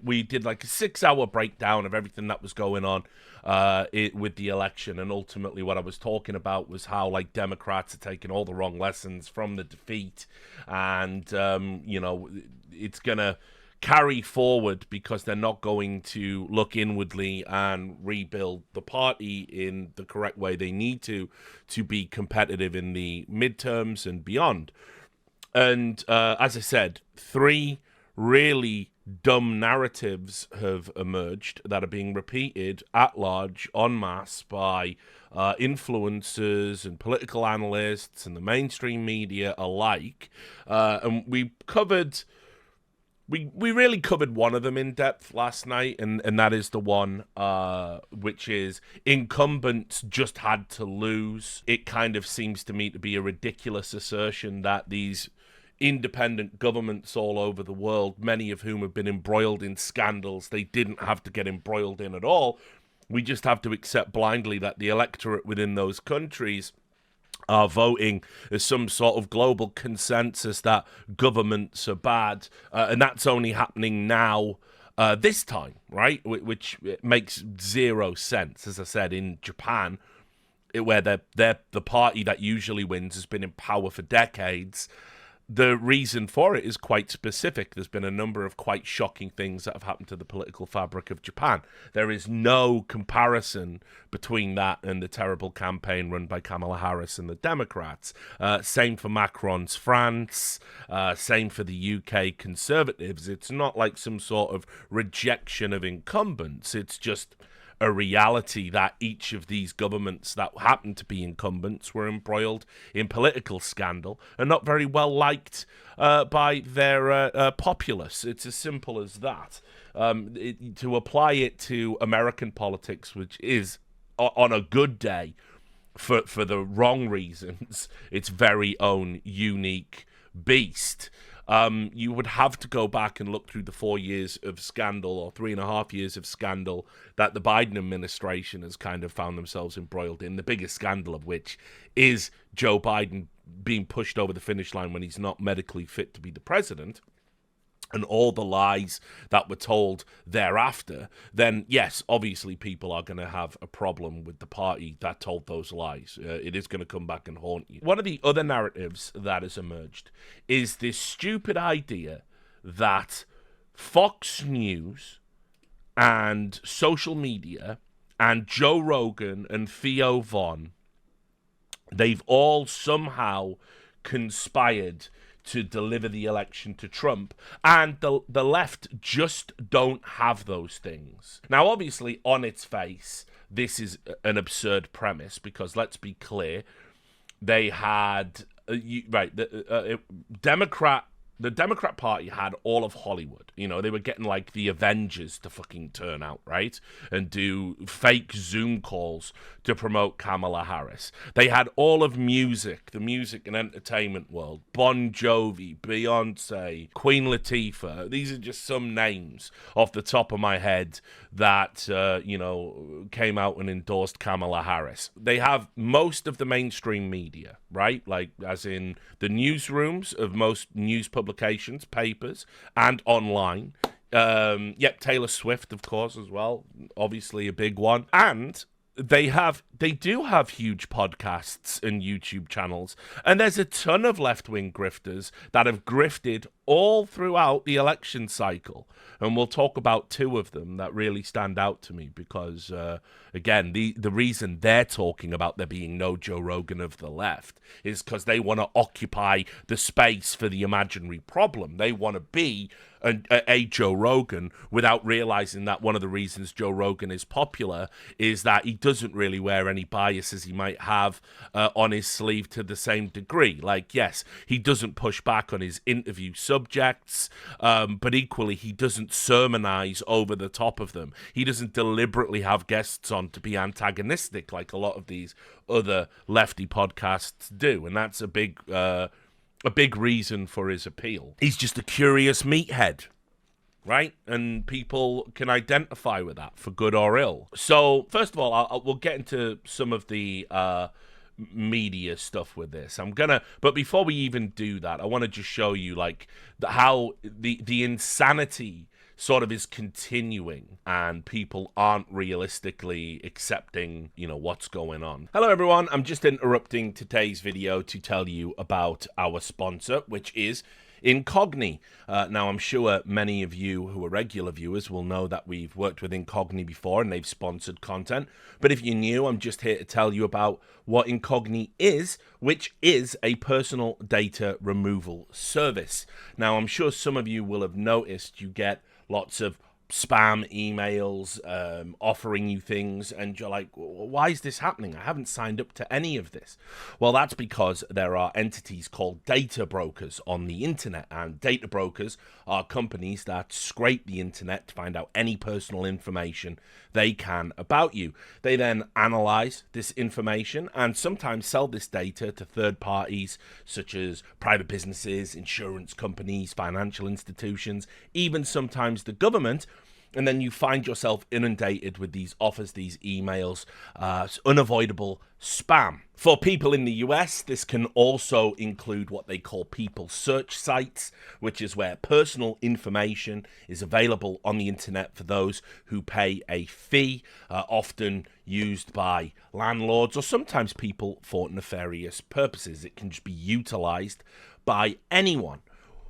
we did like a 6-hour breakdown of everything that was going on with the election, and ultimately what I was talking about was how like Democrats are taking all the wrong lessons from the defeat, and it's gonna carry forward because they're not going to look inwardly and rebuild the party in the correct way they need to be competitive in the midterms and beyond. And as I said, 3 really dumb narratives have emerged that are being repeated at large, en masse, by influencers and political analysts and the mainstream media alike. And we really covered one of them in depth last night, and that is the one which is incumbents just had to lose. It kind of seems to me to be a ridiculous assertion that these independent governments all over the world, many of whom have been embroiled in scandals they didn't have to get embroiled in at all. We just have to accept blindly that the electorate within those countries are voting as some sort of global consensus that governments are bad, and that's only happening now, this time, right? Which makes zero sense. As I said, in Japan, where they're the party that usually wins has been in power for decades. The reason for it is quite specific. There's been a number of quite shocking things that have happened to the political fabric of Japan. There is no comparison between that and the terrible campaign run by Kamala Harris and the Democrats. Same for Macron's France. Same for the UK Conservatives. It's not like some sort of rejection of incumbents. It's just a reality that each of these governments that happen to be incumbents were embroiled in political scandal and not very well liked by their populace. It's as simple as that. To apply it to American politics, which is, on a good day, for the wrong reasons, its very own unique beast. You would have to go back and look through the 4 years of scandal, or 3.5 years of scandal, that the Biden administration has kind of found themselves embroiled in, the biggest scandal of which is Joe Biden being pushed over the finish line when he's not medically fit to be the president, and all the lies that were told thereafter. Then yes, obviously people are going to have a problem with the party that told those lies. It is going to come back and haunt you. One of the other narratives that has emerged is this stupid idea that Fox News and social media and Joe Rogan and Theo Von, they've all somehow conspired to deliver the election to Trump, and the left just don't have those things. Now, obviously, on its face, this is an absurd premise, because let's be clear, they had the Democrat Party had all of Hollywood. You know, they were getting like the Avengers to fucking turn out, right? And do fake Zoom calls to promote Kamala Harris. They had all of music, the music and entertainment world. Bon Jovi, Beyonce, Queen Latifah. These are just some names off the top of my head that, came out and endorsed Kamala Harris. They have most of the mainstream media, right? Like, as in the newsrooms of most news publications, papers, and online. Taylor Swift, of course, as well. Obviously a big one. And they do have huge podcasts and YouTube channels. And there's a ton of left-wing grifters that have grifted all throughout the election cycle. And we'll talk about 2 of them that really stand out to me because, again, the reason they're talking about there being no Joe Rogan of the left is because they want to occupy the space for the imaginary problem. They want to be a Joe Rogan without realizing that one of the reasons Joe Rogan is popular is that he doesn't really wear any biases he might have on his sleeve to the same degree. Like, yes, he doesn't push back on his interview subjects, but equally he doesn't sermonize over the top of them. He doesn't deliberately have guests on to be antagonistic like a lot of these other lefty podcasts do, and that's a big reason for his appeal. He's just a curious meathead, right? And people can identify with that for good or ill. So, first of all, we'll get into some of the media stuff with this. But before we even do that, I want to just show you like how the insanity sort of is continuing and people aren't realistically accepting, what's going on. Hello everyone, I'm just interrupting today's video to tell you about our sponsor, which is Incogni. Now, I'm sure many of you who are regular viewers will know that we've worked with Incogni before and they've sponsored content. But if you're new, I'm just here to tell you about what Incogni is, which is a personal data removal service. Now, I'm sure some of you will have noticed you get lots of spam emails offering you things, and you're like, why is this happening? I haven't signed up to any of this. Well, that's because there are entities called data brokers on the internet, and data brokers are companies that scrape the internet to find out any personal information they can about you. They then analyze this information and sometimes sell this data to third parties such as private businesses, insurance companies, financial institutions, even sometimes the government. And then you find yourself inundated with these offers, these emails, unavoidable spam. For people in the US, this can also include what they call people search sites, which is where personal information is available on the internet for those who pay a fee, often used by landlords or sometimes people for nefarious purposes. It can just be utilized by anyone.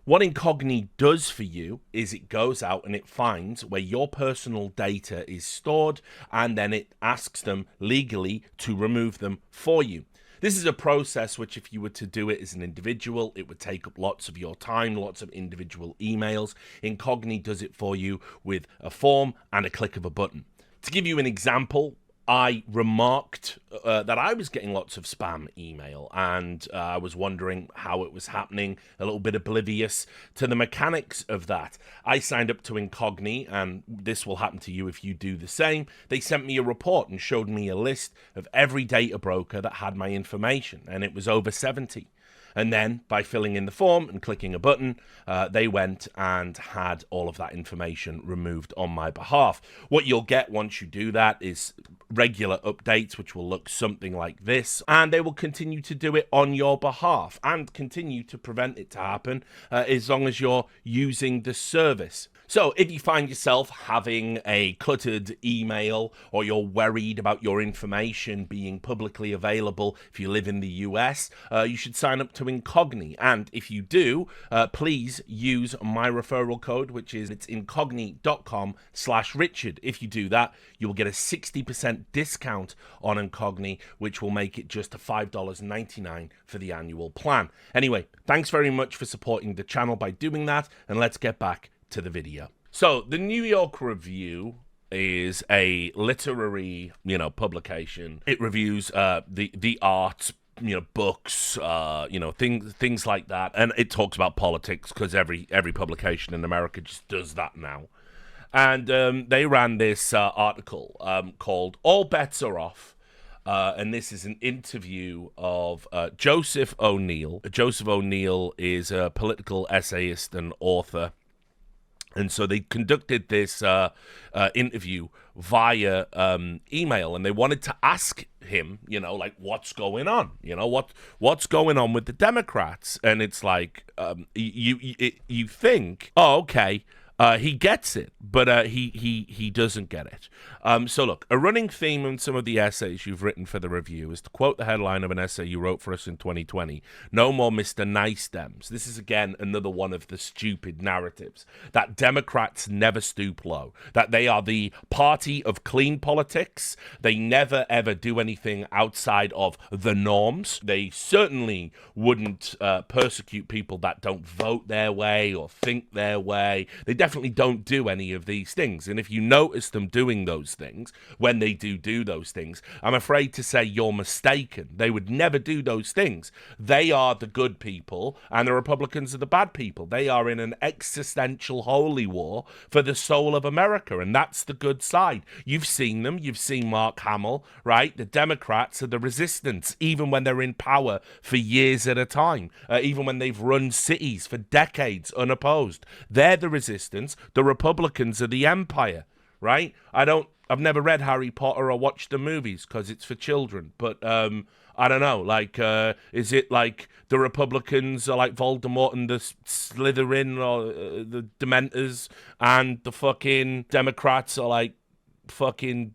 What Incogni does for you is it goes out and it finds where your personal data is stored, and then it asks them legally to remove them for you. This is a process which, if you were to do it as an individual, it would take up lots of your time, lots of individual emails. Incogni does it for you with a form and a click of a button. To give you an example, I remarked that I was getting lots of spam email, and I was wondering how it was happening, a little bit oblivious to the mechanics of that. I signed up to Incogni, and this will happen to you if you do the same. They sent me a report and showed me a list of every data broker that had my information, and it was over 70. And then, by filling in the form and clicking a button, they went and had all of that information removed on my behalf. What you'll get once you do that is regular updates, which will look something like this, and they will continue to do it on your behalf and continue to prevent it to happen as long as you're using the service. So if you find yourself having a cluttered email, or you're worried about your information being publicly available if you live in the US, you should sign up to Incogni. And if you do, please use my referral code, which is incogni.com/Richard. If you do that, you will get a 60% discount on Incogni, which will make it just $5.99 for the annual plan. Anyway, thanks very much for supporting the channel by doing that, and let's get back to the video. So the New York Review is a literary, publication. It reviews the arts, books, things like that, and it talks about politics because every publication in America just does that now. And they ran this article called "All Bets Are Off." And this is an interview of Joseph O'Neill. Joseph O'Neill is a political essayist and author. And so they conducted this interview via email, and they wanted to ask him, what's going on? What's going on with the Democrats? And it's like, you think, oh, okay, he gets it, but he doesn't get it. So look, a running theme in some of the essays you've written for the review is to quote the headline of an essay you wrote for us in 2020, "No More Mr. Nice Dems." This is, again, another one of the stupid narratives, that Democrats never stoop low, that they are the party of clean politics. They never, ever do anything outside of the norms. They certainly wouldn't persecute people that don't vote their way or think their way. They definitely don't do any of these things. And if you notice them doing those things, when they do those things, I'm afraid to say you're mistaken. They would never do those things. They are the good people, and the Republicans are the bad people. They are in an existential holy war for the soul of America, and that's the good side. You've seen them. You've seen Mark Hamill, right? The Democrats are the resistance, even when they're in power for years at a time, even when they've run cities for decades unopposed. They're the resistance. The Republicans are the empire, right? I don't I've never read Harry Potter or watched the movies because it's for children. But I don't know. Like, is it like the Republicans are like Voldemort and the Slytherin or the Dementors, and the fucking Democrats are like fucking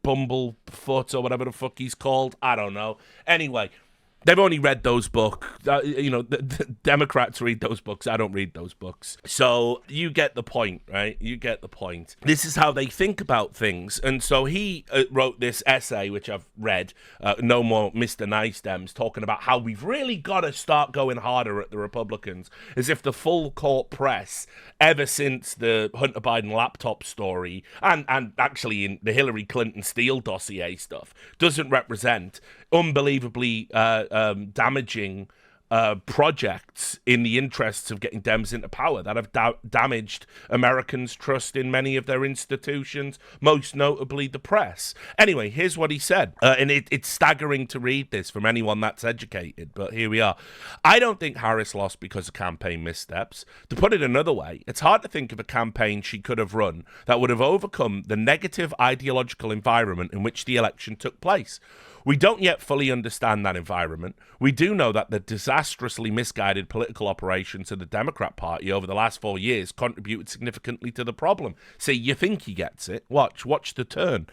Bumblefoot or whatever the fuck he's called? I don't know. Anyway. They've only read those books. The Democrats read those books. I don't read those books. So you get the point, right? You get the point. This is how they think about things. And so he wrote this essay, which I've read, No More Mr. Nice Dems, talking about how we've really got to start going harder at the Republicans, as if the full court press, ever since the Hunter Biden laptop story, and actually in the Hillary Clinton Steele dossier stuff, doesn't represent unbelievably damaging projects in the interests of getting Dems into power that have damaged Americans' trust in many of their institutions, most notably the press. Anyway, here's what he said, and it's staggering to read this from anyone that's educated, but here we are. I don't think Harris lost because of campaign missteps. To put it another way, it's hard to think of a campaign she could have run that would have overcome the negative ideological environment in which the election took place. We don't yet fully understand that environment. We do know that the disastrously misguided political operations of the Democrat Party over the last 4 years contributed significantly to the problem. See, you think he gets it. Watch the turn.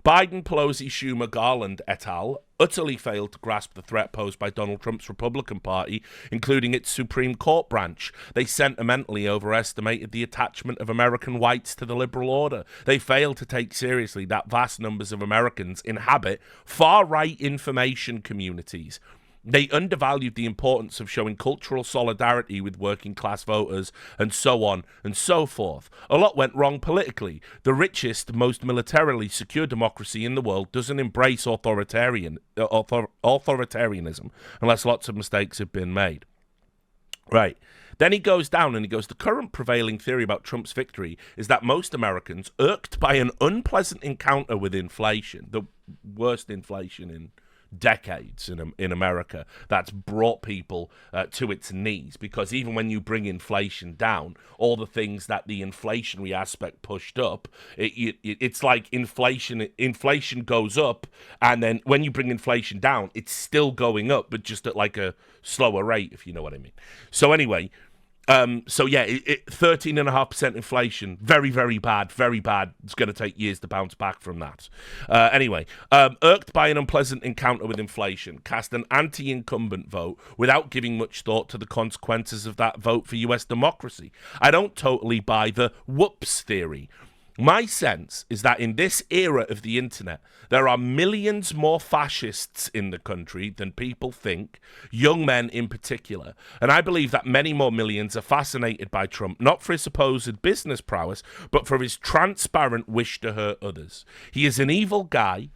Biden, Pelosi, Schumer, Garland et al. Utterly failed to grasp the threat posed by Donald Trump's Republican Party, including its Supreme Court branch. They sentimentally overestimated the attachment of American whites to the liberal order. They failed to take seriously that vast numbers of Americans inhabit far-right information communities. They undervalued the importance of showing cultural solidarity with working class voters, and so on and so forth. A lot went wrong politically. The richest, most militarily secure democracy in the world doesn't embrace authoritarianism unless lots of mistakes have been made. Right. Then he goes down and he goes, the current prevailing theory about Trump's victory is that most Americans, irked by an unpleasant encounter with inflation, the worst inflation in decades in America, that's brought people to its knees, because even when you bring inflation down, all the things that the inflationary aspect pushed up, it's like inflation goes up, and then when you bring inflation down, it's still going up, but just at like a slower rate, if you know what I mean. So anyway, 13.5% inflation, very, very bad, very bad. It's going to take years to bounce back from that. Irked by an unpleasant encounter with inflation, cast an anti-incumbent vote without giving much thought to the consequences of that vote for US democracy. I don't totally buy the whoops theory. My sense is that in this era of the internet, there are millions more fascists in the country than people think, young men in particular. And I believe that many more millions are fascinated by Trump, not for his supposed business prowess, but for his transparent wish to hurt others. He is an evil guy,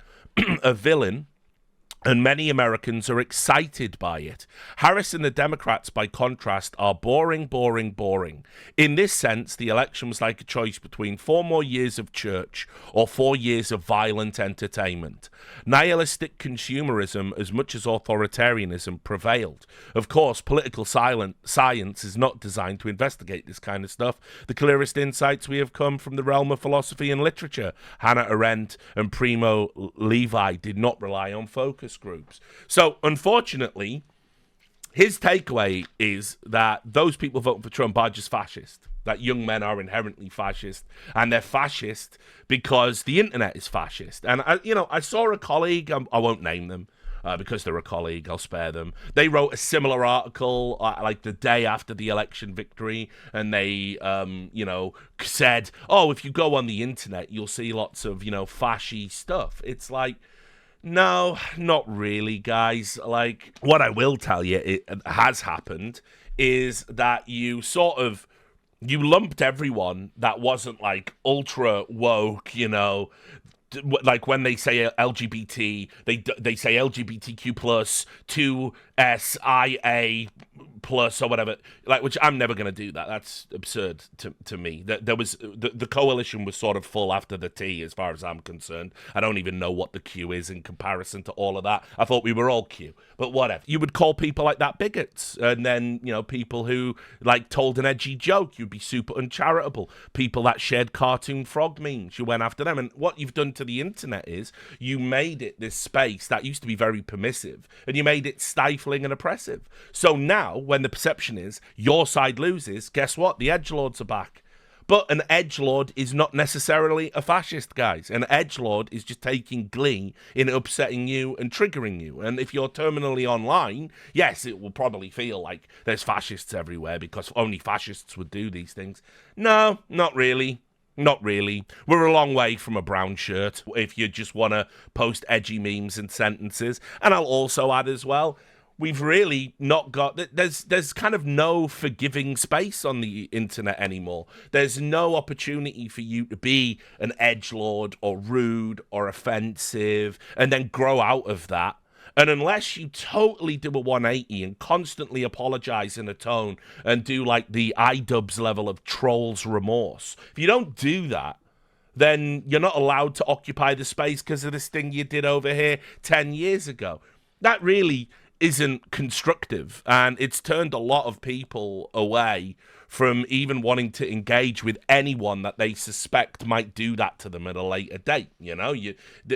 a villain, and many Americans are excited by it. Harris and the Democrats, by contrast, are boring, boring, boring. In this sense, the election was like a choice between 4 more years of church or 4 years of violent entertainment. Nihilistic consumerism, as much as authoritarianism, prevailed. Of course, political science is not designed to investigate this kind of stuff. The clearest insights we have come from the realm of philosophy and literature. Hannah Arendt and Primo Levi did not rely on focus groups. So, unfortunately, his takeaway is that those people voting for Trump are just fascist. That young men are inherently fascist, and they're fascist because the internet is fascist. And I saw a colleague, I won't name them because they're a colleague, I'll spare them. They wrote a similar article like the day after the election victory, and they said, oh, if you go on the internet, you'll see lots of fashy stuff. It's like, no, not really, guys. Like, what I will tell you, it has happened, is that you lumped everyone that wasn't like ultra woke, like when they say LGBT, they say LGBTQ plus 2SIA plus or whatever, like, which I'm never going to do that. That's absurd to me. There was the coalition was sort of full after the T, as far as I'm concerned. I don't even know what the Q is in comparison to all of that. I thought we were all Q, but whatever. You would call people like that bigots, and then, you know, people who like told an edgy joke, you'd be super uncharitable. People that shared cartoon frog memes, you went after them. And what you've done to the internet is you made it this space that used to be very permissive, and you made it stifling and oppressive. So now, when the perception is your side loses, guess what? The edgelords are back. But an edgelord is not necessarily a fascist, guys. An edgelord is just taking glee in upsetting you and triggering you. And if you're terminally online, yes, it will probably feel like there's fascists everywhere because only fascists would do these things. No, not really. Not really. We're a long way from a brown shirt if you just want to post edgy memes and sentences. And I'll also add as well, we've really not got... There's kind of no forgiving space on the internet anymore. There's no opportunity for you to be an edgelord or rude or offensive and then grow out of that. And unless you totally do a 180 and constantly apologize in a tone and do like the iDubbbz level of troll's remorse, if you don't do that, then you're not allowed to occupy the space because of this thing you did over here 10 years ago. That really isn't constructive, and it's turned a lot of people away from even wanting to engage with anyone that they suspect might do that to them at a later date. You know,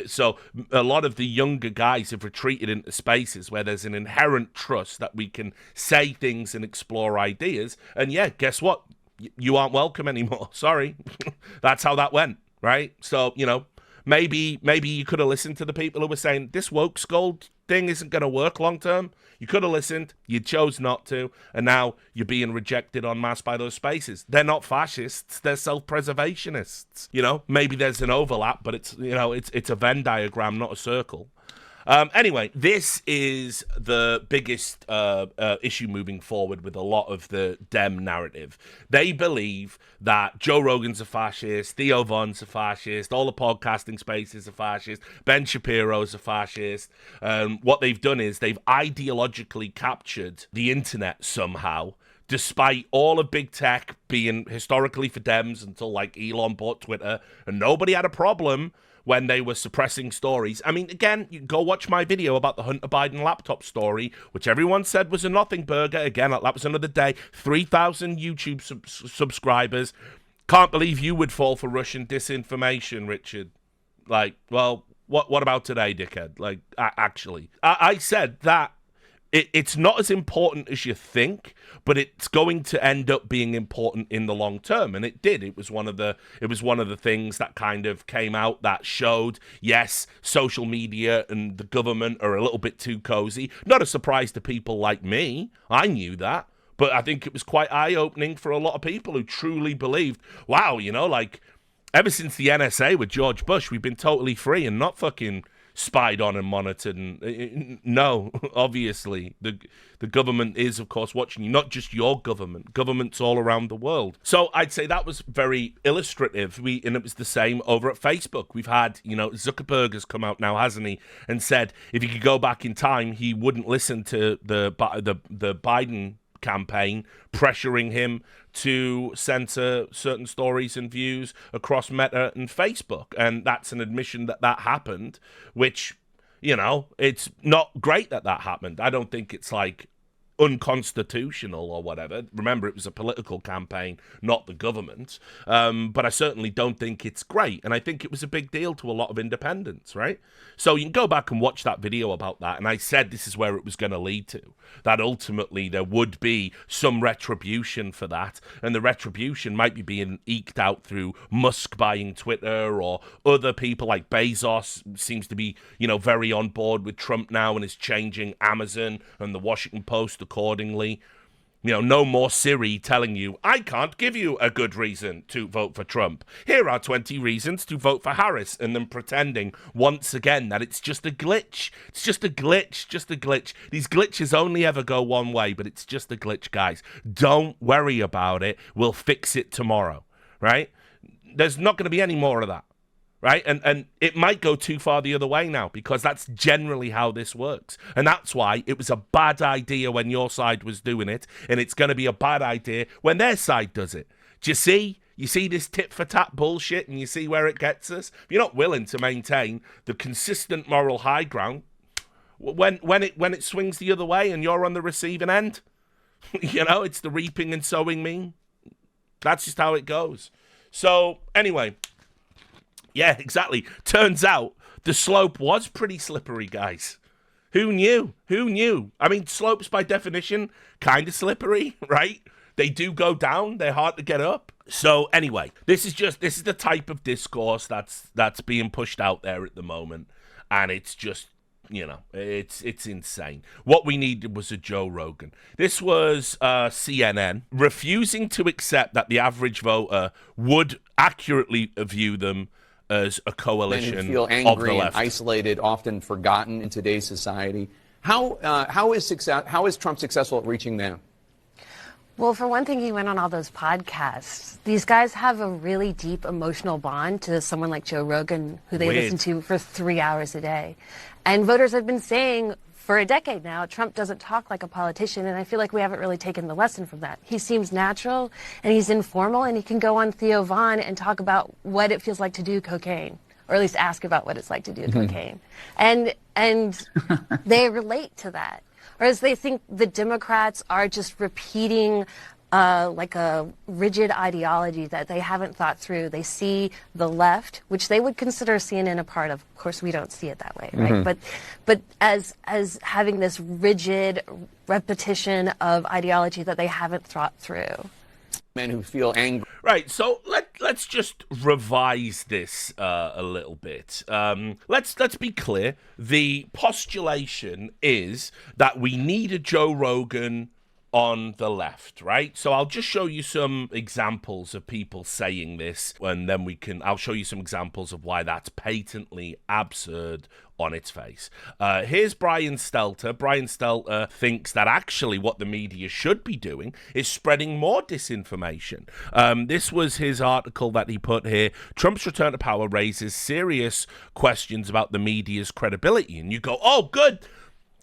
so a lot of the younger guys have retreated into spaces where there's an inherent trust that we can say things and explore ideas. And yeah, guess what? You aren't welcome anymore. Sorry. That's how that went, right? So, you know, maybe you could have listened to the people who were saying this woke scold thing isn't going to work long term. You could have listened, you chose not to, and now you're being rejected en masse by those spaces. They're not fascists, they're self-preservationists. You know, maybe there's an overlap, but it's, you know, it's a Venn diagram, not a circle. Anyway, this is the biggest issue moving forward with a lot of the Dem narrative. They believe that Joe Rogan's a fascist, Theo Von's a fascist, all the podcasting spaces are fascist, Ben Shapiro's a fascist. What they've done is they've ideologically captured the internet somehow, despite all of big tech being historically for Dems until like Elon bought Twitter, and nobody had a problem when they were suppressing stories. I mean, again, you go watch my video about the Hunter Biden laptop story, which everyone said was a nothing burger. Again, that was another day. 3,000 YouTube subscribers. Can't believe you would fall for Russian disinformation, Richard. Like, well, what about today, dickhead? Like, actually, I said that it's not as important as you think, but it's going to end up being important in the long term, and it did. It was one of the things that kind of came out that showed, yes, social media and the government are a little bit too cozy. Not a surprise to people like me. I knew that, but I think it was quite eye-opening for a lot of people who truly believed, wow, you know, like, ever since the NSA with George Bush, we've been totally free and not fucking spied on and monitored. And no, obviously the government is, of course, watching you. Not just your governments all around the world. So I'd say that was very illustrative. And it was the same over at Facebook. We've had, you know, Zuckerberg has come out now, hasn't he, and said if he could go back in time, he wouldn't listen to the Biden campaign pressuring him to censor certain stories and views across Meta and Facebook. And that's an admission that happened, which, you know, it's not great that happened. I don't think it's like unconstitutional or whatever. Remember, it was a political campaign, not the government. But I certainly don't think it's great. And I think it was a big deal to a lot of independents, right? So you can go back and watch that video about that. And I said this is where it was going to lead to, that ultimately there would be some retribution for that. And the retribution might be being eked out through Musk buying Twitter, or other people like Bezos seems to be, you know, very on board with Trump now and is changing Amazon and the Washington Post accordingly. You know, no more Siri telling you, I can't give you a good reason to vote for Trump. Here are 20 reasons to vote for Harris, and then pretending once again that it's just a glitch. It's just a glitch, just a glitch. These glitches only ever go one way, but it's just a glitch, guys. Don't worry about it. We'll fix it tomorrow, right? There's not going to be any more of that. right? And it might go too far the other way now, because that's generally how this works. And that's why it was a bad idea when your side was doing it, and it's going to be a bad idea when their side does it. Do you see? You see this tit-for-tat bullshit, and you see where it gets us? If you're not willing to maintain the consistent moral high ground, when it swings the other way and you're on the receiving end, it's the reaping and sowing meme. That's just how it goes. So, anyway, yeah, exactly. Turns out the slope was pretty slippery, guys. Who knew? Who knew? I mean, slopes by definition, kind of slippery, right? They do go down. They're hard to get up. So anyway, this is the type of discourse that's being pushed out there at the moment. And it's just, it's insane. What we needed was a Joe Rogan. This was CNN refusing to accept that the average voter would accurately view them as a coalition men who feel angry of the left. And isolated, often forgotten in today's society. How is Trump successful at reaching them? Well, for one thing, he went on all those podcasts. These guys have a really deep emotional bond to someone like Joe Rogan, who they listen to for 3 hours a day. And voters have been saying for a decade now, Trump doesn't talk like a politician, and I feel like we haven't really taken the lesson from that. He seems natural, and he's informal, and he can go on Theo Von and talk about what it feels like to do cocaine, or at least ask about what it's like to do cocaine. And they relate to that. Whereas they think the Democrats are just repeating like a rigid ideology that they haven't thought through. They see the left, which they would consider CNN a part of. Of course, we don't see it that way, right? But as having this rigid repetition of ideology that they haven't thought through. Men who feel angry. Right, so let's just revise this a little bit. Let's be clear. The postulation is that we need a Joe Rogan on the left, right? So I'll just show you some examples of people saying this, and then I'll show you some examples of why that's patently absurd on its face. Here's Brian Stelter. Brian Stelter thinks that actually what the media should be doing is spreading more disinformation. This was his article that he put here. Trump's return to power raises serious questions about the media's credibility. And you go, oh, good.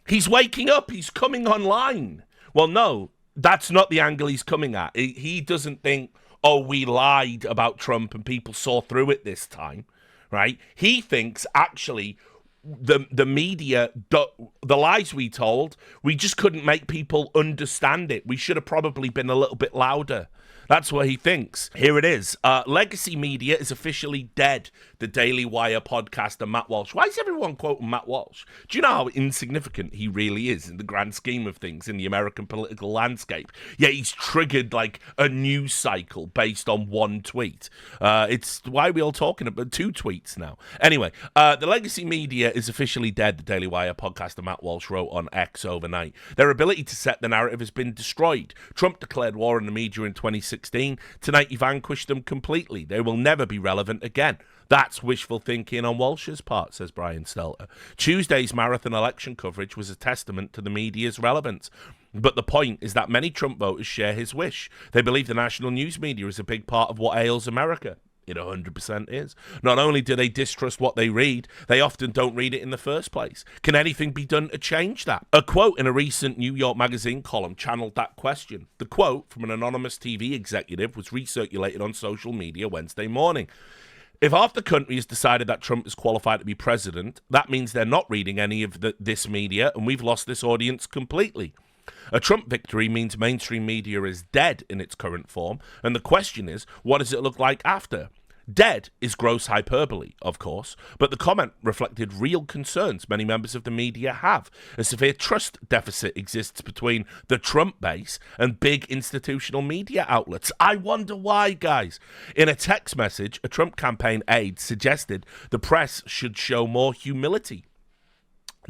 He's waking up. He's coming online. Well, no, that's not the angle he's coming at. He doesn't think, oh, we lied about Trump and people saw through it this time, right? He thinks, actually, the media, the lies we told, we just couldn't make people understand it. We should have probably been a little bit louder. That's what he thinks. Here it is. Legacy media is officially dead. The Daily Wire podcaster Matt Walsh. Why is everyone quoting Matt Walsh? Do you know how insignificant he really is in the grand scheme of things in the American political landscape? Yeah, he's triggered like a news cycle based on one tweet. It's why are we all talking about 2 tweets now? Anyway, the legacy media is officially dead, the Daily Wire podcaster Matt Walsh wrote on X overnight. Their ability to set the narrative has been destroyed. Trump declared war on the media in 2016. Tonight he vanquished them completely. They will never be relevant again. That's wishful thinking on Walsh's part, says Brian Stelter. Tuesday's marathon election coverage was a testament to the media's relevance. But the point is that many Trump voters share his wish. They believe the national news media is a big part of what ails America. It 100% is. Not only do they distrust what they read, they often don't read it in the first place. Can anything be done to change that? A quote in a recent New York Magazine column channeled that question. The quote from an anonymous TV executive was recirculated on social media Wednesday morning. If half the country has decided that Trump is qualified to be president, that means they're not reading any of this media, and we've lost this audience completely. A Trump victory means mainstream media is dead in its current form, and the question is, what does it look like after? Dead is gross hyperbole, of course, but the comment reflected real concerns many members of the media have. A severe trust deficit exists between the Trump base and big institutional media outlets. I wonder why, guys. In a text message, a Trump campaign aide suggested the press should show more humility.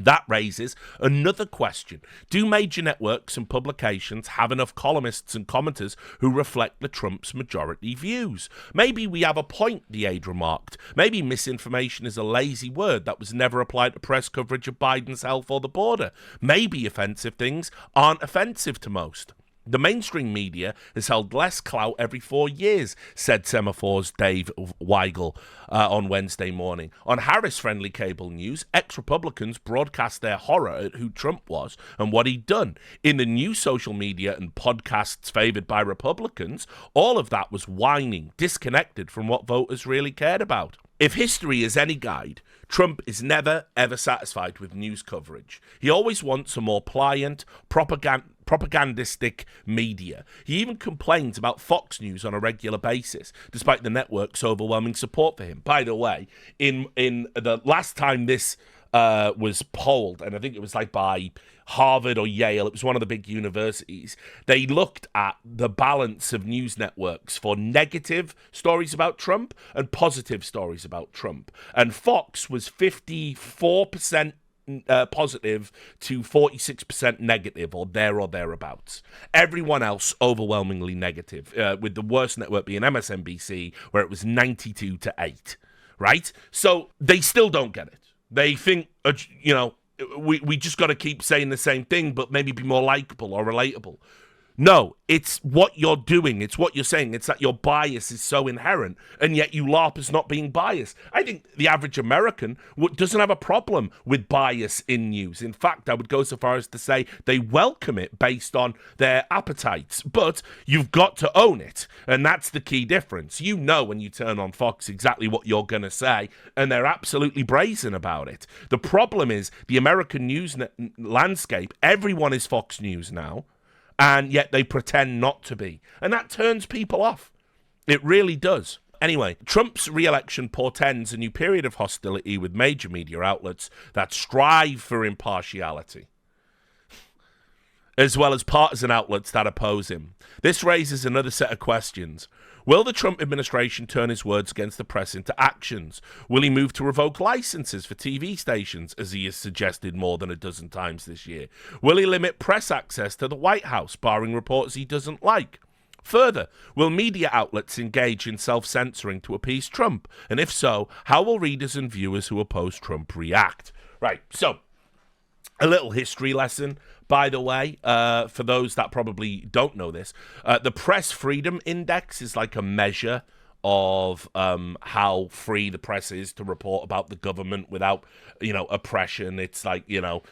That raises another question. Do major networks and publications have enough columnists and commenters who reflect the Trump's majority views? Maybe we have a point, the aide remarked. Maybe misinformation is a lazy word that was never applied to press coverage of Biden's health or the border. Maybe offensive things aren't offensive to most. The mainstream media has held less clout every 4 years, said Semaphore's Dave Weigel on Wednesday morning. On Harris-friendly cable news, ex-Republicans broadcast their horror at who Trump was and what he'd done. In the new social media and podcasts favored by Republicans, all of that was whining, disconnected from what voters really cared about. If history is any guide, Trump is never, ever satisfied with news coverage. He always wants a more pliant, propagandistic media. He even complains about Fox News on a regular basis, despite the network's overwhelming support for him. By the way, in the last time this was polled, and I think it was like by Harvard or Yale, it was one of the big universities, they looked at the balance of news networks for negative stories about Trump and positive stories about Trump. And Fox was 54% positive to 46% negative, or thereabouts. Everyone else overwhelmingly negative, with the worst network being MSNBC, where it was 92-8, right? So they still don't get it. They think, we just got to keep saying the same thing, but maybe be more likable or relatable. No, it's what you're doing. It's what you're saying. It's that your bias is so inherent, and yet you LARP as not being biased. I think the average American doesn't have a problem with bias in news. In fact, I would go so far as to say they welcome it based on their appetites. But you've got to own it, and that's the key difference. You know when you turn on Fox exactly what you're going to say, and they're absolutely brazen about it. The problem is the American news landscape. Everyone is Fox News now. And yet they pretend not to be. And that turns people off. It really does. Anyway, Trump's re-election portends a new period of hostility with major media outlets that strive for impartiality, as well as partisan outlets that oppose him. This raises another set of questions. Will the Trump administration turn his words against the press into actions? Will he move to revoke licenses for TV stations, as he has suggested more than a dozen times this year? Will he limit press access to the White House, barring reports he doesn't like? Further, will media outlets engage in self-censoring to appease Trump? And if so, how will readers and viewers who oppose Trump react? Right, so a little history lesson, by the way, for those that probably don't know this. The Press Freedom Index is like a measure of how free the press is to report about the government without, oppression. It's like, it's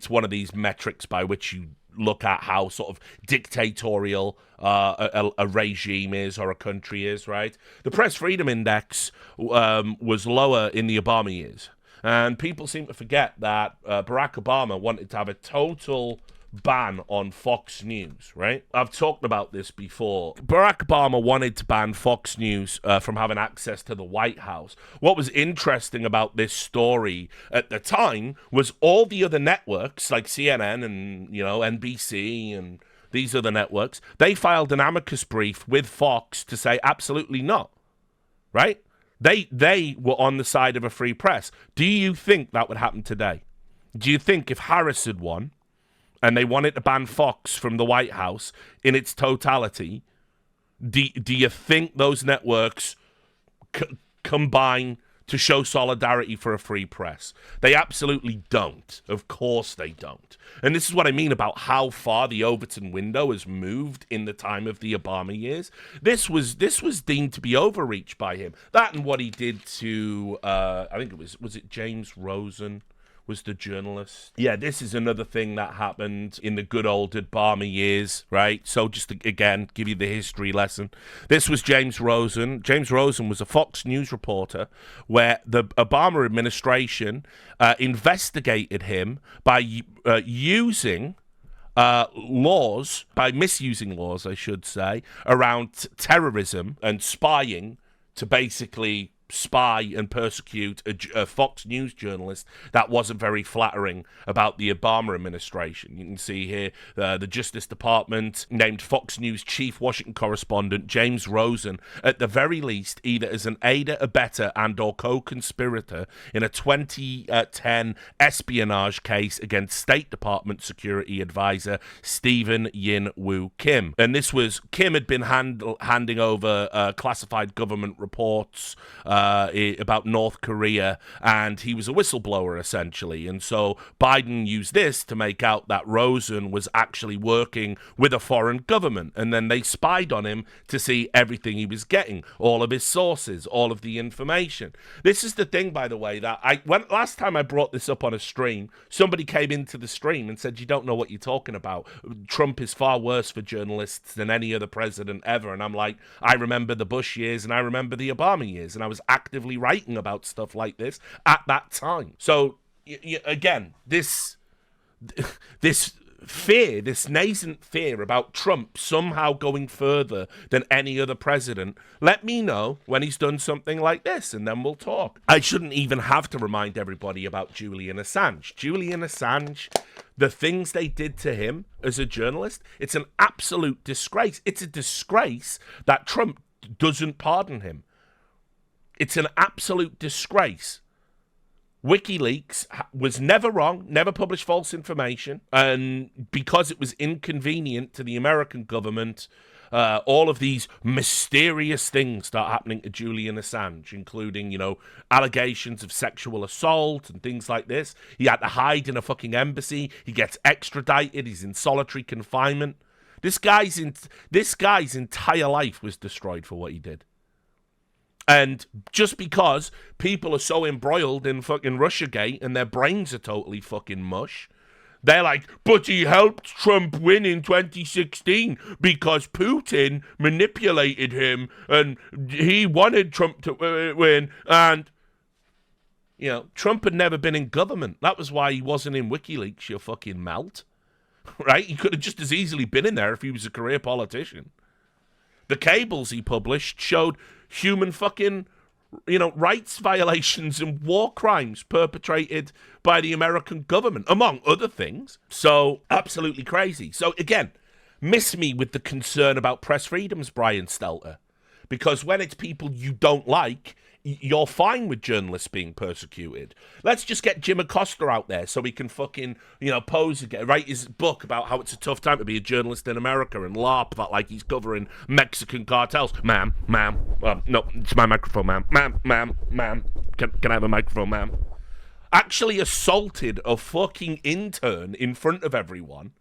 one of these metrics by which you look at how sort of dictatorial a regime is or a country is, right? The Press Freedom Index was lower in the Obama years. And people seem to forget that Barack Obama wanted to have a total ban on Fox News, right? I've talked about this before. Barack Obama wanted to ban Fox News from having access to the White House. What was interesting about this story at the time was all the other networks like CNN and, NBC and these other networks, they filed an amicus brief with Fox to say absolutely not, right? They were on the side of a free press. Do you think that would happen today? Do you think if Harris had won and they wanted to ban Fox from the White House in its totality, do you think those networks combine to show solidarity for a free press? They absolutely don't. Of course they don't. And this is what I mean about how far the Overton window has moved in the time of the Obama years. This was deemed to be overreach by him. That and what he did to, I think it was it James Rosen? Was the journalist. Yeah, this is another thing that happened in the good old Obama years, right? So just to, again, give you the history lesson. This was James Rosen. James Rosen was a Fox News reporter where the Obama administration investigated him by misusing laws, I should say, around terrorism and spying to basically spy and persecute a Fox News journalist that wasn't very flattering about the Obama administration. You can see here the Justice Department named Fox News chief Washington correspondent James Rosen, at the very least, either as an aider, abettor, and or co-conspirator in a 2010 espionage case against State Department Security Advisor Stephen Yin Woo Kim. And this was, Kim had been handing over classified government reports about North Korea, and he was a whistleblower, essentially. And so Biden used this to make out that Rosen was actually working with a foreign government, and then they spied on him to see everything he was getting, all of his sources, all of the information. This is the thing, by the way, that last time I brought this up on a stream, somebody came into the stream and said, you don't know what you're talking about. Trump is far worse for journalists than any other president ever. And I'm like, I remember the Bush years and I remember the Obama years, and I was actively writing about stuff like this at that time. So again, this fear, this nascent fear about Trump somehow going further than any other president, let me know when he's done something like this, and then we'll talk. I shouldn't even have to remind everybody about Julian Assange. Julian Assange, the things they did to him as a journalist, it's an absolute disgrace. It's a disgrace that Trump doesn't pardon him. It's an absolute disgrace. WikiLeaks was never wrong, never published false information, and because it was inconvenient to the American government, all of these mysterious things start happening to Julian Assange, including, allegations of sexual assault and things like this. He had to hide in a fucking embassy. He gets extradited. He's in solitary confinement. This guy's entire life was destroyed for what he did. And just because people are so embroiled in fucking Russiagate and their brains are totally fucking mush, they're like, but he helped Trump win in 2016 because Putin manipulated him and he wanted Trump to win. And, Trump had never been in government. That was why he wasn't in WikiLeaks, you fucking melt. Right? He could have just as easily been in there if he was a career politician. The cables he published showed human fucking, rights violations and war crimes perpetrated by the American government, among other things. So, absolutely crazy. So, again, miss me with the concern about press freedoms, Brian Stelter. Because when it's people you don't like, you're fine with journalists being persecuted. Let's just get Jim Acosta out there so he can fucking, pose again, write his book about how it's a tough time to be a journalist in America and LARP about like he's covering Mexican cartels. Ma'am, no, it's my microphone, ma'am. Ma'am, can I have a microphone, ma'am? Actually assaulted a fucking intern in front of everyone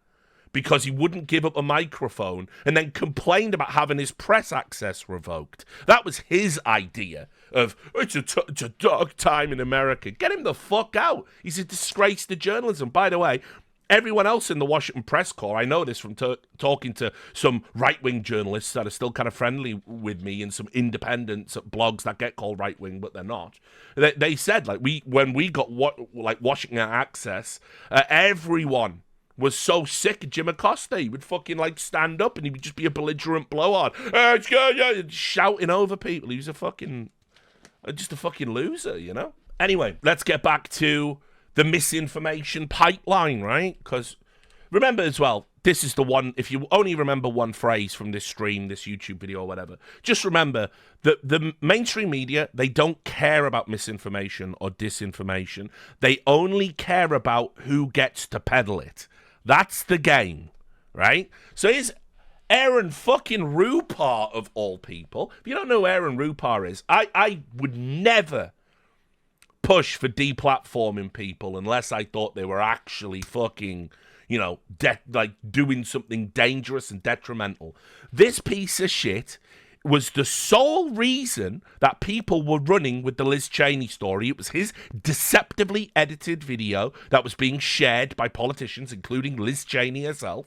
because he wouldn't give up a microphone, and then complained about having his press access revoked. That was his idea of, it's a dark time in America. Get him the fuck out. He's a disgrace to journalism. By the way, everyone else in the Washington Press Corps, I know this from talking to some right-wing journalists that are still kind of friendly with me and some independents at blogs that get called right-wing, but they're not. They said, when we got Washington Access, everyone was so sick of Jim Acosta. He would fucking stand up and he would just be a belligerent blowhard, shouting over people. He was just a fucking loser, Anyway, let's get back to the misinformation pipeline, right? Because remember as well, this is the one, if you only remember one phrase from this stream, this YouTube video or whatever, just remember that the mainstream media, they don't care about misinformation or disinformation. They only care about who gets to peddle it. That's the game, right? So here's Aaron fucking Rupar of all people. If you don't know who Aaron Rupar is, I would never push for deplatforming people unless I thought they were actually fucking, doing something dangerous and detrimental. This piece of shit was the sole reason that people were running with the Liz Cheney story. It was his deceptively edited video that was being shared by politicians, including Liz Cheney herself.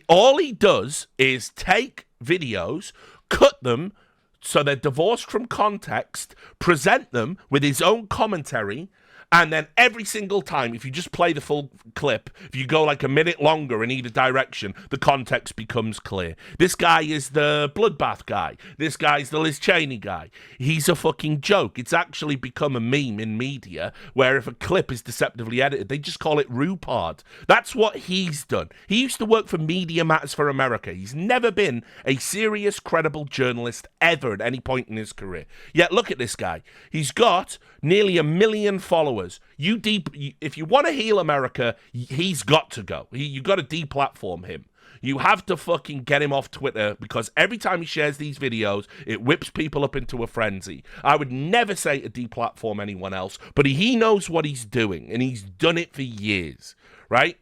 All he does is take videos, cut them so they're divorced from context, present them with his own commentary, and then every single time, if you just play the full clip, if you go a minute longer in either direction, the context becomes clear. This guy is the bloodbath guy. This guy's the Liz Cheney guy. He's a fucking joke. It's actually become a meme in media where if a clip is deceptively edited, they just call it Rupard. That's what he's done. He used to work for Media Matters for America. He's never been a serious, credible journalist ever at any point in his career. Yet look at this guy. He's got nearly 1 million followers. If you want to heal America, he's got to go. You got to deplatform him. You have to fucking get him off Twitter, because every time he shares these videos, it whips people up into a frenzy. I would never say to deplatform anyone else, but he knows what he's doing, and he's done it for years, right?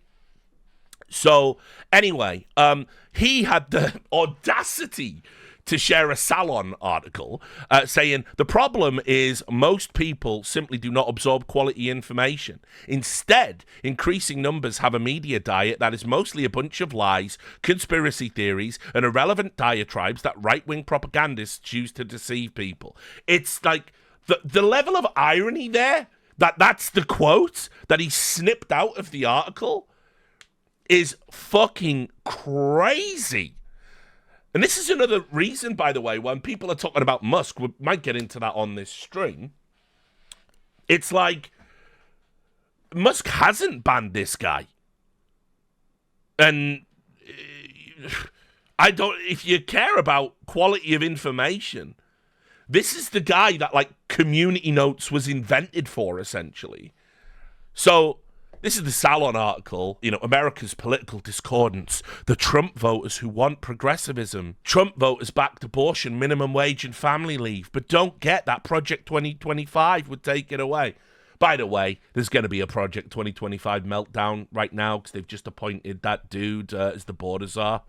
So, anyway, he had the audacity to share a Salon article saying the problem is most people simply do not absorb quality information. Instead, increasing numbers have a media diet that is mostly a bunch of lies, conspiracy theories, and irrelevant diatribes that right-wing propagandists use to deceive people. It's like the level of irony there, that's the quote that he snipped out of the article, is fucking crazy. And this is another reason, by the way, when people are talking about Musk, we might get into that on this stream. It's like, Musk hasn't banned this guy. And if you care about quality of information, this is the guy that, like, Community Notes was invented for, essentially. So, this is the Salon article, America's political discordance, the Trump voters who want progressivism. Trump voters backed abortion, minimum wage, and family leave, but don't get that Project 2025 would take it away. By the way, there's going to be a Project 2025 meltdown right now because they've just appointed that dude as the border czar.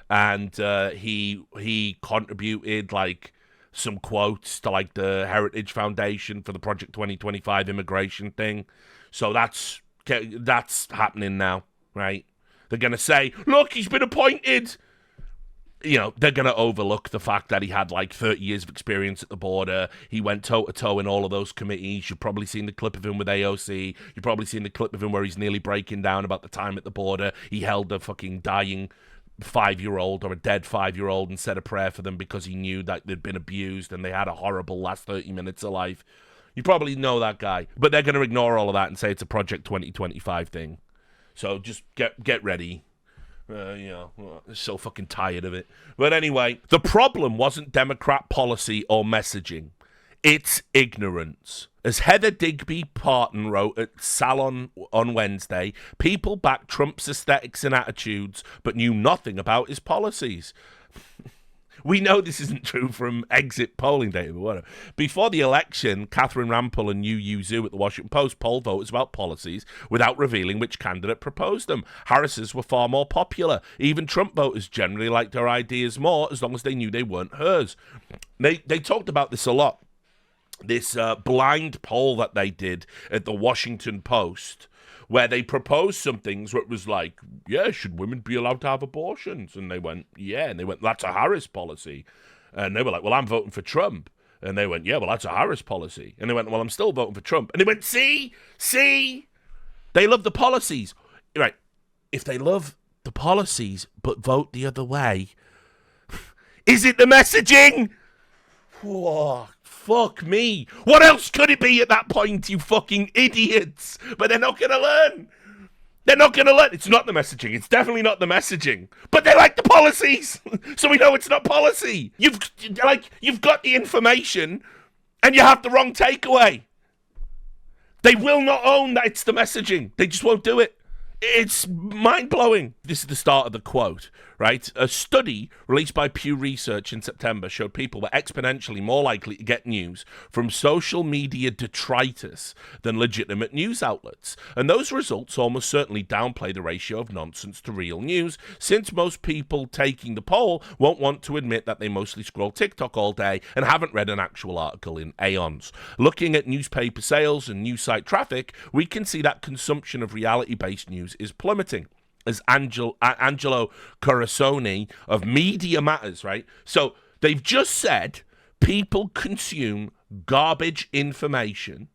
And he contributed, like, some quotes to, like, the Heritage Foundation for the Project 2025 immigration thing. So that's happening now, right? They're going to say, look, he's been appointed. They're going to overlook the fact that he had like 30 years of experience at the border. He went toe-to-toe in all of those committees. You've probably seen the clip of him with AOC. You've probably seen the clip of him where he's nearly breaking down about the time at the border. He held a fucking dying 5-year-old or a dead 5-year-old and said a prayer for them because he knew that they'd been abused and they had a horrible last 30 minutes of life. You probably know that guy, but they're going to ignore all of that and say it's a Project 2025 thing. So just get ready. So fucking tired of it. But anyway, the problem wasn't Democrat policy or messaging. It's ignorance. As Heather Digby Parton wrote at Salon on Wednesday, people backed Trump's aesthetics and attitudes, but knew nothing about his policies. We know this isn't true from exit polling data, but whatever. Before the election, Catherine Rampell and Yu Zhu at the Washington Post polled voters about policies without revealing which candidate proposed them. Harris's were far more popular. Even Trump voters generally liked her ideas more as long as they knew they weren't hers. They talked about this a lot. This blind poll that they did at the Washington Post, where they proposed some things where it was like, yeah, should women be allowed to have abortions? And they went, yeah. And they went, that's a Harris policy. And they were like, well, I'm voting for Trump. And they went, yeah, well, that's a Harris policy. And they went, well, I'm still voting for Trump. And they went, see? They love the policies. Right. If they love the policies but vote the other way, is it the messaging? Whoa. Fuck me. What else could it be at that point, you fucking idiots? But they're not going to learn. They're not going to learn. It's not the messaging. It's definitely not the messaging. But they like the policies. So we know it's not policy. You've got the information and you have the wrong takeaway. They will not own that it's the messaging. They just won't do it. It's mind-blowing. This is the start of the quote, right? A study released by Pew Research in September showed people were exponentially more likely to get news from social media detritus than legitimate news outlets. And those results almost certainly downplay the ratio of nonsense to real news, since most people taking the poll won't want to admit that they mostly scroll TikTok all day and haven't read an actual article in aeons. Looking at newspaper sales and news site traffic, we can see that consumption of reality-based news is plummeting. As Angelo Corusconi of Media Matters, right? So they've just said people consume garbage information,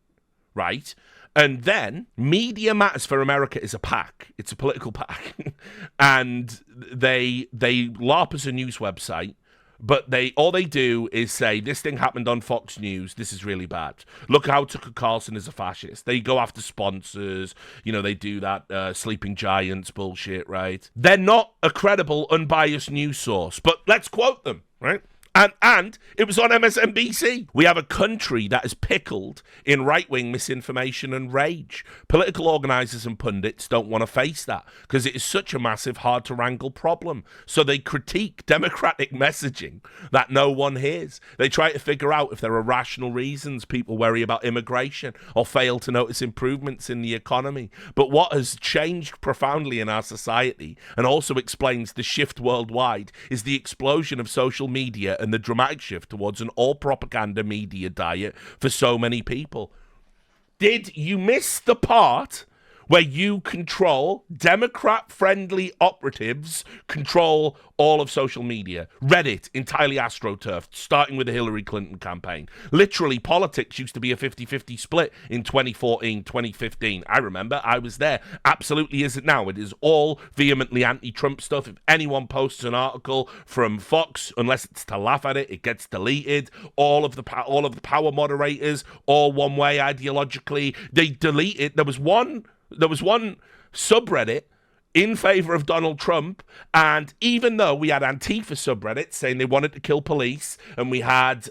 right? And then Media Matters for America is a PAC. It's a political PAC. And they LARP as a news website. But all they do is say, this thing happened on Fox News, this is really bad. Look how Tucker Carlson is a fascist. They go after sponsors, they do that Sleeping Giants bullshit, right? They're not a credible, unbiased news source, but let's quote them, right? And it was on MSNBC. We have a country that is pickled in right-wing misinformation and rage. Political organisers and pundits don't want to face that because it is such a massive, hard-to-wrangle problem. So they critique democratic messaging that no one hears. They try to figure out if there are rational reasons people worry about immigration or fail to notice improvements in the economy. But what has changed profoundly in our society and also explains the shift worldwide is the explosion of social media and the dramatic shift towards an all-propaganda media diet for so many people. Did you miss the part where you control Democrat-friendly operatives control all of social media? Reddit, entirely astroturfed, starting with the Hillary Clinton campaign. Literally, politics used to be a 50-50 split in 2014, 2015. I remember, I was there. Absolutely isn't now. It is all vehemently anti-Trump stuff. If anyone posts an article from Fox, unless it's to laugh at it, it gets deleted. All of the power moderators, all one way ideologically, they delete it. There was one subreddit in favor of Donald Trump, and even though we had Antifa subreddits saying they wanted to kill police, and we had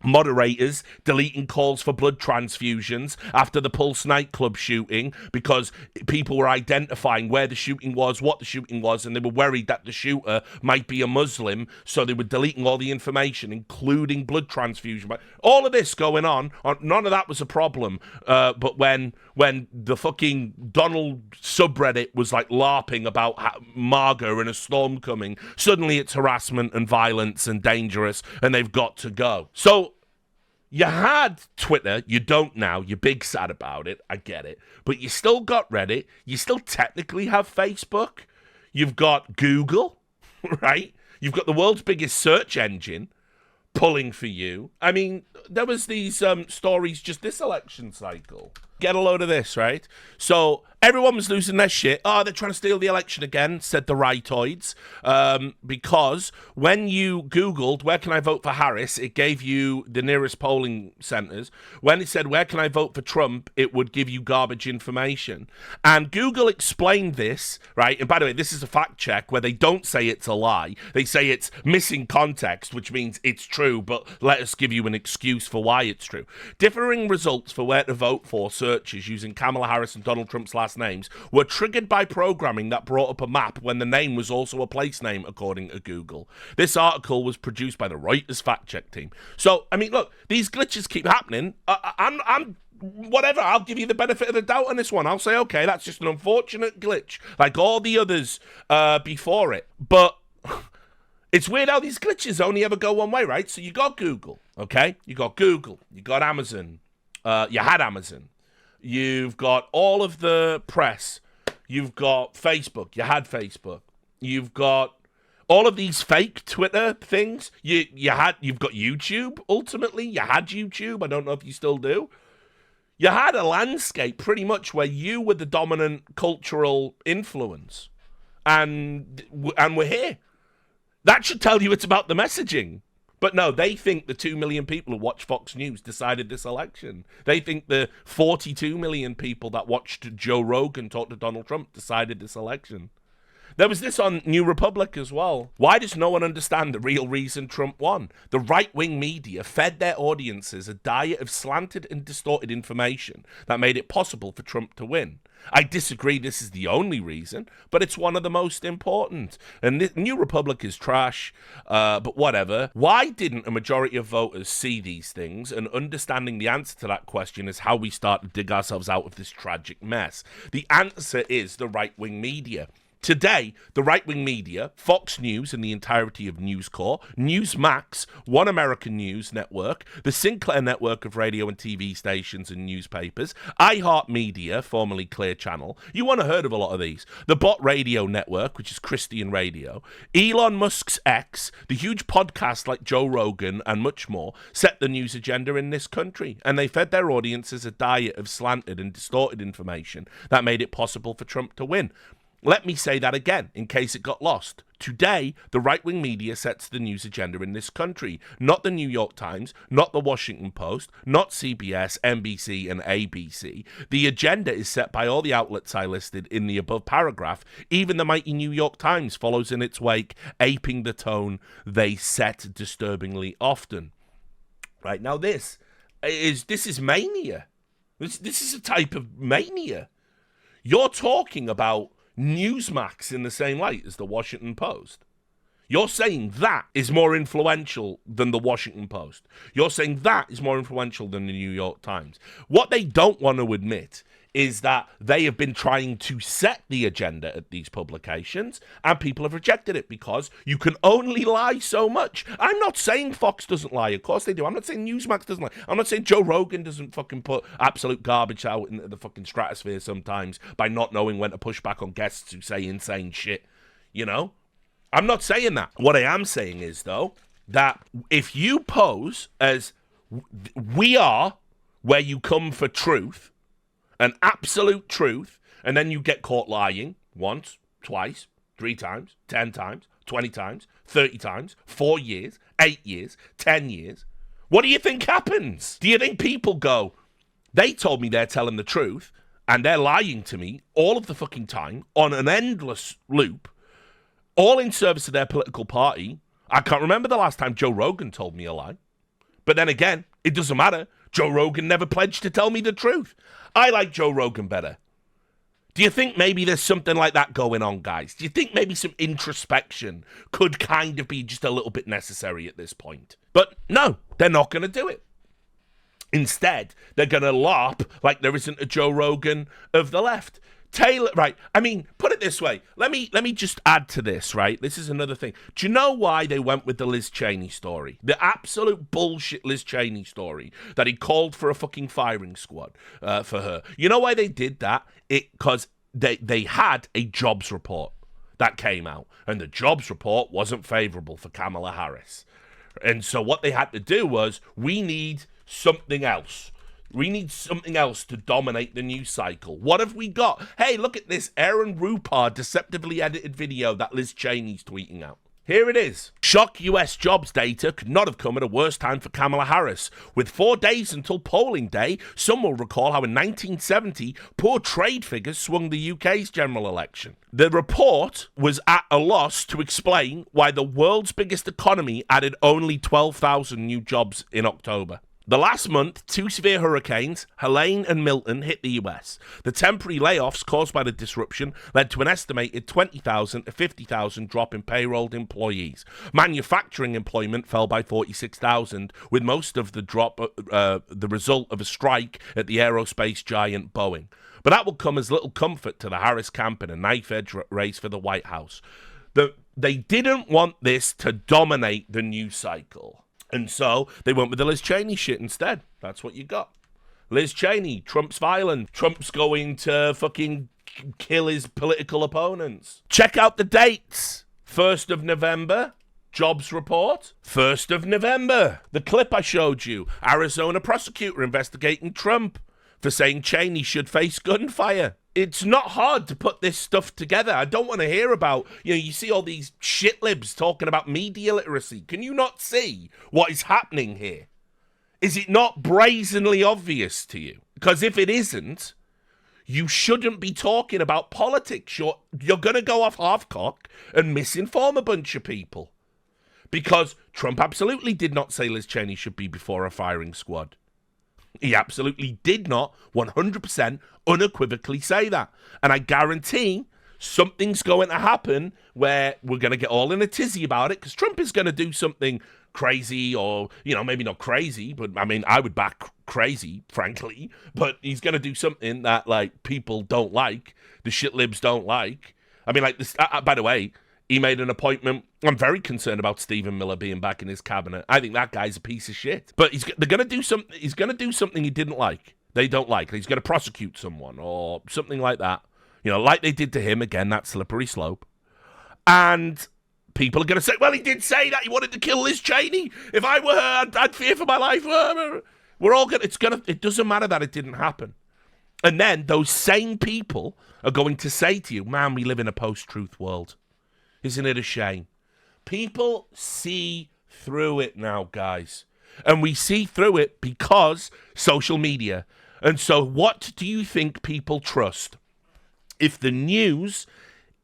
moderators deleting calls for blood transfusions after the Pulse nightclub shooting because people were identifying where the shooting was, what the shooting was, and they were worried that the shooter might be a Muslim, so they were deleting all the information, including blood transfusion. All of this going on, none of that was a problem. But when the fucking Donald subreddit was like LARPing about MAGA and a storm coming, suddenly it's harassment and violence and dangerous, and they've got to go. So you had Twitter, you don't now, you're big sad about it, I get it. But you still got Reddit, you still technically have Facebook, you've got Google, right? You've got the world's biggest search engine pulling for you. I mean, there was these stories just this election cycle. Get a load of this, right? So everyone was losing their shit. Oh, they're trying to steal the election again, said the rightoids. Because when you Googled, where can I vote for Harris, it gave you the nearest polling centers. When it said, where can I vote for Trump, it would give you garbage information. And Google explained this, right? And by the way, this is a fact check where they don't say it's a lie. They say it's missing context, which means it's true, but let us give you an excuse for why it's true. Differing results for where to vote for searches using Kamala Harris and Donald Trump's last names were triggered by programming that brought up a map when the name was also a place name, according to Google. This article was produced by the Reuters fact check team. So, I mean, look, these glitches keep happening. I'm whatever, I'll give you the benefit of the doubt on this one. I'll say, okay, that's just an unfortunate glitch, like all the others before it. But it's weird how these glitches only ever go one way, right? So you got Google, okay? You got Google. You got Amazon. You had Amazon. You've got all of the press. You've got Facebook. You had Facebook. You've got all of these fake Twitter things. You've got YouTube, ultimately. You had YouTube. I don't know if you still do. You had a landscape pretty much where you were the dominant cultural influence. And we're here. That should tell you it's about the messaging. But no, they think the 2 million people who watch Fox News decided this election. They think the 42 million people that watched Joe Rogan talk to Donald Trump decided this election. There was this on New Republic as well. Why does no one understand the real reason Trump won? The right-wing media fed their audiences a diet of slanted and distorted information that made it possible for Trump to win. I disagree this is the only reason, but it's one of the most important. And New Republic is trash, but whatever. Why didn't a majority of voters see these things? And understanding the answer to that question is how we start to dig ourselves out of this tragic mess. The answer is the right-wing media. Today, the right-wing media, Fox News and the entirety of News Corp, Newsmax, One American News Network, the Sinclair network of radio and TV stations and newspapers, iHeartMedia, formerly Clear Channel, you won't have heard of a lot of these, the Bot Radio Network, which is Christian radio, Elon Musk's X, the huge podcasts like Joe Rogan and much more, set the news agenda in this country, and they fed their audiences a diet of slanted and distorted information that made it possible for Trump to win. Let me say that again, in case it got lost. Today, the right-wing media sets the news agenda in this country. Not the New York Times, not the Washington Post, not CBS, NBC, and ABC. The agenda is set by all the outlets I listed in the above paragraph. Even the mighty New York Times follows in its wake, aping the tone they set disturbingly often. Right, now this is mania. This is a type of mania. You're talking about Newsmax in the same light as the Washington Post. You're saying that is more influential than the Washington Post. You're saying that is more influential than the New York Times. What they don't want to admit is that they have been trying to set the agenda at these publications, and people have rejected it because you can only lie so much. I'm not saying Fox doesn't lie. Of course they do. I'm not saying Newsmax doesn't lie. I'm not saying Joe Rogan doesn't fucking put absolute garbage out into the fucking stratosphere sometimes by not knowing when to push back on guests who say insane shit. You know? I'm not saying that. What I am saying is, though, that if you pose as we are where you come for truth, an absolute truth, and then you get caught lying once, twice, 3 times, 10 times, 20 times, 30 times, 4 years, 8 years, 10 years. What do you think happens? Do you think people go, they told me they're telling the truth, and they're lying to me all of the fucking time on an endless loop, all in service of their political party? I can't remember the last time Joe Rogan told me a lie. But then again, it doesn't matter. Joe Rogan never pledged to tell me the truth. I like Joe Rogan better. Do you think maybe there's something like that going on, guys? Do you think maybe some introspection could kind of be just a little bit necessary at this point? But no, they're not going to do it. Instead, they're going to LARP like there isn't a Joe Rogan of the left. Taylor, right, I mean, put it this way. Let me just add to this, right? This is another thing. Do you know why they went with the Liz Cheney story? The absolute bullshit Liz Cheney story that he called for a fucking firing squad for her. You know why they did that? Because they had a jobs report that came out, and the jobs report wasn't favorable for Kamala Harris. And so what they had to do was, we need something else. We need something else to dominate the news cycle. What have we got? Hey, look at this Aaron Rupar deceptively edited video that Liz Cheney's tweeting out. Here it is. Shock US jobs data could not have come at a worse time for Kamala Harris. With 4 days until polling day, some will recall how in 1970, poor trade figures swung the UK's general election. The report was at a loss to explain why the world's biggest economy added only 12,000 new jobs in October. The last month, 2 severe hurricanes, Helene and Milton, hit the US. The temporary layoffs caused by the disruption led to an estimated 20,000 to 50,000 drop in payrolled employees. Manufacturing employment fell by 46,000, with most of the drop the result of a strike at the aerospace giant Boeing. But that will come as little comfort to the Harris camp in a knife-edge race for the White House. They didn't want this to dominate the news cycle. And so they went with the Liz Cheney shit instead. That's what you got. Liz Cheney, Trump's violent. Trump's going to fucking kill his political opponents. Check out the dates. 1st of November, jobs report. 1st of November. The clip I showed you. Arizona prosecutor investigating Trump for saying Cheney should face gunfire. It's not hard to put this stuff together. I don't want to hear about, you see all these shitlibs talking about media literacy. Can you not see what is happening here? Is it not brazenly obvious to you? Because if it isn't, you shouldn't be talking about politics. You're going to go off half-cock and misinform a bunch of people. Because Trump absolutely did not say Liz Cheney should be before a firing squad. He absolutely did not 100% unequivocally say that. And I guarantee something's going to happen where we're going to get all in a tizzy about it, because Trump is going to do something crazy, or, maybe not crazy, but I mean, I would back crazy, frankly, but he's going to do something that, like, people don't like, the shitlibs don't like. I mean, like, this, by the way, he made an appointment. I'm very concerned about Stephen Miller being back in his cabinet. I think that guy's a piece of shit. But they're going to do something. He's going to do something he didn't like. They don't like. He's going to prosecute someone or something like that. Like they did to him. Again, that slippery slope. And people are going to say, well, he did say that he wanted to kill Liz Cheney. If I were her, I'd fear for my life. We're all going to, it doesn't matter that it didn't happen. And then those same people are going to say to you, man, we live in a post-truth world. Isn't it a shame? People see through it now, guys. And we see through it because social media. And so what do you think people trust? If the news,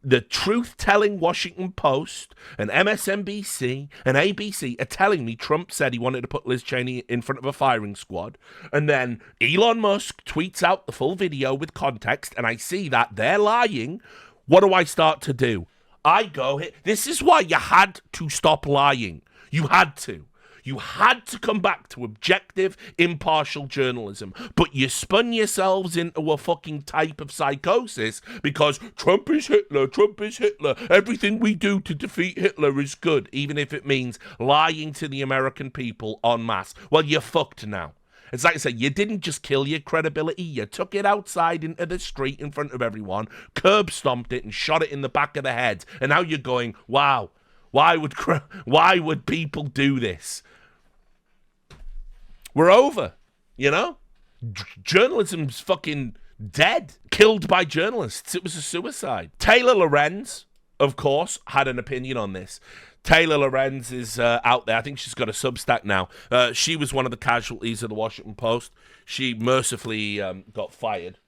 the truth-telling Washington Post and MSNBC and ABC are telling me Trump said he wanted to put Liz Cheney in front of a firing squad, and then Elon Musk tweets out the full video with context, and I see that they're lying, what do I start to do? I go, this is why you had to stop lying. You had to. You had to come back to objective, impartial journalism. But you spun yourselves into a fucking type of psychosis because Trump is Hitler, Trump is Hitler. Everything we do to defeat Hitler is good, even if it means lying to the American people en masse. Well, you're fucked now. It's like I said, you didn't just kill your credibility, you took it outside into the street in front of everyone, curb stomped it and shot it in the back of the head. And now you're going, wow, why would people do this? We're over, you know? Journalism's fucking dead. Killed by journalists. It was a suicide. Taylor Lorenz, of course, had an opinion on this. Taylor Lorenz is out there. I think she's got a Substack now. She was one of the casualties of the Washington Post. She mercifully got fired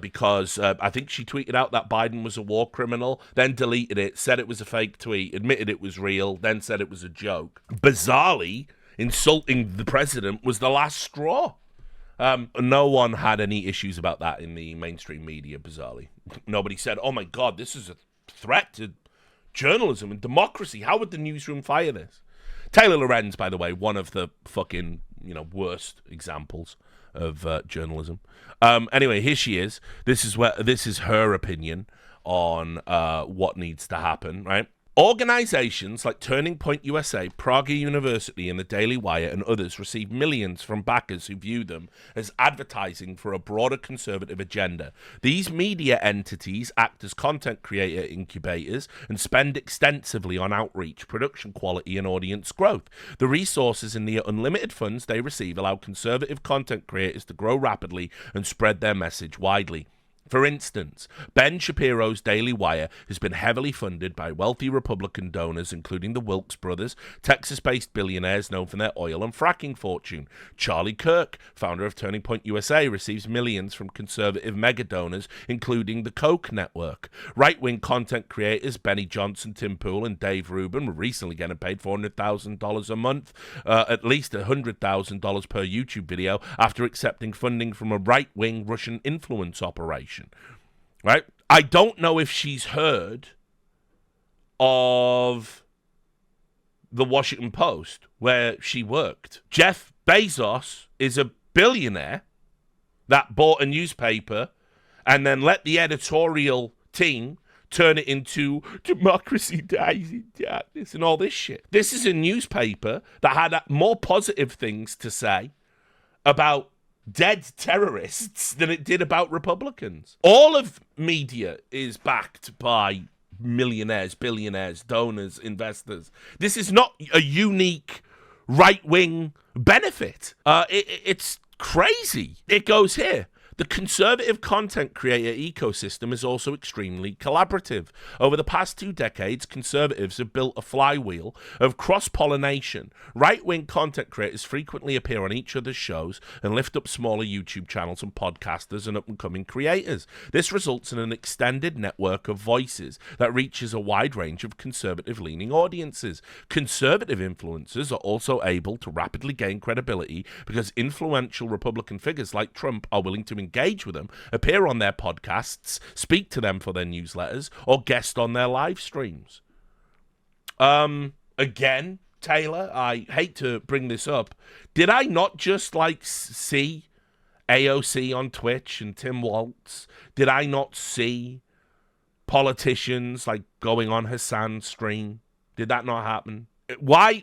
because I think she tweeted out that Biden was a war criminal, then deleted it, said it was a fake tweet, admitted it was real, then said it was a joke. Bizarrely, insulting the president was the last straw. No one had any issues about that in the mainstream media, bizarrely. Nobody said, oh my God, this is a threat to journalism and democracy. How would the newsroom fire this? Taylor Lorenz, by the way, one of the fucking, worst examples of journalism. Anyway, here she is. This is her opinion on what needs to happen, right? Organizations like Turning Point USA, Prager University, and the Daily Wire and others receive millions from backers who view them as advertising for a broader conservative agenda. These media entities act as content creator incubators and spend extensively on outreach, production quality, and audience growth. The resources in the unlimited funds they receive allow conservative content creators to grow rapidly and spread their message widely. For instance, Ben Shapiro's Daily Wire has been heavily funded by wealthy Republican donors, including the Wilkes brothers, Texas-based billionaires known for their oil and fracking fortune. Charlie Kirk, founder of Turning Point USA, receives millions from conservative mega donors, including the Koch network. Right-wing content creators Benny Johnson, Tim Pool, and Dave Rubin were recently getting paid $400,000 a month, at least $100,000 per YouTube video, after accepting funding from a right-wing Russian influence operation. Right? I don't know if she's heard of the Washington Post where she worked. Jeff Bezos is a billionaire that bought a newspaper and then let the editorial team turn it into democracy dies in darkness and all this shit. This is a newspaper that had more positive things to say about dead terrorists than it did about Republicans. All of media is backed by millionaires, billionaires, donors, investors. This is not a unique right-wing benefit. It's crazy. It goes here. The conservative content creator ecosystem is also extremely collaborative. Over the past 2 decades, conservatives have built a flywheel of cross-pollination. Right-wing content creators frequently appear on each other's shows and lift up smaller YouTube channels and podcasters and up-and-coming creators. This results in an extended network of voices that reaches a wide range of conservative-leaning audiences. Conservative influencers are also able to rapidly gain credibility because influential Republican figures like Trump are willing to engage with them, appear on their podcasts, speak to them for their newsletters, or guest on their live streams. Again, Taylor, I hate to bring this up. Did I not just see AOC on Twitch and Tim Waltz? Did I not see politicians going on Hassan's stream? Did that not happen? Why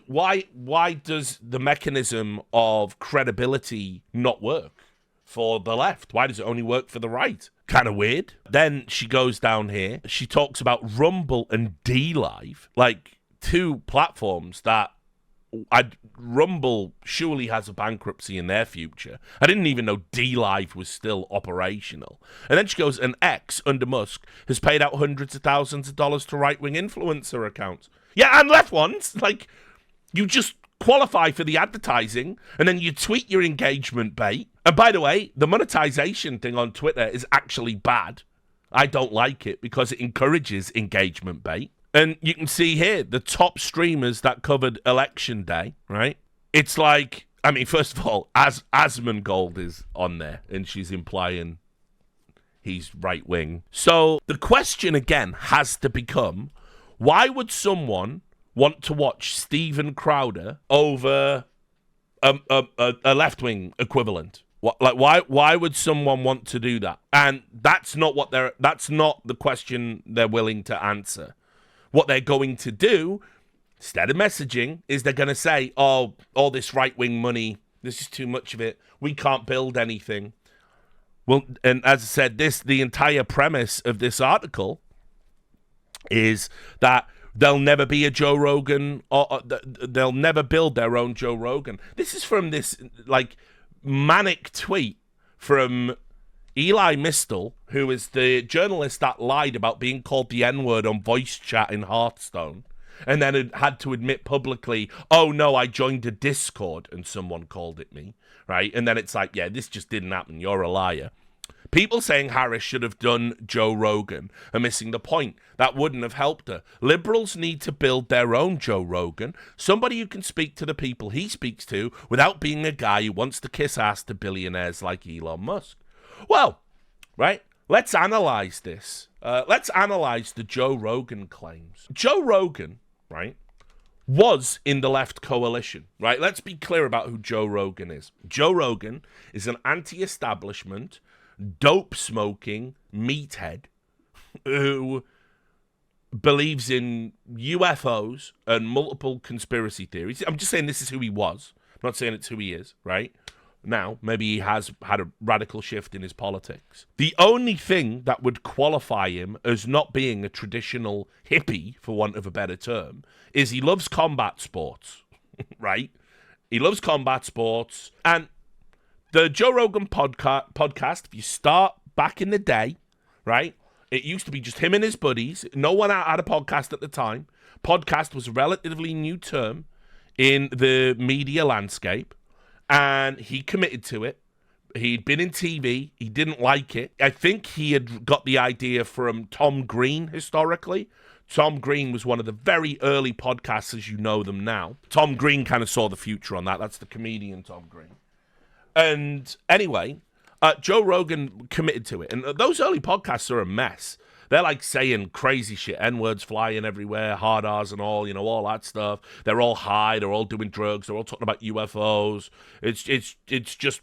does the mechanism of credibility not work for the left? Why does it only work for the right? Kind of weird. Then she goes down here. She talks about Rumble and DLive, 2 platforms that Rumble surely has a bankruptcy in their future. I didn't even know D-Live was still operational. And then she goes, and X, under Musk, has paid out hundreds of thousands of dollars to right-wing influencer accounts. Yeah, and left ones. Like, you just qualify for the advertising, and then you tweet your engagement bait. And by the way, the monetization thing on Twitter is actually bad. I don't like it because it encourages engagement bait. And you can see here the top streamers that covered election day, right? It's like, I mean, first of all, Asmongold is on there, and she's implying he's right wing. So the question again has to become, why would someone want to watch Steven Crowder over a left wing equivalent? Why would someone want to do that? And that's not the question they're willing to answer. What they're going to do, instead of messaging, is they're going to say, oh, all this right-wing money, this is too much of it. We can't build anything. Well, and as I said, the entire premise of this article is that there'll never be a Joe Rogan, or they'll never build their own Joe Rogan. This is from this, like, manic tweet from Eli Mistel, who is the journalist that lied about being called the N-word on voice chat in Hearthstone, and then had to admit publicly, oh no, I joined a Discord and someone called it me, right? And then it's like, yeah, this just didn't happen, you're a liar. People saying Harris should have done Joe Rogan are missing the point. That wouldn't have helped her. Liberals need to build their own Joe Rogan, somebody who can speak to the people he speaks to without being a guy who wants to kiss ass to billionaires like Elon Musk. Well, right, let's analyze this. Let's analyze the Joe Rogan claims. Joe Rogan, right, was in the left coalition, right? Let's be clear about who Joe Rogan is. Joe Rogan is an anti-establishment, dope-smoking meathead who believes in UFOs and multiple conspiracy theories. I'm just saying this is who he was. I'm not saying it's who he is, right? Now, maybe he has had a radical shift in his politics. The only thing that would qualify him as not being a traditional hippie, for want of a better term, is he loves combat sports, right? He loves combat sports. And the Joe Rogan podcast, if you start back in the day, right, it used to be just him and his buddies. No one had a podcast at the time. Podcast was a relatively new term in the media landscape. And he committed to it. He'd been in TV. He didn't like it. I think he had got the idea from Tom Green, historically. Tom Green was one of the very early podcasts as you know them now. Tom Green kind of saw the future on that. That's the comedian Tom Green. And anyway, Joe Rogan committed to it. And those early podcasts are a mess. They're like saying crazy shit, N-words flying everywhere, hard R's and all, all that stuff. They're all high, they're all doing drugs, they're all talking about UFOs. It's just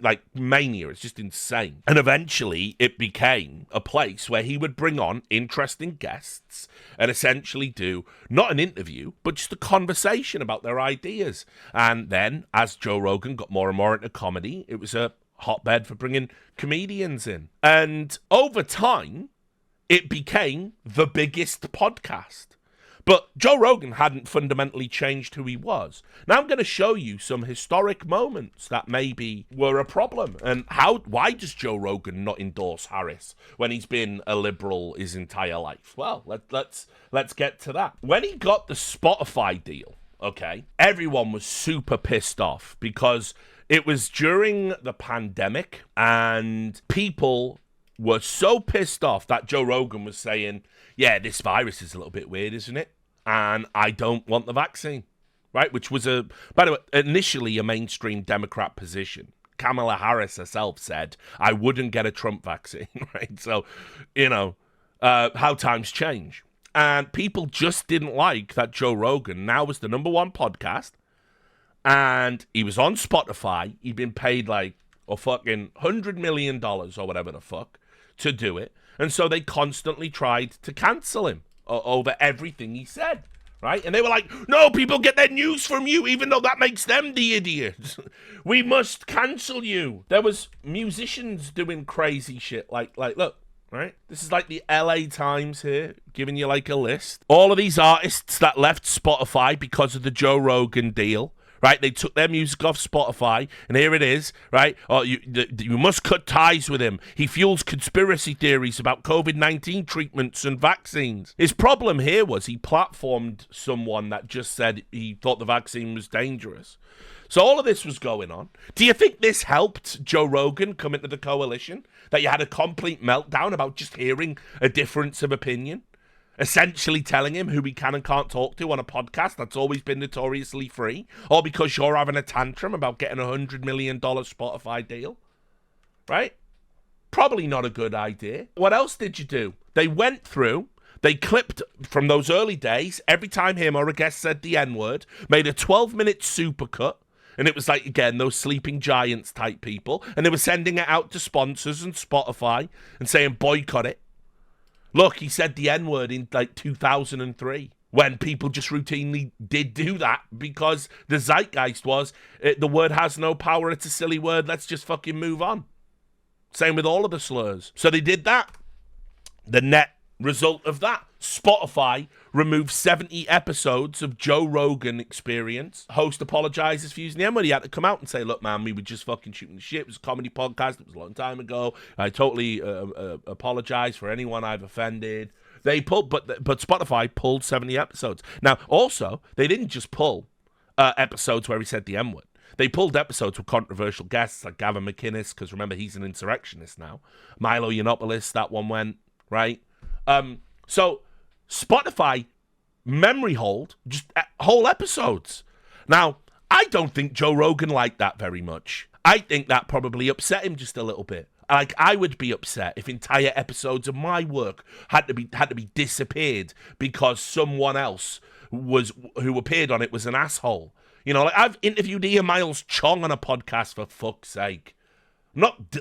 like mania, it's just insane. And eventually it became a place where he would bring on interesting guests and essentially do not an interview, but just a conversation about their ideas. And then as Joe Rogan got more and more into comedy, it was a hotbed for bringing comedians in. And over time, it became the biggest podcast. But Joe Rogan hadn't fundamentally changed who he was. Now I'm going to show you some historic moments that maybe were a problem. And why does Joe Rogan not endorse Harris when he's been a liberal his entire life? Well, let's get to that. When he got the Spotify deal, okay, everyone was super pissed off because it was during the pandemic and people were so pissed off that Joe Rogan was saying, yeah, this virus is a little bit weird, isn't it? And I don't want the vaccine, right? Which was, by the way, initially a mainstream Democrat position. Kamala Harris herself said, I wouldn't get a Trump vaccine, right? So, how times change. And people just didn't like that Joe Rogan now was the number one podcast. And he was on Spotify. He'd been paid like a fucking $100 million or whatever the fuck to do it. And so they constantly tried to cancel him over everything he said, right? And they were like, no, people get their news from you, even though that makes them the idiots. We must cancel you. There was musicians doing crazy shit. Like, look, right? This is like the LA Times here, giving you like a list. All of these artists that left Spotify because of the Joe Rogan deal, right? They took their music off Spotify, and here it is, right? Oh, you must cut ties with him. He fuels conspiracy theories about COVID-19 treatments and vaccines. His problem here was he platformed someone that just said he thought the vaccine was dangerous. So all of this was going on. Do you think this helped Joe Rogan come into the coalition? That you had a complete meltdown about just hearing a difference of opinion? Essentially telling him who he can and can't talk to on a podcast that's always been notoriously free? Or because you're having a tantrum about getting a $100 million Spotify deal? Right? Probably not a good idea. What else did you do? They went through... They clipped from those early days, every time him or a guest said the N-word, made a 12-minute supercut, and it was like, again, those sleeping giants type people, and they were sending it out to sponsors and Spotify and saying, boycott it. Look, he said the N-word in like 2003, when people just routinely did do that because the zeitgeist was, the word has no power, it's a silly word, let's just fucking move on. Same with all of the slurs. So they did that. The net result of that, Spotify removed 70 episodes of Joe Rogan Experience. Host apologizes for using the N-word. He had to come out and say, look, man, we were just fucking shooting the shit. It was a comedy podcast. It was a long time ago. I totally apologize for anyone I've offended. They pulled, but Spotify pulled 70 episodes. Now, also, they didn't just pull episodes where he said the N-word. They pulled episodes with controversial guests like Gavin McInnes, because remember, he's an insurrectionist now. Milo Yiannopoulos, that one went, right? So Spotify memory hold just whole episodes. Now, I don't think Joe Rogan liked that very much. I think that probably upset him just a little bit. Like, I would be upset if entire episodes of my work had to be disappeared because someone else who appeared on it was an asshole. You know, like, I've interviewed Ian Miles Chong on a podcast, for fuck's sake.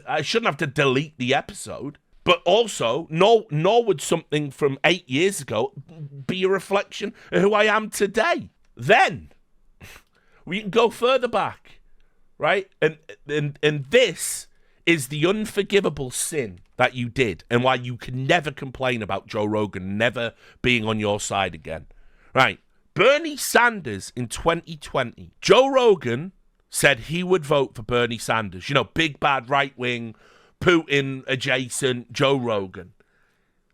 I shouldn't have to delete the episode. But also, nor would something from 8 years ago be a reflection of who I am today. Then, we can go further back, right? And this is the unforgivable sin that you did, and why you can never complain about Joe Rogan never being on your side again. Right? Bernie Sanders in 2020. Joe Rogan said he would vote for Bernie Sanders. You know, big bad right-wing, Putin adjacent Joe Rogan,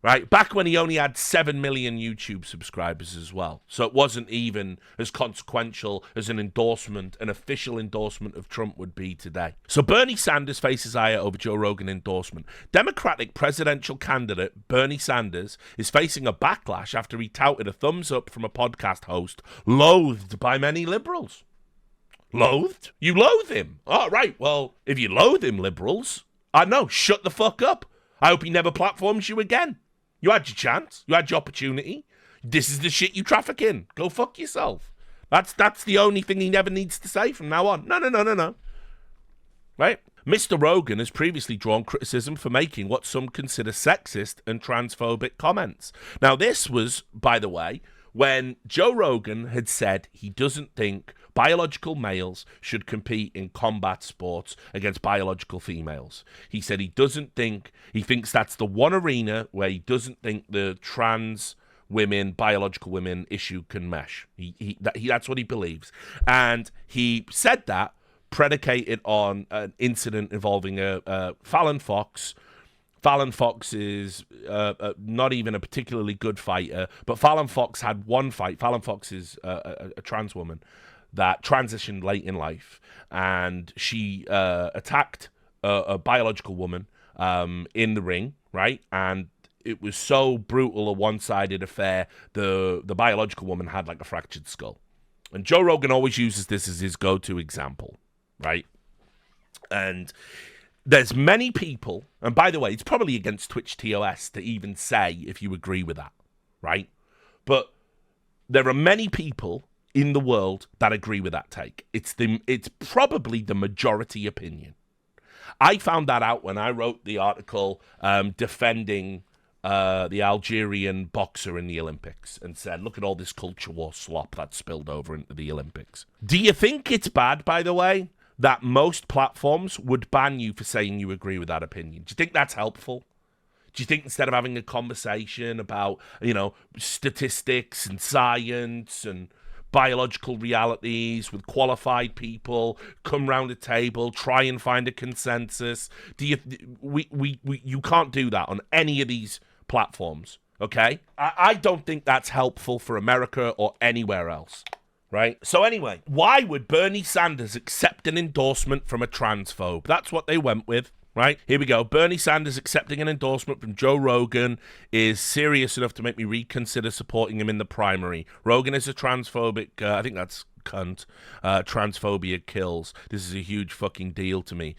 right? Back when he only had 7 million YouTube subscribers as well. So it wasn't even as consequential as an official endorsement of Trump would be today. So Bernie Sanders faces ire over Joe Rogan endorsement. Democratic presidential candidate Bernie Sanders is facing a backlash after he touted a thumbs up from a podcast host loathed by many liberals. Loathed? You loathe him? Oh, right. Well, if you loathe him, liberals... I know, shut the fuck up. I hope he never platforms you again. You had your chance. You had your opportunity. This is the shit you traffic in. Go fuck yourself. That's the only thing he never needs to say from now on. No. Right? Mr. Rogan has previously drawn criticism for making what some consider sexist and transphobic comments. Now, this was, by the way, when Joe Rogan had said he doesn't think biological males should compete in combat sports against biological females. He said he thinks that's the one arena where he doesn't think the trans women, biological women issue can mesh. That's what he believes. And he said that predicated on an incident involving Fallon Fox. Fallon Fox is not even a particularly good fighter, but Fallon Fox had one fight. Fallon Fox is a trans woman that transitioned late in life, and she attacked a biological woman in the ring, right? And it was so brutal, a one-sided affair, the biological woman had like a fractured skull. And Joe Rogan always uses this as his go-to example, right? And there's many people, and by the way, it's probably against Twitch TOS to even say if you agree with that, right? But there are many people in the world that agree with that take. It's probably the majority opinion. I found that out when I wrote the article defending the Algerian boxer in the Olympics and said, look at all this culture war slop that spilled over into the Olympics. Do you think it's bad, by the way, that most platforms would ban you for saying you agree with that opinion? Do you think that's helpful? Do you think instead of having a conversation about, statistics and science and biological realities with qualified people, come round a table, try and find a consensus? You can't do that on any of these platforms, okay? I don't think that's helpful for America or anywhere else. Right? So anyway, why would Bernie Sanders accept an endorsement from a transphobe? That's what they went with, right? Here we go. Bernie Sanders accepting an endorsement from Joe Rogan is serious enough to make me reconsider supporting him in the primary. Rogan is a transphobic, I think that's cunt. Transphobia kills. This is a huge fucking deal to me,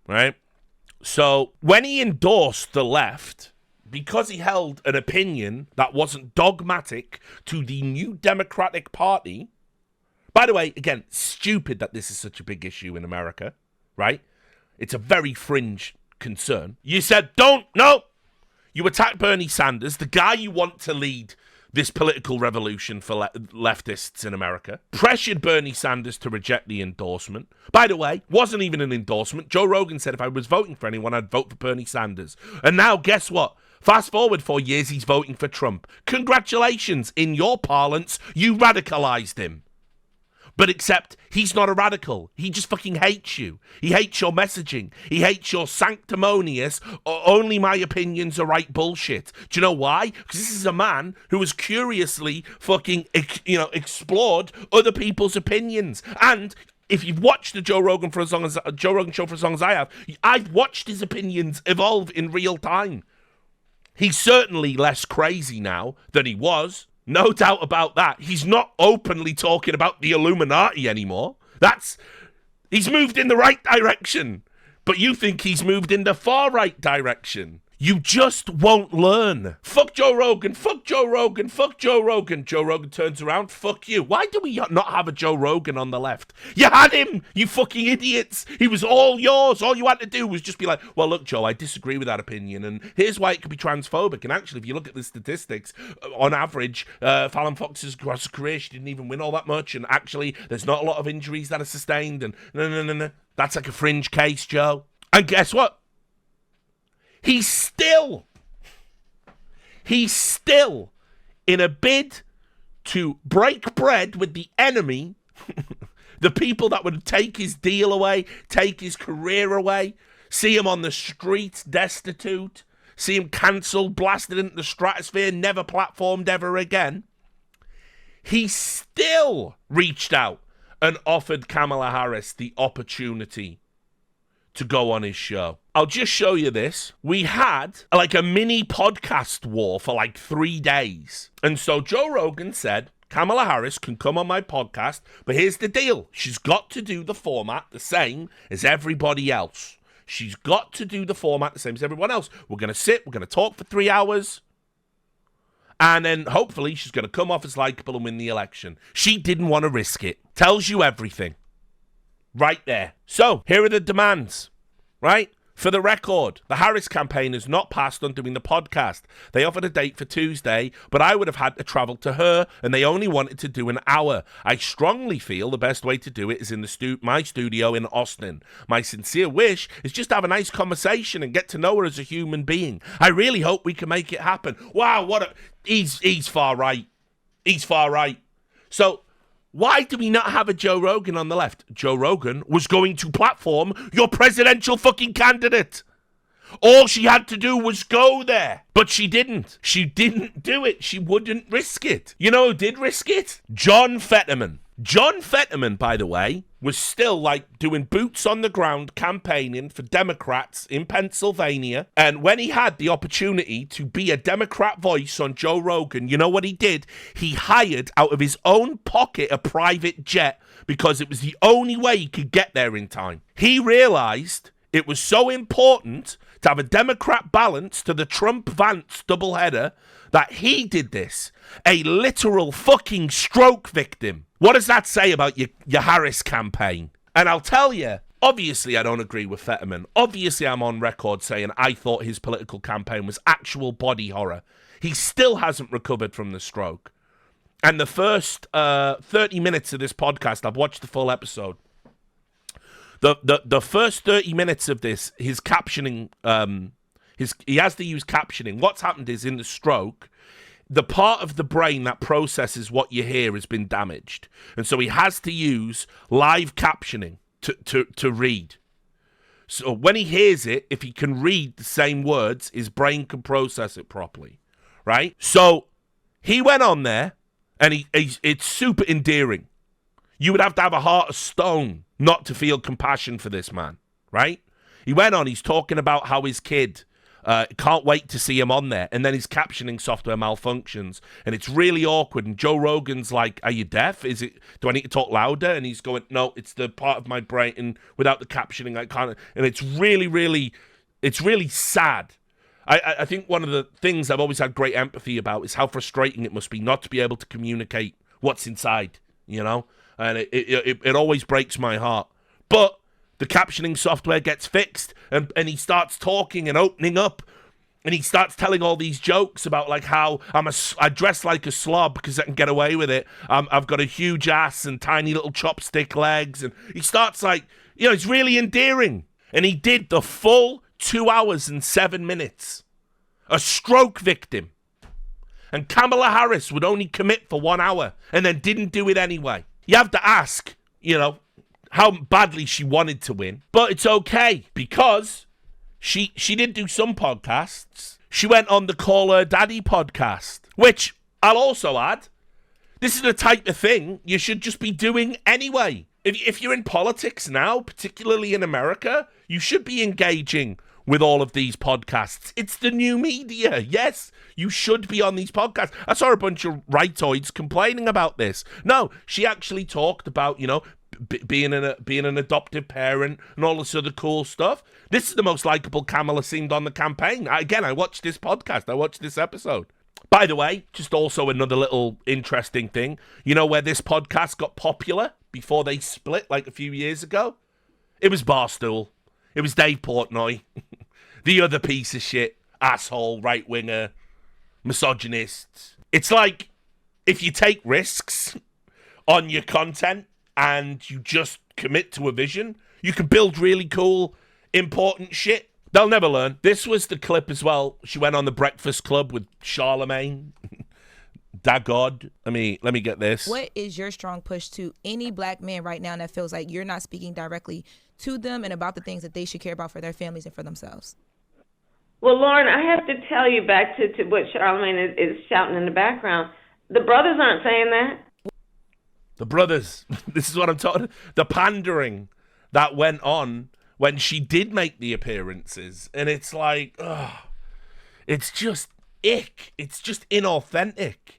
right? So when he endorsed the left, because he held an opinion that wasn't dogmatic to the new Democratic Party. By the way, again, stupid that this is such a big issue in America, right? It's a very fringe concern. You said, no. You attacked Bernie Sanders, the guy you want to lead this political revolution for leftists in America. Pressured Bernie Sanders to reject the endorsement. By the way, wasn't even an endorsement. Joe Rogan said if I was voting for anyone, I'd vote for Bernie Sanders. And now, guess what? Fast forward 4 years, he's voting for Trump. Congratulations. In your parlance, you radicalized him. But except he's not a radical. He just fucking hates you. He hates your messaging. He hates your sanctimonious, only my opinions are right bullshit. Do you know why? Because this is a man who has curiously fucking, explored other people's opinions. And if you've watched the Joe Rogan show for as long as I have, I've watched his opinions evolve in real time. He's certainly less crazy now than he was. No doubt about that. He's not openly talking about the Illuminati anymore. He's moved in the right direction. But you think he's moved in the far right direction. You just won't learn. Fuck Joe Rogan, fuck Joe Rogan, fuck Joe Rogan. Joe Rogan turns around, fuck you. Why do we not have a Joe Rogan on the left? You had him, you fucking idiots. He was all yours. All you had to do was just be like, well, look, Joe, I disagree with that opinion, and here's why it could be transphobic. And actually, if you look at the statistics, on average, Fallon Fox's career, she didn't even win all that much, and actually, there's not a lot of injuries that are sustained, and no. That's like a fringe case, Joe. And guess what? He's still, in a bid to break bread with the enemy, the people that would take his deal away, take his career away, see him on the streets destitute, see him cancelled, blasted into the stratosphere, never platformed ever again. He still reached out and offered Kamala Harris the opportunity to go on his show. I'll just show you this. We had like a mini podcast war for like 3 days. And so Joe Rogan said, Kamala Harris can come on my podcast, but here's the deal. She's got to do the format the same as everybody else. She's got to do the format the same as everyone else. We're going to talk for 3 hours. And then hopefully she's going to come off as likable and win the election. She didn't want to risk it. Tells you everything. Right there. So, here are the demands, right? For the record, the Harris campaign has not passed on doing the podcast. They offered a date for Tuesday, but I would have had to travel to her, and they only wanted to do an hour. I strongly feel the best way to do it is in my studio in Austin. My sincere wish is just to have a nice conversation and get to know her as a human being. I really hope we can make it happen. Wow, he's far right. He's far right. So, why do we not have a Joe Rogan on the left? Joe Rogan was going to platform your presidential fucking candidate. All she had to do was go there. But she didn't. She didn't do it. She wouldn't risk it. You know who did risk it? John Fetterman. John Fetterman, by the way, was still like doing boots on the ground campaigning for Democrats in Pennsylvania. And when he had the opportunity to be a Democrat voice on Joe Rogan, you know what he did? He hired out of his own pocket a private jet because it was the only way he could get there in time. He realized it was so important to have a Democrat balance to the Trump-Vance doubleheader that he did this. A literal fucking stroke victim. What does that say about your Harris campaign? And I'll tell you, obviously I don't agree with Fetterman. Obviously I'm on record saying I thought his political campaign was actual body horror. He still hasn't recovered from the stroke. And the first 30 minutes of this podcast, I've watched the full episode. The first 30 minutes of this, his captioning He has to use captioning. What's happened is in the stroke, the part of the brain that processes what you hear has been damaged. And so he has to use live captioning to read. So when he hears it, if he can read the same words, his brain can process it properly, right? So he went on there, and it's super endearing. You would have to have a heart of stone not to feel compassion for this man, right? He went on, he's talking about how his kid can't wait to see him on there, and then his captioning software malfunctions, and it's really awkward, and Joe Rogan's like, are you deaf? Do I need to talk louder? And he's going, no, it's the part of my brain, and without the captioning I can't. And it's really sad. I think one of the things I've always had great empathy about is how frustrating it must be not to be able to communicate what's inside, you know? And it always breaks my heart. But the captioning software gets fixed, and he starts talking and opening up, and he starts telling all these jokes about like how I dress like a slob because I can get away with it. I've got a huge ass and tiny little chopstick legs, and he starts like, you know, it's really endearing. And he did the full 2 hours and 7 minutes. A stroke victim. And Kamala Harris would only commit for 1 hour and then didn't do it anyway. You have to ask, you know, how badly she wanted to win. But it's okay, because she did do some podcasts. She went on the Call Her Daddy podcast, which I'll also add, this is the type of thing you should just be doing anyway. If you're in politics now, particularly in America, you should be engaging with all of these podcasts. It's the new media. Yes, you should be on these podcasts. I saw a bunch of rightoids complaining about this. No, she actually talked about, you know, being an adoptive parent and all this other cool stuff. This is the most likable Kamala seemed on the campaign. I watched this podcast. I watched this episode. By the way, just also another little interesting thing. You know where this podcast got popular before they split like a few years ago? It was Barstool. It was Dave Portnoy. The other piece of shit, asshole, right-winger, misogynist. It's like, if you take risks on your content and you just commit to a vision, you can build really cool, important shit. They'll never learn. This was the clip as well. She went on the Breakfast Club with Charlemagne. Dagod. Let me get this. What is your strong push to any black man right now that feels like you're not speaking directly to them and about the things that they should care about for their families and for themselves? Well, Lauren, I have to tell you, back to what Charlemagne is shouting in the background, the brothers aren't saying that. The brothers, this is what I'm talking. The pandering that went on when she did make the appearances, and it's like, it's just ick. It's just inauthentic.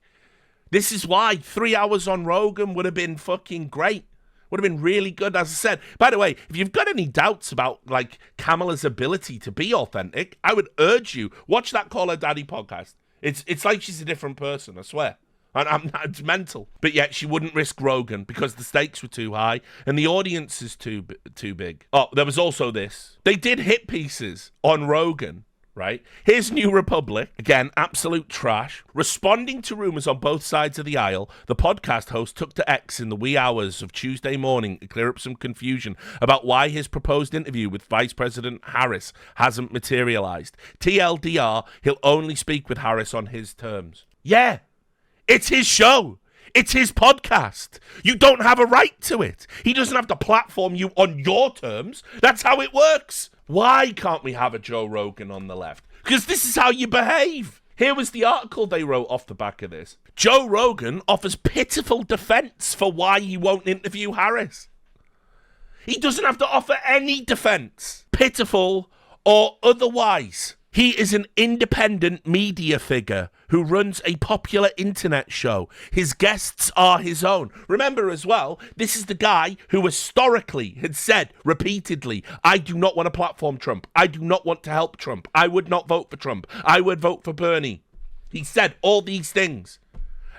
This is why 3 hours on Rogan would have been fucking great. Would have been really good, as I said. By the way, if you've got any doubts about like Kamala's ability to be authentic, I would urge you, watch that Call Her Daddy podcast. It's like she's a different person, I swear. And it's mental. But yet she wouldn't risk Rogan because the stakes were too high and the audience is too big. Oh, there was also this. They did hit pieces on Rogan, right? Here's New Republic. Again, absolute trash. Responding to rumors on both sides of the aisle, the podcast host took to X in the wee hours of Tuesday morning to clear up some confusion about why his proposed interview with Vice President Harris hasn't materialized. TLDR, he'll only speak with Harris on his terms. Yeah. It's his show. It's his podcast. You don't have a right to it. He doesn't have to platform you on your terms. That's how it works. Why can't we have a Joe Rogan on the left? Because this is how you behave. Here was the article they wrote off the back of this. Joe Rogan offers pitiful defense for why he won't interview Harris. He doesn't have to offer any defense, pitiful or otherwise. He is an independent media figure who runs a popular internet show. His guests are his own. Remember as well, this is the guy who historically had said repeatedly, I do not want to platform Trump. I do not want to help Trump. I would not vote for Trump. I would vote for Bernie. He said all these things.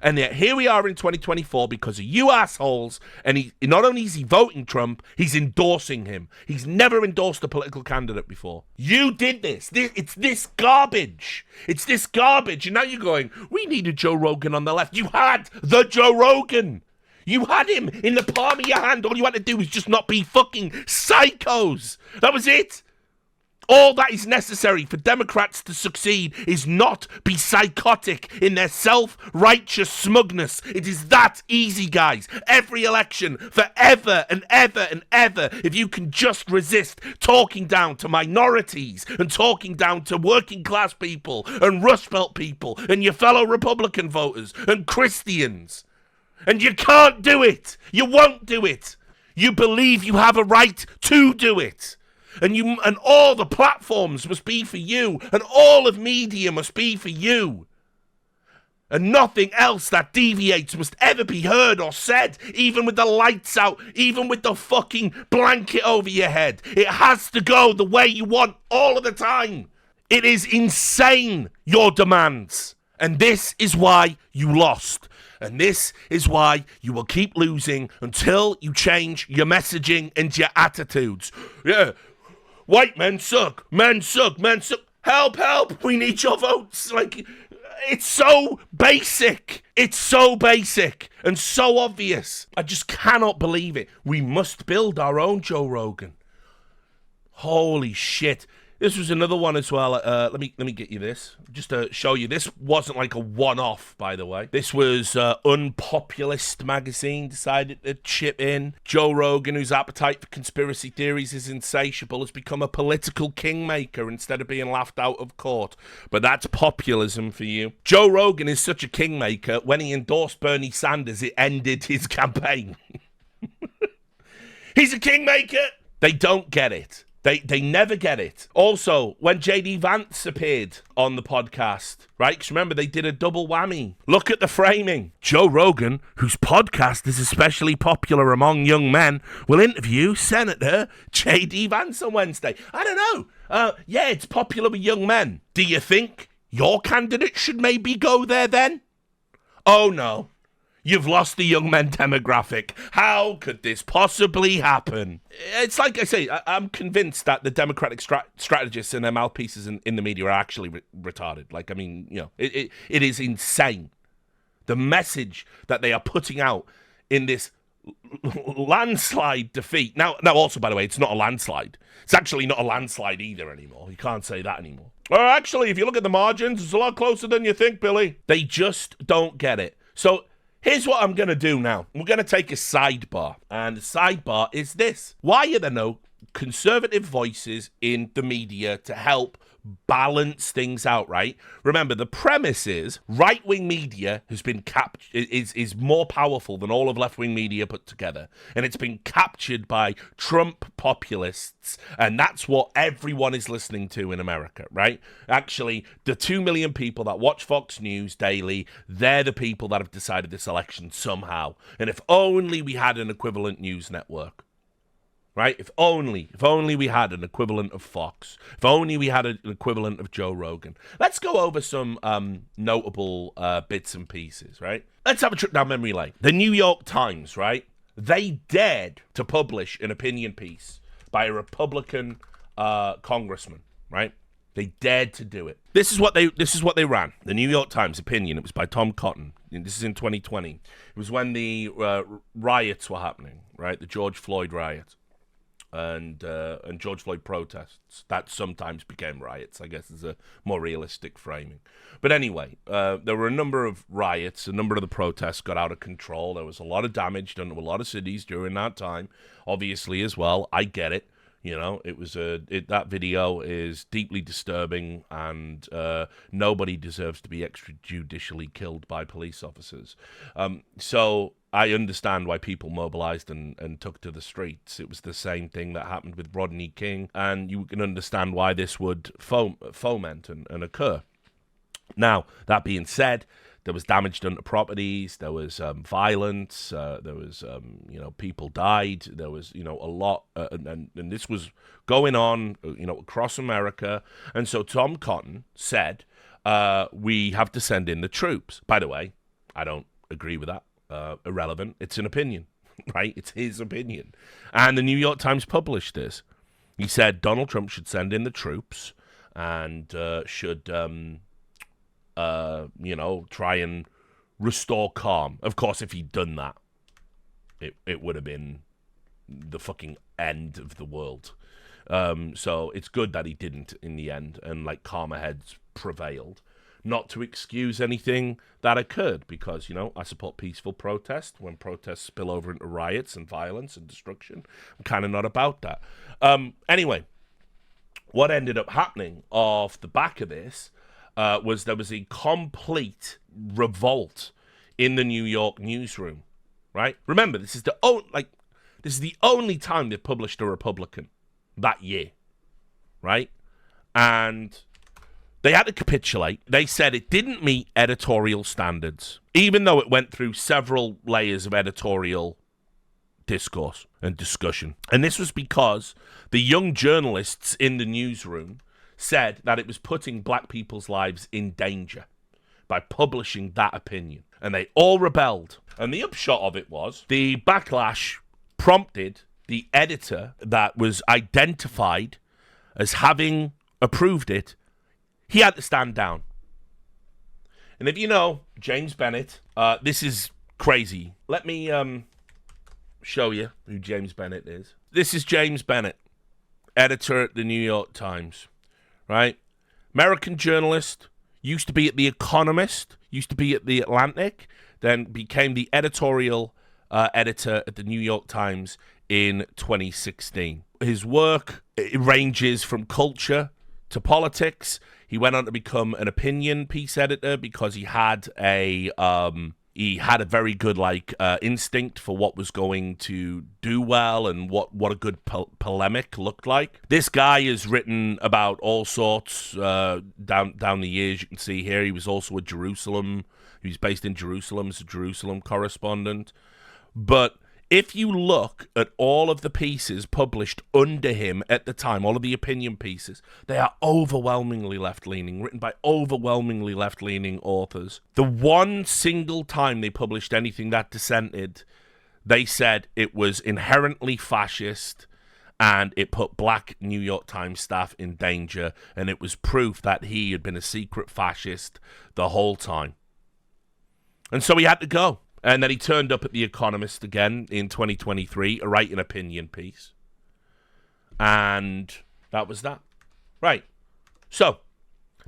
And yet here we are in 2024 because of you assholes, and he not only is he voting Trump, he's endorsing him. He's never endorsed a political candidate before. You did this. It's this garbage. It's this garbage. And now you're going, we need a Joe Rogan on the left. You had the Joe Rogan. You had him in the palm of your hand. All you had to do was just not be fucking psychos. That was it. All that is necessary for Democrats to succeed is not be psychotic in their self-righteous smugness. It is that easy, guys. Every election, forever and ever and ever, if you can just resist talking down to minorities and talking down to working class people and Rust Belt people and your fellow Republican voters and Christians. And you can't do it. You won't do it. You believe you have a right to do it. And all the platforms must be for you, and all of media must be for you. And nothing else that deviates must ever be heard or said, even with the lights out, even with the fucking blanket over your head. It has to go the way you want all of the time. It is insane, your demands. And this is why you lost. And this is why you will keep losing until you change your messaging and your attitudes. Yeah. White men suck, men suck, men suck. Help, help, we need your votes. Like, it's so basic. It's so basic and so obvious. I just cannot believe it. We must build our own Joe Rogan. Holy shit. This was another one as well. Let me get you this, just to show you. This wasn't like a one-off, by the way. This was Unpopulist magazine decided to chip in. Joe Rogan, whose appetite for conspiracy theories is insatiable, has become a political kingmaker instead of being laughed out of court. But that's populism for you. Joe Rogan is such a kingmaker. When he endorsed Bernie Sanders, it ended his campaign. He's a kingmaker. They don't get it. They never get it. Also, when J.D. Vance appeared on the podcast, right? Because remember, they did a double whammy. Look at the framing. Joe Rogan, whose podcast is especially popular among young men, will interview Senator J.D. Vance on Wednesday. I don't know. Yeah, it's popular with young men. Do you think your candidate should maybe go there then? Oh, no. You've lost the young men demographic. How could this possibly happen? It's like I say, I'm convinced that the Democratic strategists and their mouthpieces in the media are actually retarded. Like, I mean, you know, it is insane. The message that they are putting out in this landslide defeat. Now, also, by the way, it's not a landslide. It's actually not a landslide either anymore. You can't say that anymore. Well, actually, if you look at the margins, it's a lot closer than you think, Billy. They just don't get it. So, here's what I'm going to do now. We're going to take a sidebar. And the sidebar is this. Why are there no conservative voices in the media to help balance things out, right? Remember, the premise is right-wing media has been is more powerful than all of left-wing media put together. And it's been captured by Trump populists. And that's what everyone is listening to in America, right? Actually, the 2 million people that watch Fox News daily, they're the people that have decided this election somehow. And if only we had an equivalent news network. Right? If only we had an equivalent of Fox. If only we had an equivalent of Joe Rogan. Let's go over some notable bits and pieces, right? Let's have a trip down memory lane. The New York Times, right? They dared to publish an opinion piece by a Republican congressman, right? They dared to do it. This is what they ran. The New York Times opinion. It was by Tom Cotton. This is in 2020. It was when the riots were happening, right? The George Floyd riots. And George Floyd protests that sometimes became riots, I guess is a more realistic framing. But anyway, there were a number of riots. A number of the protests got out of control. There was a lot of damage done to a lot of cities during that time, obviously as well. I get it. You know, that video is deeply disturbing, and nobody deserves to be extrajudicially killed by police officers. So I understand why people mobilized and took to the streets. It was the same thing that happened with Rodney King, and you can understand why this would foment and occur. Now, that being said, there was damage done to properties, there was violence, there was, people died, there was, a lot, and this was going on, across America. And so Tom Cotton said, we have to send in the troops. By the way, I don't agree with that. Irrelevant. It's an opinion, right? It's his opinion. And the New York Times published this. He said Donald Trump should send in the troops and should... try and restore calm. Of course, if he'd done that, it would have been the fucking end of the world. So it's good that he didn't in the end, and like calmer heads prevailed. Not to excuse anything that occurred, because, you know, I support peaceful protest. When protests spill over into riots and violence and destruction, I'm kind of not about that. Anyway, what ended up happening off the back of this was there was a complete revolt in the New York newsroom, right? Remember, this is the only time they've published a Republican that year, right? And they had to capitulate. They said it didn't meet editorial standards, even though it went through several layers of editorial discourse and discussion. And this was because the young journalists in the newsroom said that it was putting black people's lives in danger by publishing that opinion. And they all rebelled. And the upshot of it was the backlash prompted the editor that was identified as having approved it. He had to stand down. And if you know James Bennett, this is crazy. Let me show you who James Bennett is. This is James Bennett, editor at the New York Times, right? American journalist, used to be at The Economist, used to be at The Atlantic, then became the editorial editor at the New York Times in 2016. His work, it ranges from culture to politics. He went on to become an opinion piece editor because he had a very good instinct for what was going to do well and what a good polemic looked like. This guy has written about all sorts down the years. You can see here he was also a Jerusalem. He was based in Jerusalem as a Jerusalem correspondent. But if you look at all of the pieces published under him at the time, all of the opinion pieces, they are overwhelmingly left-leaning, written by overwhelmingly left-leaning authors. The one single time they published anything that dissented, they said it was inherently fascist and it put black New York Times staff in danger, and it was proof that he had been a secret fascist the whole time. And so he had to go. And then he turned up at The Economist again in 2023 to write an opinion piece. And that was that. Right. So,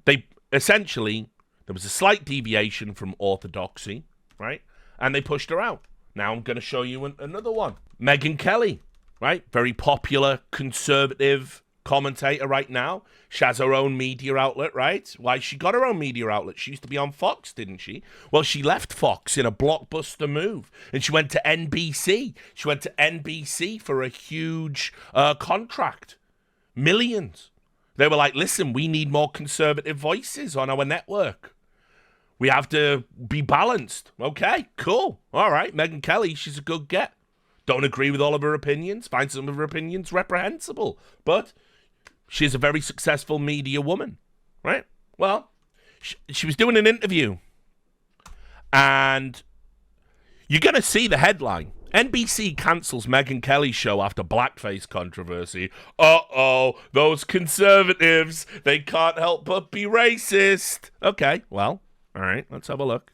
they essentially, there was a slight deviation from orthodoxy, right? And they pushed her out. Now I'm going to show you another one. Megyn Kelly, right? Very popular conservative commentator right now. She has her own media outlet, right? Why she got her own media outlet? She used to be on Fox, didn't she? Well, she left Fox in a blockbuster move, and she went to NBC. She went to NBC for a huge contract. Millions. They were like, listen, we need more conservative voices on our network. We have to be balanced. Okay, cool. All right, Megyn Kelly, she's a good get. Don't agree with all of her opinions. Find some of her opinions reprehensible. But she's a very successful media woman, right? Well, she was doing an interview, and you're going to see the headline. NBC cancels Megyn Kelly's show after blackface controversy. Uh-oh, those conservatives, they can't help but be racist. Okay, well, all right, let's have a look.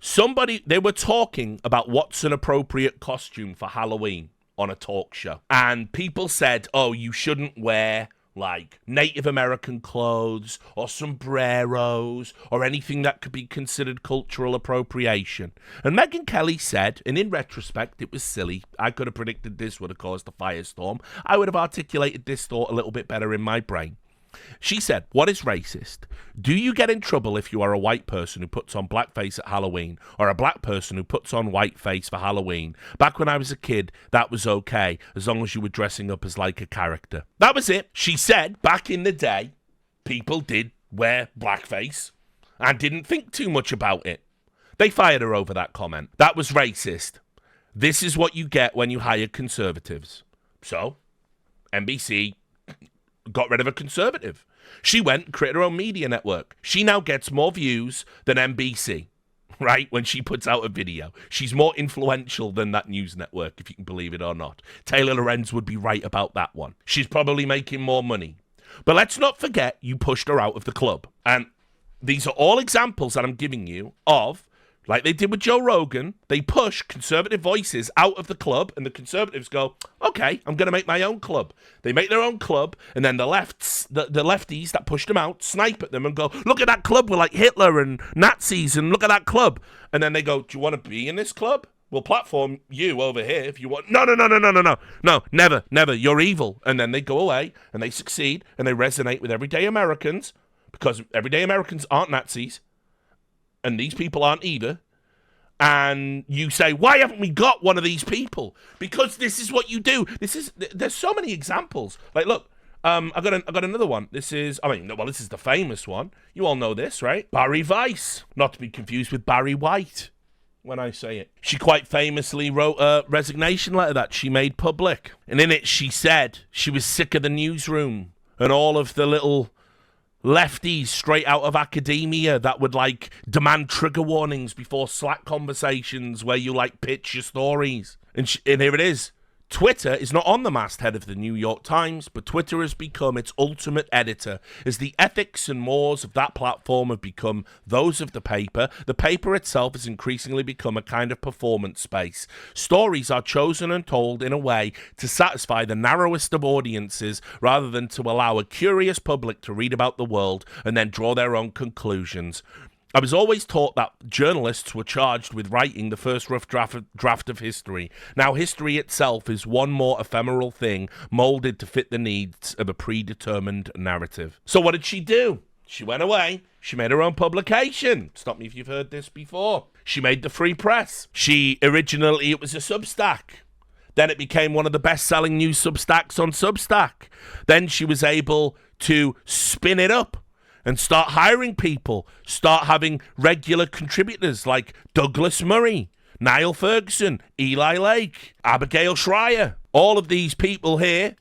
They were talking about what's an appropriate costume for Halloween on a talk show. And people said, oh, you shouldn't wear like Native American clothes or sombreros or anything that could be considered cultural appropriation. And Megyn Kelly said, and in retrospect, it was silly. I could have predicted this would have caused a firestorm. I would have articulated this thought a little bit better in my brain. She said, what is racist? Do you get in trouble if you are a white person who puts on blackface at Halloween, or a black person who puts on whiteface for Halloween? Back when I was a kid, that was okay, as long as you were dressing up as like a character. That was it. She said, back in the day, people did wear blackface and didn't think too much about it. They fired her over that comment. That was racist. This is what you get when you hire conservatives. So, NBC got rid of a conservative. She went and created her own media network. She now gets more views than NBC, right? When she puts out a video. She's more influential than that news network, if you can believe it or not. Taylor Lorenz would be right about that one. She's probably making more money. But let's not forget you pushed her out of the club. And these are all examples that I'm giving you of like they did with Joe Rogan, they push conservative voices out of the club, and the conservatives go, okay, I'm going to make my own club. They make their own club, and then the lefties that pushed them out snipe at them and go, look at that club with like Hitler and Nazis, and look at that club. And then they go, do you want to be in this club? We'll platform you over here if you want. No, never. You're evil. And then they go away, and they succeed, and they resonate with everyday Americans, because everyday Americans aren't Nazis, and these people aren't either. And you say, why haven't we got one of these people? Because this is what you do. There's so many examples. Like, look, I got another one. This is the famous one. You all know this, right? Barry Weiss, not to be confused with Barry White when I say it. She quite famously wrote a resignation letter that she made public. And in it, she said she was sick of the newsroom and all of the little lefties straight out of academia that would, like, demand trigger warnings before Slack conversations where you, like, pitch your stories. And here it is. Twitter is not on the masthead of the New York Times, but Twitter has become its ultimate editor, as the ethics and mores of that platform have become those of the paper. The paper itself has increasingly become a kind of performance space. Stories are chosen and told in a way to satisfy the narrowest of audiences, rather than to allow a curious public to read about the world and then draw their own conclusions. I was always taught that journalists were charged with writing the first rough draft of history. Now, history itself is one more ephemeral thing molded to fit the needs of a predetermined narrative. So what did she do? She went away. She made her own publication. Stop me if you've heard this before. She made the Free Press. Originally, it was a Substack. Then it became one of the best-selling news Substacks on Substack. Then she was able to spin it up and start hiring people, start having regular contributors like Douglas Murray, Niall Ferguson, Eli Lake, Abigail Schreier. All of these people here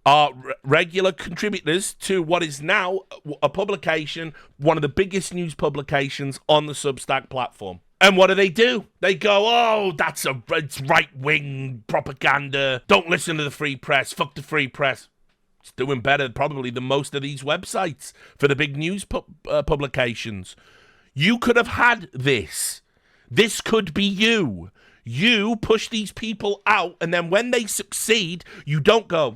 are regular contributors to what is now a publication, one of the biggest news publications on the Substack platform. And what do? They go, oh, it's right-wing propaganda. Don't listen to the Free Press. Fuck the Free Press. It's doing better probably than most of these websites for the big news publications. You could have had this. This could be you. You push these people out, and then when they succeed, you don't go,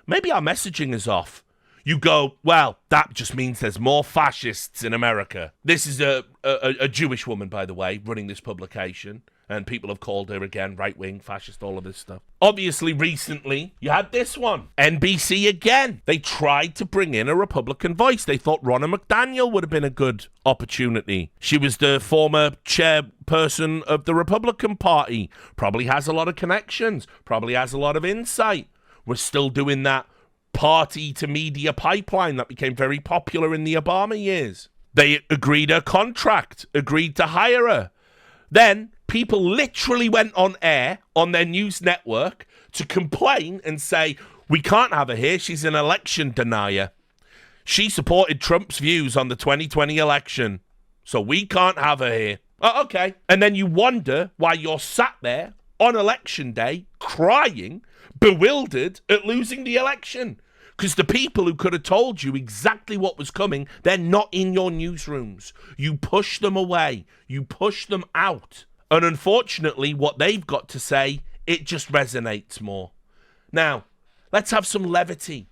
maybe our messaging is off. You go, well, that just means there's more fascists in America. This is a Jewish woman, by the way, running this publication. And people have called her, again, right-wing, fascist, all of this stuff. Obviously, recently, you had this one. NBC again. They tried to bring in a Republican voice. They thought Ronna McDaniel would have been a good opportunity. She was the former chairperson of the Republican Party. Probably has a lot of connections. Probably has a lot of insight. We're still doing that party-to-media pipeline that became very popular in the Obama years. They agreed her contract, agreed to hire her. Then people literally went on air on their news network to complain and say, we can't have her here. She's an election denier. She supported Trump's views on the 2020 election, so we can't have her here. Oh, okay. And then you wonder why you're sat there on election day crying, bewildered at losing the election. Because the people who could have told you exactly what was coming, they're not in your newsrooms. You push them away. You push them out. And unfortunately, what they've got to say, it just resonates more. Now, let's have some levity.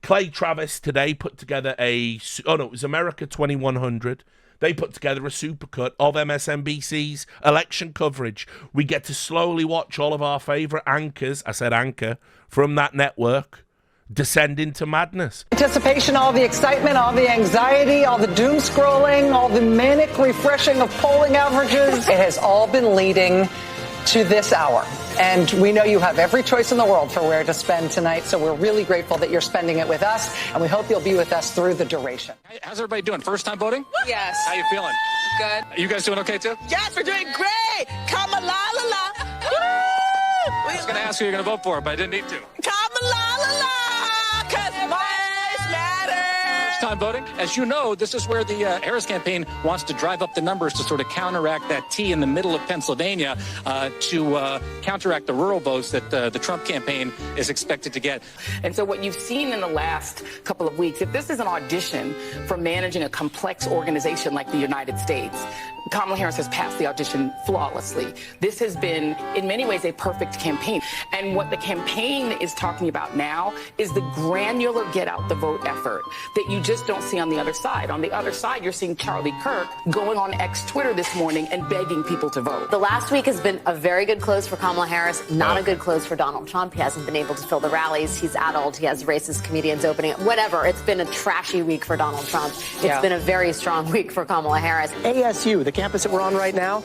Clay Travis today put together it was America 2100. They put together a supercut of MSNBC's election coverage. We get to slowly watch all of our favourite anchors, I said anchor, from that network, descend into madness. Anticipation, all the excitement, all the anxiety, all the doom scrolling, all the manic refreshing of polling averages. It has all been leading to this hour. And we know you have every choice in the world for where to spend tonight. So we're really grateful that you're spending it with us. And we hope you'll be with us through the duration. How's everybody doing? First time voting? Yes. How you feeling? Good. You guys doing okay too? Yes, we're doing great. Kamalala. I was going to ask who you're going to vote for, but I didn't need to. Kamalala. Because lives matter. First time voting? As you know, this is where the Harris campaign wants to drive up the numbers to sort of counteract that T in the middle of Pennsylvania to counteract the rural votes that the Trump campaign is expected to get. And so what you've seen in the last couple of weeks, if this is an audition for managing a complex organization like the United States, Kamala Harris has passed the audition flawlessly. This has been, in many ways, a perfect campaign. And what the campaign is talking about now is the granular get out the vote effort that you just don't see on the other side. On the other side, you're seeing Charlie Kirk going on X Twitter this morning and begging people to vote. The last week has been a very good close for Kamala Harris, not a good close for Donald Trump. He hasn't been able to fill the rallies. He's addled. He has racist comedians opening it. Whatever. It's been a trashy week for Donald Trump. It's been a very strong week for Kamala Harris. ASU, the campus that we're on right now,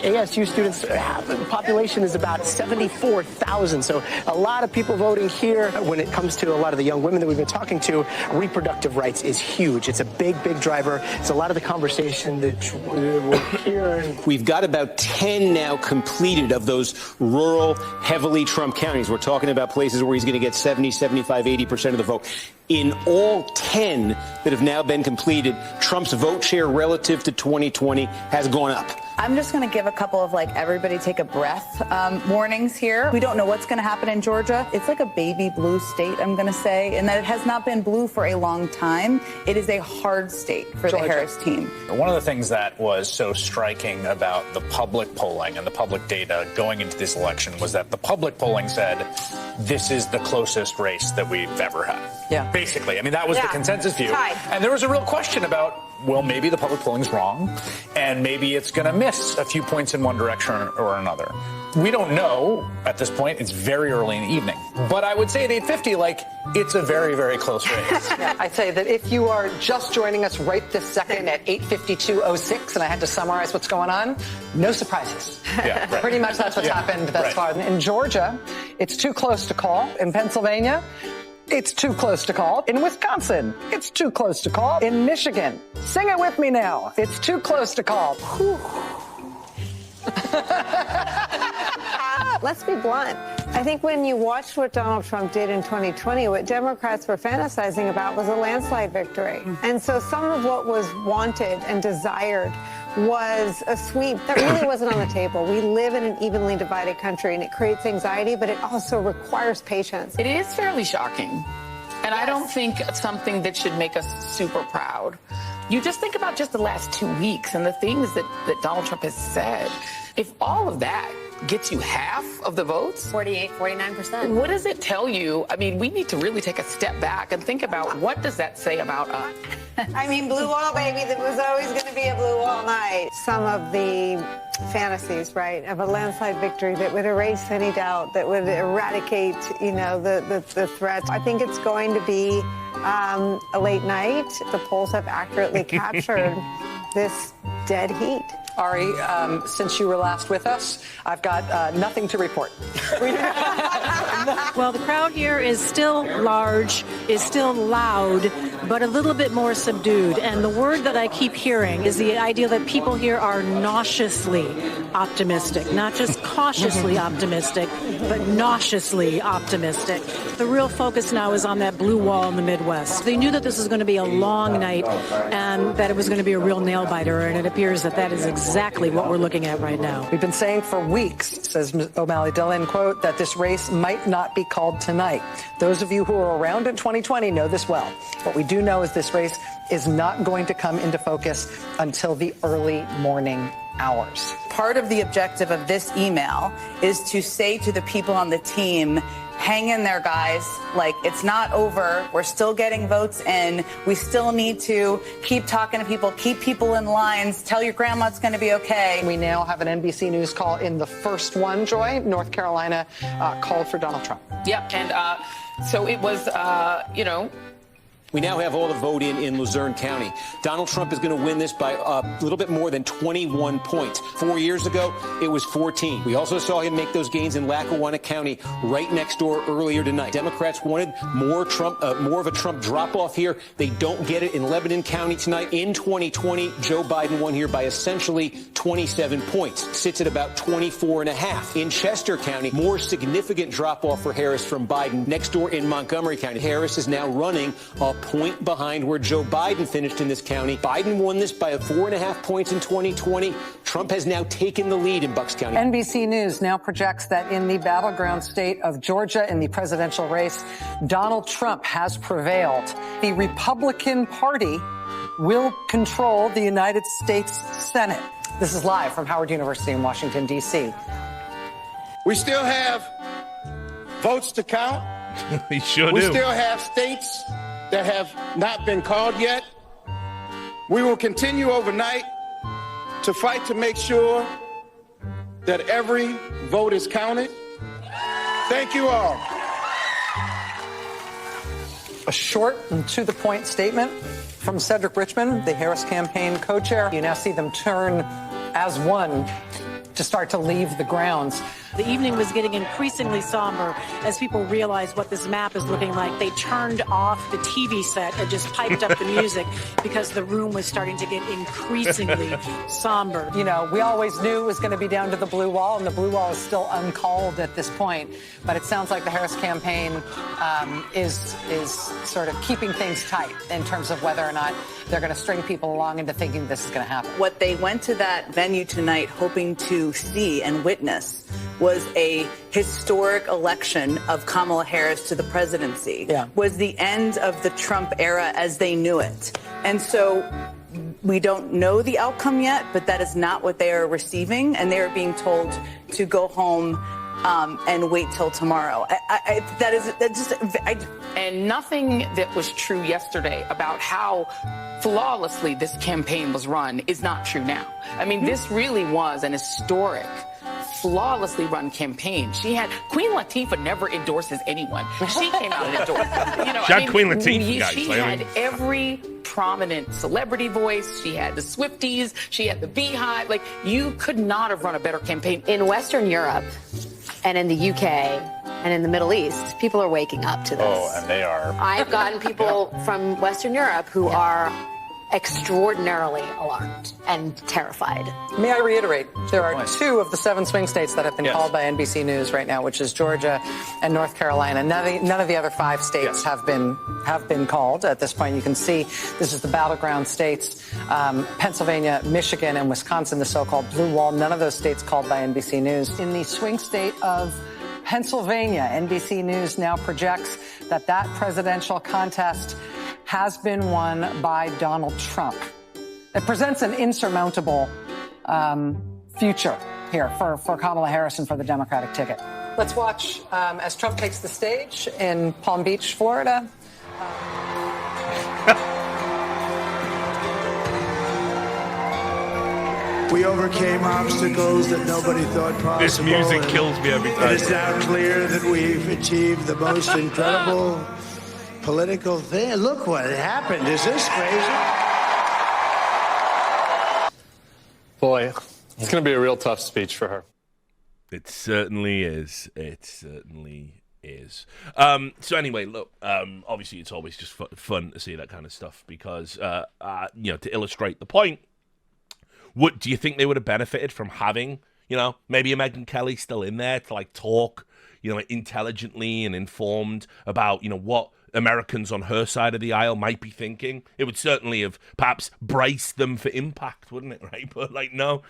ASU students, the population is about 74,000. So a lot of people voting here. When it comes to a lot of the young women that we've been talking to, reproductive rights is huge. It's a big, big driver. It's a lot of the conversation that we're hearing. We've got about 10 now completed of those rural, heavily Trump counties. We're talking about places where he's going to get 70, 75, 80% of the vote. In all 10 that have now been completed, Trump's vote share relative to 2020 has gone up. I'm just going to give a couple of everybody take a breath warnings here. We don't know what's going to happen in Georgia. It's like a baby blue state, I'm going to say, and that it has not been blue for a long time. It is a hard state for the Harris team. One of the things that was so striking about the public polling and the public data going into this election was that the public polling said this is the closest race that we've ever had. Yeah. Basically. I mean, that was the consensus view. And there was a real question about, well, maybe the public polling's wrong, and maybe it's going to miss a few points in one direction or another. We don't know at this point. It's very early in the evening. But I would say at 8:50, it's a very, very close race. I'd say that if you are just joining us right this second at 8:52:06, and I had to summarize what's going on, no surprises. Yeah, right. Pretty much that's what's happened thus far. In Georgia, it's too close to call. In Pennsylvania, it's too close to call. In Wisconsin, it's too close to call. In Michigan, sing it with me now. It's too close to call. Let's be blunt. I think when you watched what Donald Trump did in 2020, what Democrats were fantasizing about was a landslide victory. And so some of what was wanted and desired was a sweep that really wasn't on the table. We live in an evenly divided country, and it creates anxiety, but it also requires patience. It is fairly shocking. And I don't think it's something that should make us super proud. You just think about just the last 2 weeks and the things that Donald Trump has said. If all of that gets you half of the votes? 48, 49%. What does it tell you? I mean, we need to really take a step back and think about what does that say about us? I mean, blue wall, baby, that was always going to be a blue wall night. Some of the fantasies, right, of a landslide victory that would erase any doubt, that would eradicate, the threats. I think it's going to be a late night. The polls have accurately captured this dead heat. Ari, since you were last with us, I've got nothing to report. Well, the crowd here is still large, is still loud, but a little bit more subdued. And the word that I keep hearing is the idea that people here are nauseously optimistic, not just cautiously optimistic, but nauseously optimistic. The real focus now is on that blue wall in the Midwest. They knew that this was going to be a long night and that it was going to be a real nail biter, and it appears that that is exactly what we're looking at right now. We've been saying for weeks, says O'Malley Dillon, quote, that this race might not be called tonight. Those of you who were around in 2020 know this well. What we do know is this race is not going to come into focus until the early morning hours. Part of the objective of this email is to say to the people on the team, hang in there, guys. It's not over. We're still getting votes in. We still need to keep talking to people, keep people in lines, tell your grandma it's going to be okay. We now have an NBC News call in the first one, Joy. North Carolina called for Donald Trump. Yep, and so it was, We now have all the vote in Luzerne County. Donald Trump is going to win this by a little bit more than 21 points. 4 years ago, it was 14. We also saw him make those gains in Lackawanna County right next door earlier tonight. Democrats wanted more of a Trump drop-off here. They don't get it in Lebanon County tonight. In 2020, Joe Biden won here by essentially 27 points. Sits at about 24.5. In Chester County, more significant drop-off for Harris from Biden. Next door in Montgomery County, Harris is now running a point behind where Joe Biden finished in this county. Biden won this by 4.5 points in 2020. Trump has now taken the lead in Bucks County. NBC News now projects that in the battleground state of Georgia in the presidential race, Donald Trump has prevailed. The Republican Party will control the United States Senate. This is live from Howard University in Washington, D.C. We still have votes to count. We sure We do. still have states that have not been called yet. We will continue overnight to fight to make sure that every vote is counted. Thank you all. A short and to-the-point statement from Cedric Richmond, the Harris campaign co-chair. You now see them turn as one to start to leave the grounds. The evening was getting increasingly somber as people realized what this map is looking like. They turned off the TV set and just piped up the music because the room was starting to get increasingly somber. You know, we always knew it was going to be down to the blue wall, and the blue wall is still uncalled at this point. But it sounds like the Harris campaign is sort of keeping things tight in terms of whether or not they're going to string people along into thinking this is going to happen. What they went to that venue tonight hoping to see and witness was a historic election of Kamala Harris to the presidency, was the end of the Trump era as they knew it. And so we don't know the outcome yet, but that is not what they are receiving, and they are being told to go home and wait till tomorrow. And nothing that was true yesterday about how flawlessly this campaign was run is not true now. I mean, this really was an historic, flawlessly run campaign. Queen Latifah never endorses anyone. She came out and endorsed. You know, She had Queen Latifah, guys. She had every prominent celebrity voice. She had the Swifties. She had the Beehive. Like, you could not have run a better campaign. In Western Europe and in the UK and in the Middle East, people are waking up to this. Oh, and they are. I've gotten people from Western Europe who are extraordinarily alarmed and terrified. May I reiterate, there are 2 of the 7 swing states that have been called by NBC News right now, which is Georgia and North Carolina. None of the other 5 states have been called at this point. You can see this is the battleground states, Pennsylvania, Michigan, and Wisconsin, the so-called blue wall. None of those states called by NBC News. In the swing state of Pennsylvania, NBC News now projects that presidential contest has been won by Donald Trump. It presents an insurmountable future here for Kamala Harris and for the Democratic ticket. Let's watch as Trump takes the stage in Palm Beach, Florida. We overcame obstacles that nobody thought possible. This music kills me every time. It is now clear that we've achieved the most incredible political thing. Look what happened. Is this crazy? Boy, it's going to be a real tough speech for her. It certainly is. It certainly is. So anyway, look, obviously it's always just fun to see that kind of stuff because, to illustrate the point, what do you think they would have benefited from having, maybe a Megyn Kelly still in there to talk, intelligently and informed about, what Americans on her side of the aisle might be thinking? It would certainly have perhaps braced them for impact, wouldn't it, right? But no.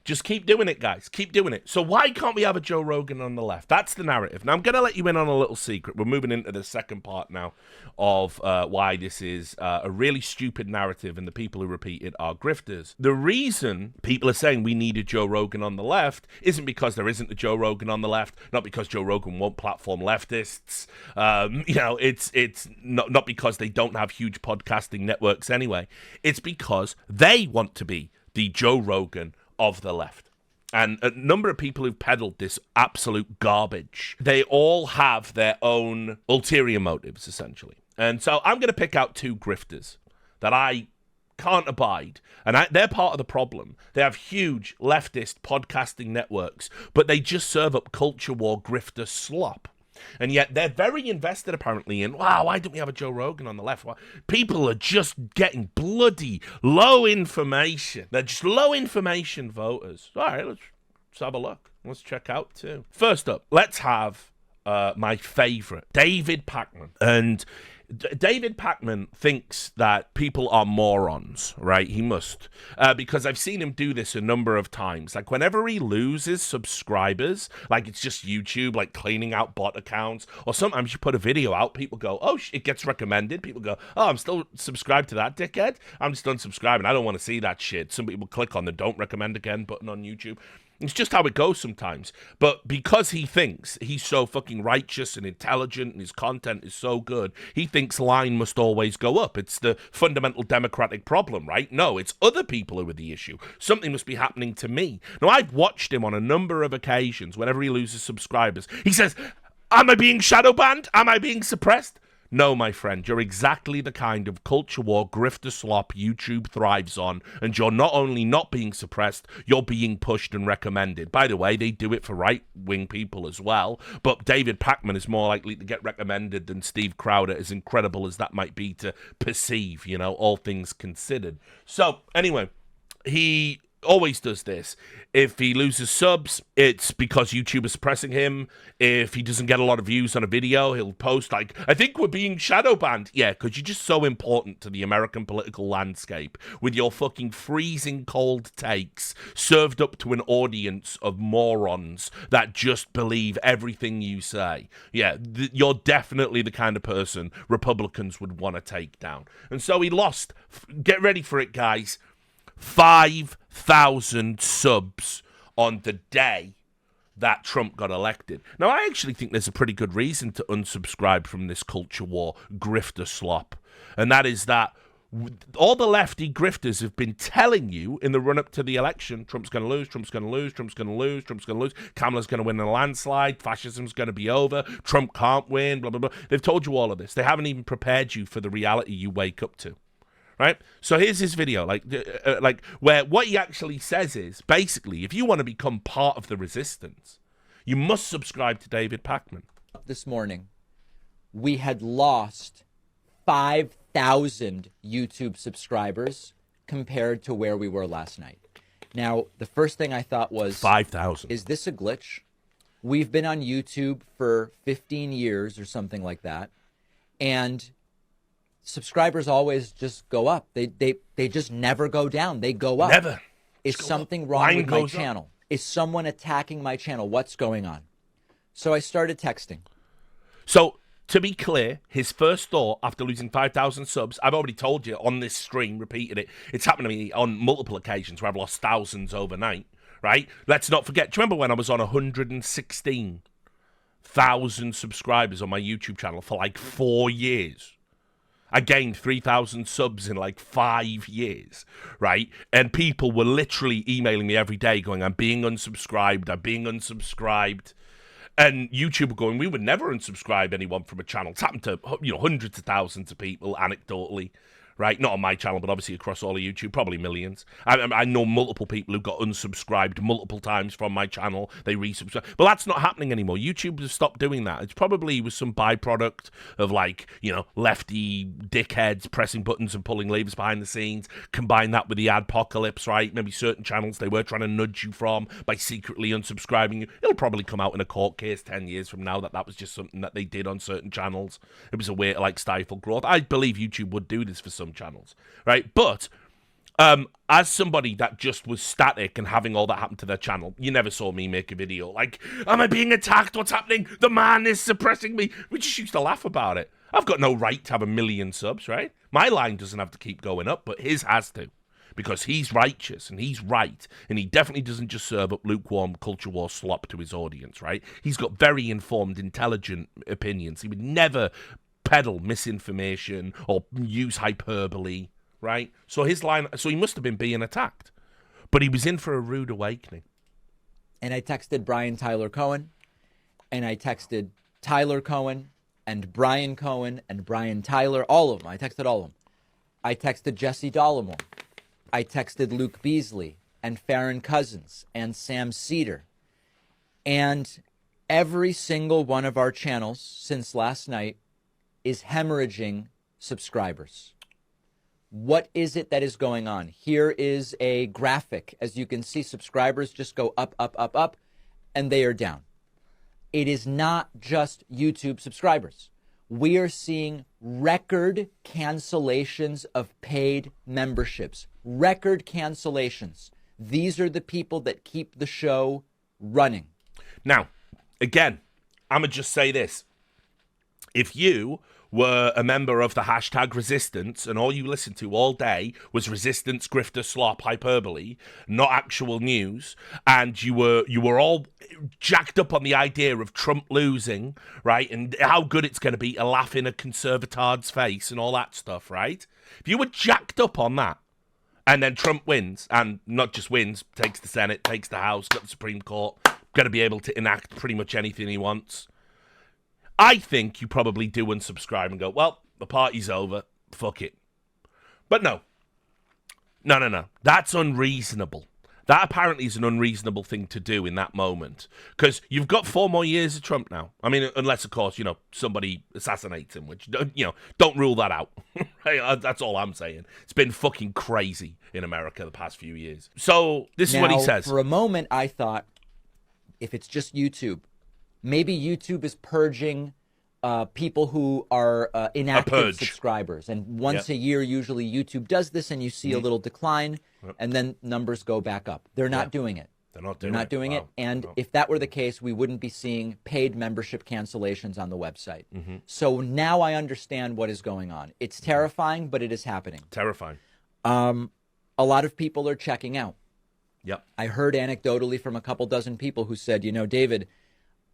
Just keep doing it, guys. Keep doing it. So why can't we have a Joe Rogan on the left? That's the narrative. Now, I'm going to let you in on a little secret. We're moving into the second part now of why this is a really stupid narrative, and the people who repeat it are grifters. The reason people are saying we need a Joe Rogan on the left isn't because there isn't a Joe Rogan on the left, not because Joe Rogan won't platform leftists. It's not because they don't have huge podcasting networks anyway. It's because they want to be the Joe Rogan of the left. And a number of people who've peddled this absolute garbage, they all have their own ulterior motives, essentially. And so I'm going to pick out 2 grifters that I can't abide. And they're part of the problem. They have huge leftist podcasting networks, but they just serve up culture war grifter slop. And yet they're very invested, apparently, in, wow, why don't we have a Joe Rogan on the left? Well, people are just getting bloody low information. They're just low information voters. All right, let's have a look. Let's check out 2. First up, let's have my favorite, David Pakman. And David Pakman thinks that people are morons, right? He must. Because I've seen him do this a number of times. Like, whenever he loses subscribers, like it's just YouTube, like cleaning out bot accounts, or sometimes you put a video out, people go, oh, it gets recommended. People go, oh, I'm still subscribed to that dickhead. I'm just unsubscribing. I don't want to see that shit. Some people click on the don't recommend again button on YouTube. It's just how it goes sometimes. But because he thinks he's so fucking righteous and intelligent and his content is so good, he thinks line must always go up. It's the fundamental democratic problem, right? No, it's other people who are the issue. Something must be happening to me. Now, I've watched him on a number of occasions whenever he loses subscribers. He says, am I being shadow banned? Am I being suppressed? No, my friend, you're exactly the kind of culture war grifter slop YouTube thrives on, and you're not only not being suppressed, you're being pushed and recommended. By the way, they do it for right-wing people as well, but David Pakman is more likely to get recommended than Steve Crowder, as incredible as that might be to perceive, you know, all things considered. So, anyway, he always does this. If he loses subs, it's because YouTube is suppressing him. If he doesn't get a lot of views on a video, he'll post like, I think we're being shadow banned. Yeah, because you're just so important to the American political landscape with your fucking freezing cold takes served up to an audience of morons that just believe everything you say. Yeah, you're definitely the kind of person Republicans would want to take down. And so he lost. Get ready for it, guys. 5,000 subs on the day that Trump got elected. Now, I actually think there's a pretty good reason to unsubscribe from this culture war grifter slop, and that is that all the lefty grifters have been telling you in the run-up to the election, Trump's going to lose, Trump's going to lose, Trump's going to lose, Trump's going to lose, Kamala's going to win in a landslide, fascism's going to be over, Trump can't win, blah, blah, blah. They've told you all of this. They haven't even prepared you for the reality you wake up to. Right? So here's his video, where what he actually says is, basically, if you want to become part of the resistance, you must subscribe to David Pakman. This morning, we had lost 5,000 YouTube subscribers compared to where we were last night. Now, the first thing I thought was, 5,000. Is this a glitch? We've been on YouTube for 15 years or something like that, and subscribers always just go up. They just never go down. They go up. Never. Is something wrong with my channel? Is someone attacking my channel? What's going on? So I started texting. So, to be clear, his first thought after losing 5,000 subs, I've already told you on this stream, repeated it, it's happened to me on multiple occasions where I've lost thousands overnight, right? Let's not forget, do you remember when I was on 116,000 subscribers on my YouTube channel for like 4 years? I gained 3,000 subs in like 5 years, right? And people were literally emailing me every day going, I'm being unsubscribed, I'm being unsubscribed. And YouTube were going, we would never unsubscribe anyone from a channel. It's happened to, hundreds of thousands of people, anecdotally, right? Not on my channel, but obviously across all of YouTube, probably millions. I know multiple people who got unsubscribed multiple times from my channel. They resubscribed. But that's not happening anymore. YouTube has stopped doing that. It's probably was some byproduct of lefty dickheads pressing buttons and pulling levers behind the scenes. Combine that with the adpocalypse, right? Maybe certain channels they were trying to nudge you from by secretly unsubscribing you. It'll probably come out in a court case 10 years from now that was just something that they did on certain channels. It was a way to stifle growth. I believe YouTube would do this for some channels, right? But as somebody that just was static and having all that happen to their channel, you never saw me make a video like, am I being attacked? What's happening? The man is suppressing me. We just used to laugh about it. I've got no right to have 1 million subs, right? My line doesn't have to keep going up, but his has to, because he's righteous and he's right, and he definitely doesn't just serve up lukewarm culture war slop to his audience, right? He's got very informed, intelligent opinions. He would never peddle misinformation or use hyperbole, right? So his line, so he must have been being attacked, but he was in for a rude awakening. And I texted Brian Tyler Cohen, and I texted Tyler Cohen and Brian Cohen and Brian Tyler, all of them. I texted all of them. I texted Jesse Dollemore. I texted Luke Beasley and Farron Cousins and Sam Cedar. And every single one of our channels since last night is hemorrhaging subscribers. What is it that is going on? Here is a graphic. As you can see, subscribers just go up, up, up, up, and they are down. It is not just YouTube subscribers. we are seeing record cancellations of paid memberships. Record cancellations. These are the people that keep the show running. Now, again, I'm going to just say this. If you were a member of the hashtag resistance and all you listened to all day was resistance, grifter, slop, hyperbole, not actual news, and you were all jacked up on the idea of Trump losing, right, and how good it's going to be to laugh in a conservatard's face and all that stuff, right? If you were jacked up on that, and then Trump wins, and not just wins, takes the Senate, takes the House, got the Supreme Court, going to be able to enact pretty much anything he wants, I think you probably do unsubscribe and go, well, the party's over, fuck it. But no. That's unreasonable. That apparently is an unreasonable thing to do in that moment. Because you've got 4 more years of Trump now. I mean, unless, of course, somebody assassinates him, which, don't rule that out. Right? That's all I'm saying. It's been fucking crazy in America the past few years. So, this is what he says. For a moment, I thought, if it's just YouTube, maybe YouTube is purging people who are inactive subscribers. And once a year, usually YouTube does this, and you see a little decline, and then numbers go back up. They're not doing it. They're not doing it. And if that were the case, we wouldn't be seeing paid membership cancellations on the website. So now I understand what is going on. It's terrifying, but it is happening. Terrifying. A lot of people are checking out. Yep. I heard anecdotally from a couple dozen people who said, David,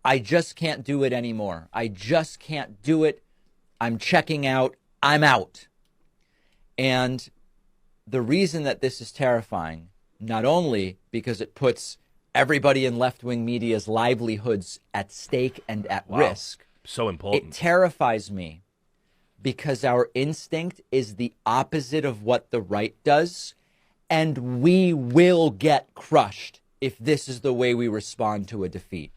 I just can't do it anymore. I just can't do it. I'm checking out. I'm out. And the reason that this is terrifying, not only because it puts everybody in left-wing media's livelihoods at stake and at risk. So important. It terrifies me because our instinct is the opposite of what the right does, and we will get crushed if this is the way we respond to a defeat.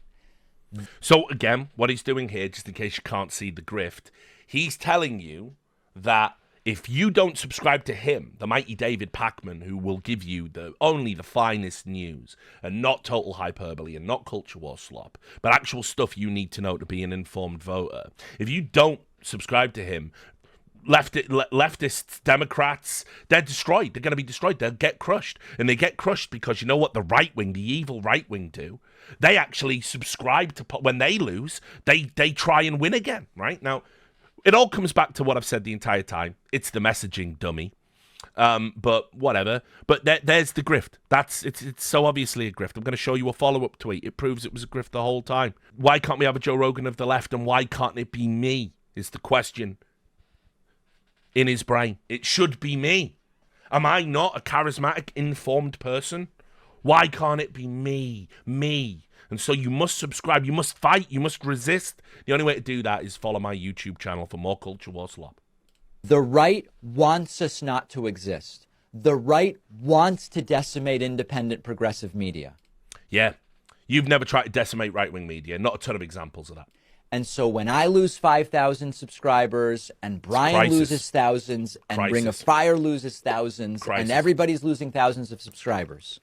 So, again, what he's doing here, just in case you can't see the grift, he's telling you that if you don't subscribe to him, the mighty David Pakman, who will give you only the finest news, and not total hyperbole, and not culture war slop, but actual stuff you need to know to be an informed voter, if you don't subscribe to him, leftists, Democrats, they're destroyed. They're going to be destroyed. They'll get crushed. And they get crushed because you know what the right wing, the evil right wing do? They actually subscribe to, when they lose, they try and win again, right? Now, it all comes back to what I've said the entire time. It's the messaging, dummy. But whatever. But there's the grift. It's so obviously a grift. I'm going to show you a follow-up tweet. It proves it was a grift the whole time. Why can't we have a Joe Rogan of the left, and why can't it be me, is the question in his brain. It should be me. Am I not a charismatic, informed person? Why can't it be me? Me. And so you must subscribe. You must fight. You must resist. The only way to do that is follow my YouTube channel for more culture war slop. The right wants us not to exist. The right wants to decimate independent progressive media. Yeah. You've never tried to decimate right-wing media. Not a ton of examples of that. And so when I lose 5,000 subscribers, and Brian loses thousands, and Ring of Fire loses thousands, and everybody's losing thousands of subscribers,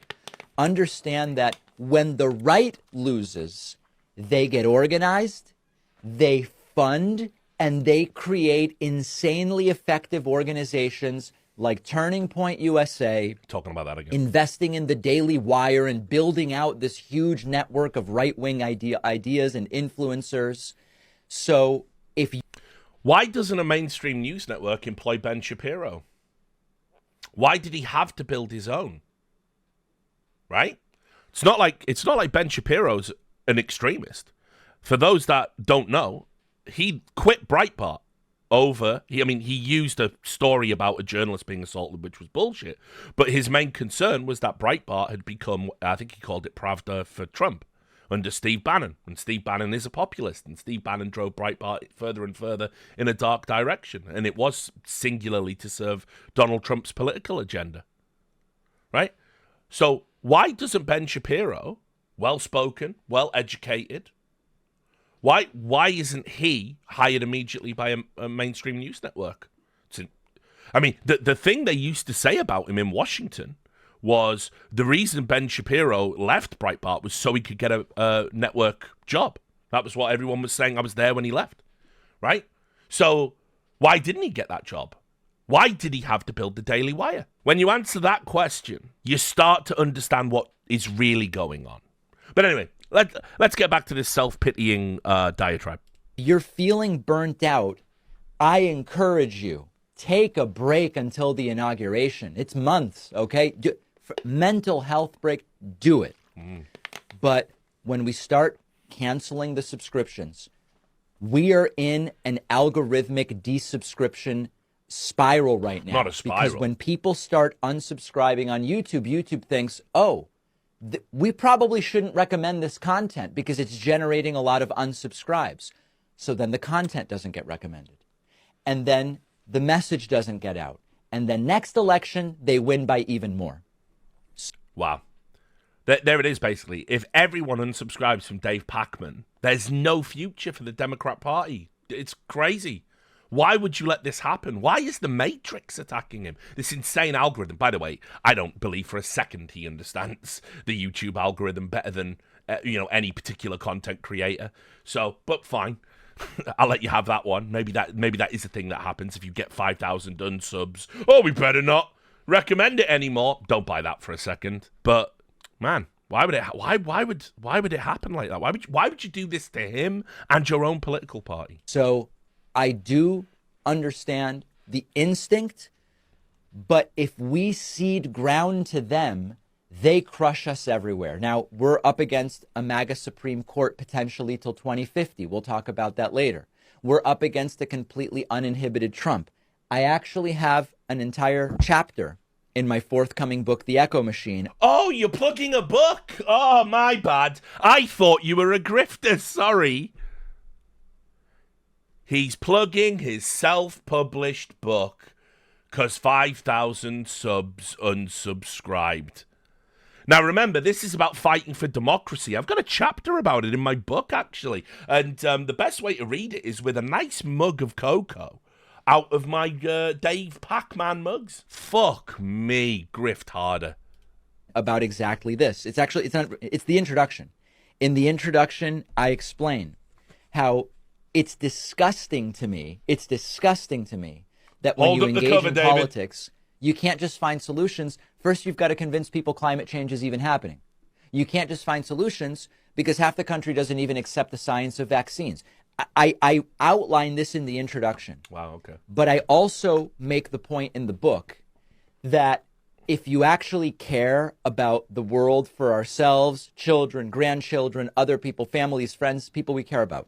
understand that when the right loses, they get organized, they fund, and they create insanely effective organizations like Turning Point USA, talking about that again, investing in the Daily Wire and building out this huge network of right-wing ideas and influencers. So why doesn't a mainstream news network employ Ben Shapiro? Why did he have to build his own? Right? It's not like Ben Shapiro's an extremist. For those that don't know, he quit Breitbart he used a story about a journalist being assaulted, which was bullshit. But his main concern was that Breitbart had become, I think he called it Pravda for Trump, under Steve Bannon. And Steve Bannon is a populist. And Steve Bannon drove Breitbart further and further in a dark direction. And it was singularly to serve Donald Trump's political agenda. Right? So why doesn't Ben Shapiro, well-spoken, well-educated, why isn't he hired immediately by a mainstream news network? The thing they used to say about him in Washington was the reason Ben Shapiro left Breitbart was so he could get a network job. That was what everyone was saying. I was there when he left, right? So why didn't he get that job? Why did he have to build the Daily Wire? When you answer that question, you start to understand what is really going on. But anyway, let's get back to this self-pitying diatribe. You're feeling burnt out. I encourage you, take a break until the inauguration. It's months, okay? Mental health break, do it. But when we start canceling the subscriptions, we are in an algorithmic desubscription spiral right now. Not a spiral. Because when people start unsubscribing on YouTube, YouTube thinks, oh, we probably shouldn't recommend this content because it's generating a lot of unsubscribes. So then the content doesn't get recommended. And then the message doesn't get out. And then next election, they win by even more. Wow. There it is, basically. If everyone unsubscribes from Dave Pacman, there's no future for the Democrat Party. It's crazy. Why would you let this happen? Why is the Matrix attacking him? This insane algorithm. By the way, I don't believe for a second he understands the YouTube algorithm better than any particular content creator. So, but fine. I'll let you have that one. Maybe that is a thing that happens if you get 5,000 unsubs. Oh, we better not recommend it anymore. Don't buy that for a second. But man, why would it happen like that? Why would you do this to him and your own political party? So I do understand the instinct, but if we cede ground to them, they crush us everywhere. Now, we're up against a MAGA Supreme Court potentially till 2050. We'll talk about that later. We're up against a completely uninhibited Trump. I actually have an entire chapter in my forthcoming book, The Echo Machine. Oh, you're plugging a book? Oh, my bad. I thought you were a grifter. Sorry. He's plugging his self-published book because 5,000 subs unsubscribed. Now, remember, this is about fighting for democracy. I've got a chapter about it in my book, actually. And the best way to read it is with a nice mug of cocoa out of my Dave Pacman mugs. Fuck me, grift harder. About exactly this. It's the introduction. In the introduction, I explain how it's disgusting to me that when you engage in politics, you can't just find solutions. First, you've got to convince people climate change is even happening. You can't just find solutions because half the country doesn't even accept the science of vaccines. I outline this in the introduction. Wow, okay. But I also make the point in the book that if you actually care about the world for ourselves, children, grandchildren, other people, families, friends, people we care about,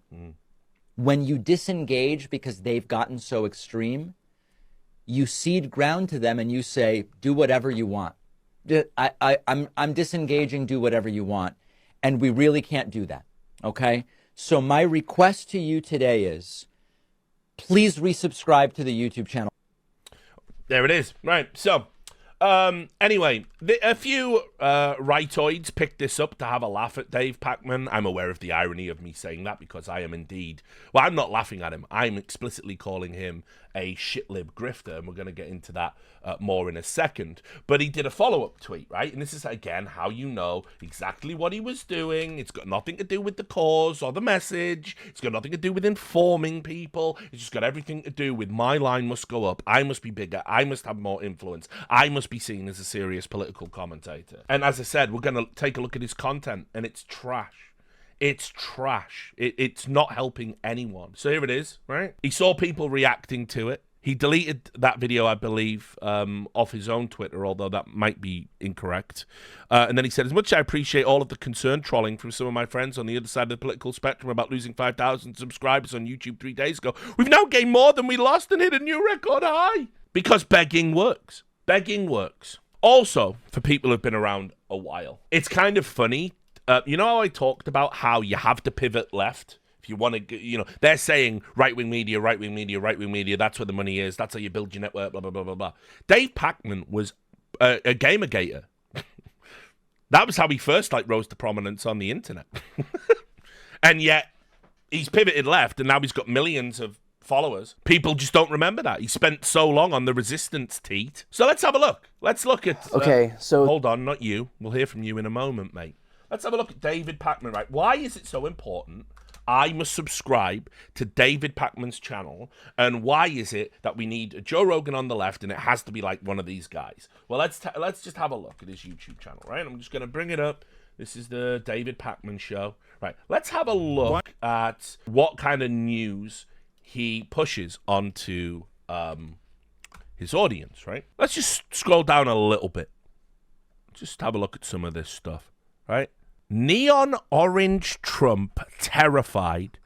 when you disengage because they've gotten so extreme, you cede ground to them and you say, do whatever you want. I'm disengaging, do whatever you want. And we really can't do that, okay? So my request to you today is, please resubscribe to the YouTube channel. There it is. Right, so, anyway, a few rightoids picked this up to have a laugh at Dave Pacman. I'm aware of the irony of me saying that because I am indeed, well, I'm not laughing at him. I'm explicitly calling him a shitlib grifter, and we're going to get into that more in a second. But he did a follow-up tweet, right? And this is, again, how you know exactly what he was doing. It's got nothing to do with the cause or the message. It's got nothing to do with informing people. It's just got everything to do with my line must go up. I must be bigger. I must have more influence. I must be seen as a serious political commentator. And as I said, we're going to take a look at his content, and it's trash. It's trash. It's not helping anyone. So here it is, right? He saw people reacting to it. He deleted that video, I believe, off his own Twitter, although that might be incorrect. And then he said, as much as I appreciate all of the concern trolling from some of my friends on the other side of the political spectrum about losing 5,000 subscribers on YouTube 3 days ago, we've now gained more than we lost and hit a new record high. Because begging works. Begging works. Also, for people who've been around a while, it's kind of funny. You know how I talked about how you have to pivot left? If you want to, they're saying right-wing media, right-wing media, right-wing media, that's where the money is, that's how you build your network, blah, blah, blah, blah, blah. Dave Pacman was a gamergator. That was how he first, rose to prominence on the internet. And yet, he's pivoted left, and now he's got millions of followers. People just don't remember that. He spent so long on the resistance teat. So let's have a look. Let's look at... Okay, so... Hold on, not you. We'll hear from you in a moment, mate. Let's have a look at David Pacman, right? Why is it so important I must subscribe to David Pakman's channel? And why is it that we need a Joe Rogan on the left and it has to be like one of these guys? Well, let's just have a look at his YouTube channel, right? I'm just going to bring it up. This is the David Pakman show. Right, let's have a look at what kind of news he pushes onto his audience, right? Let's just scroll down a little bit. Just have a look at some of this stuff, right? Neon orange Trump terrified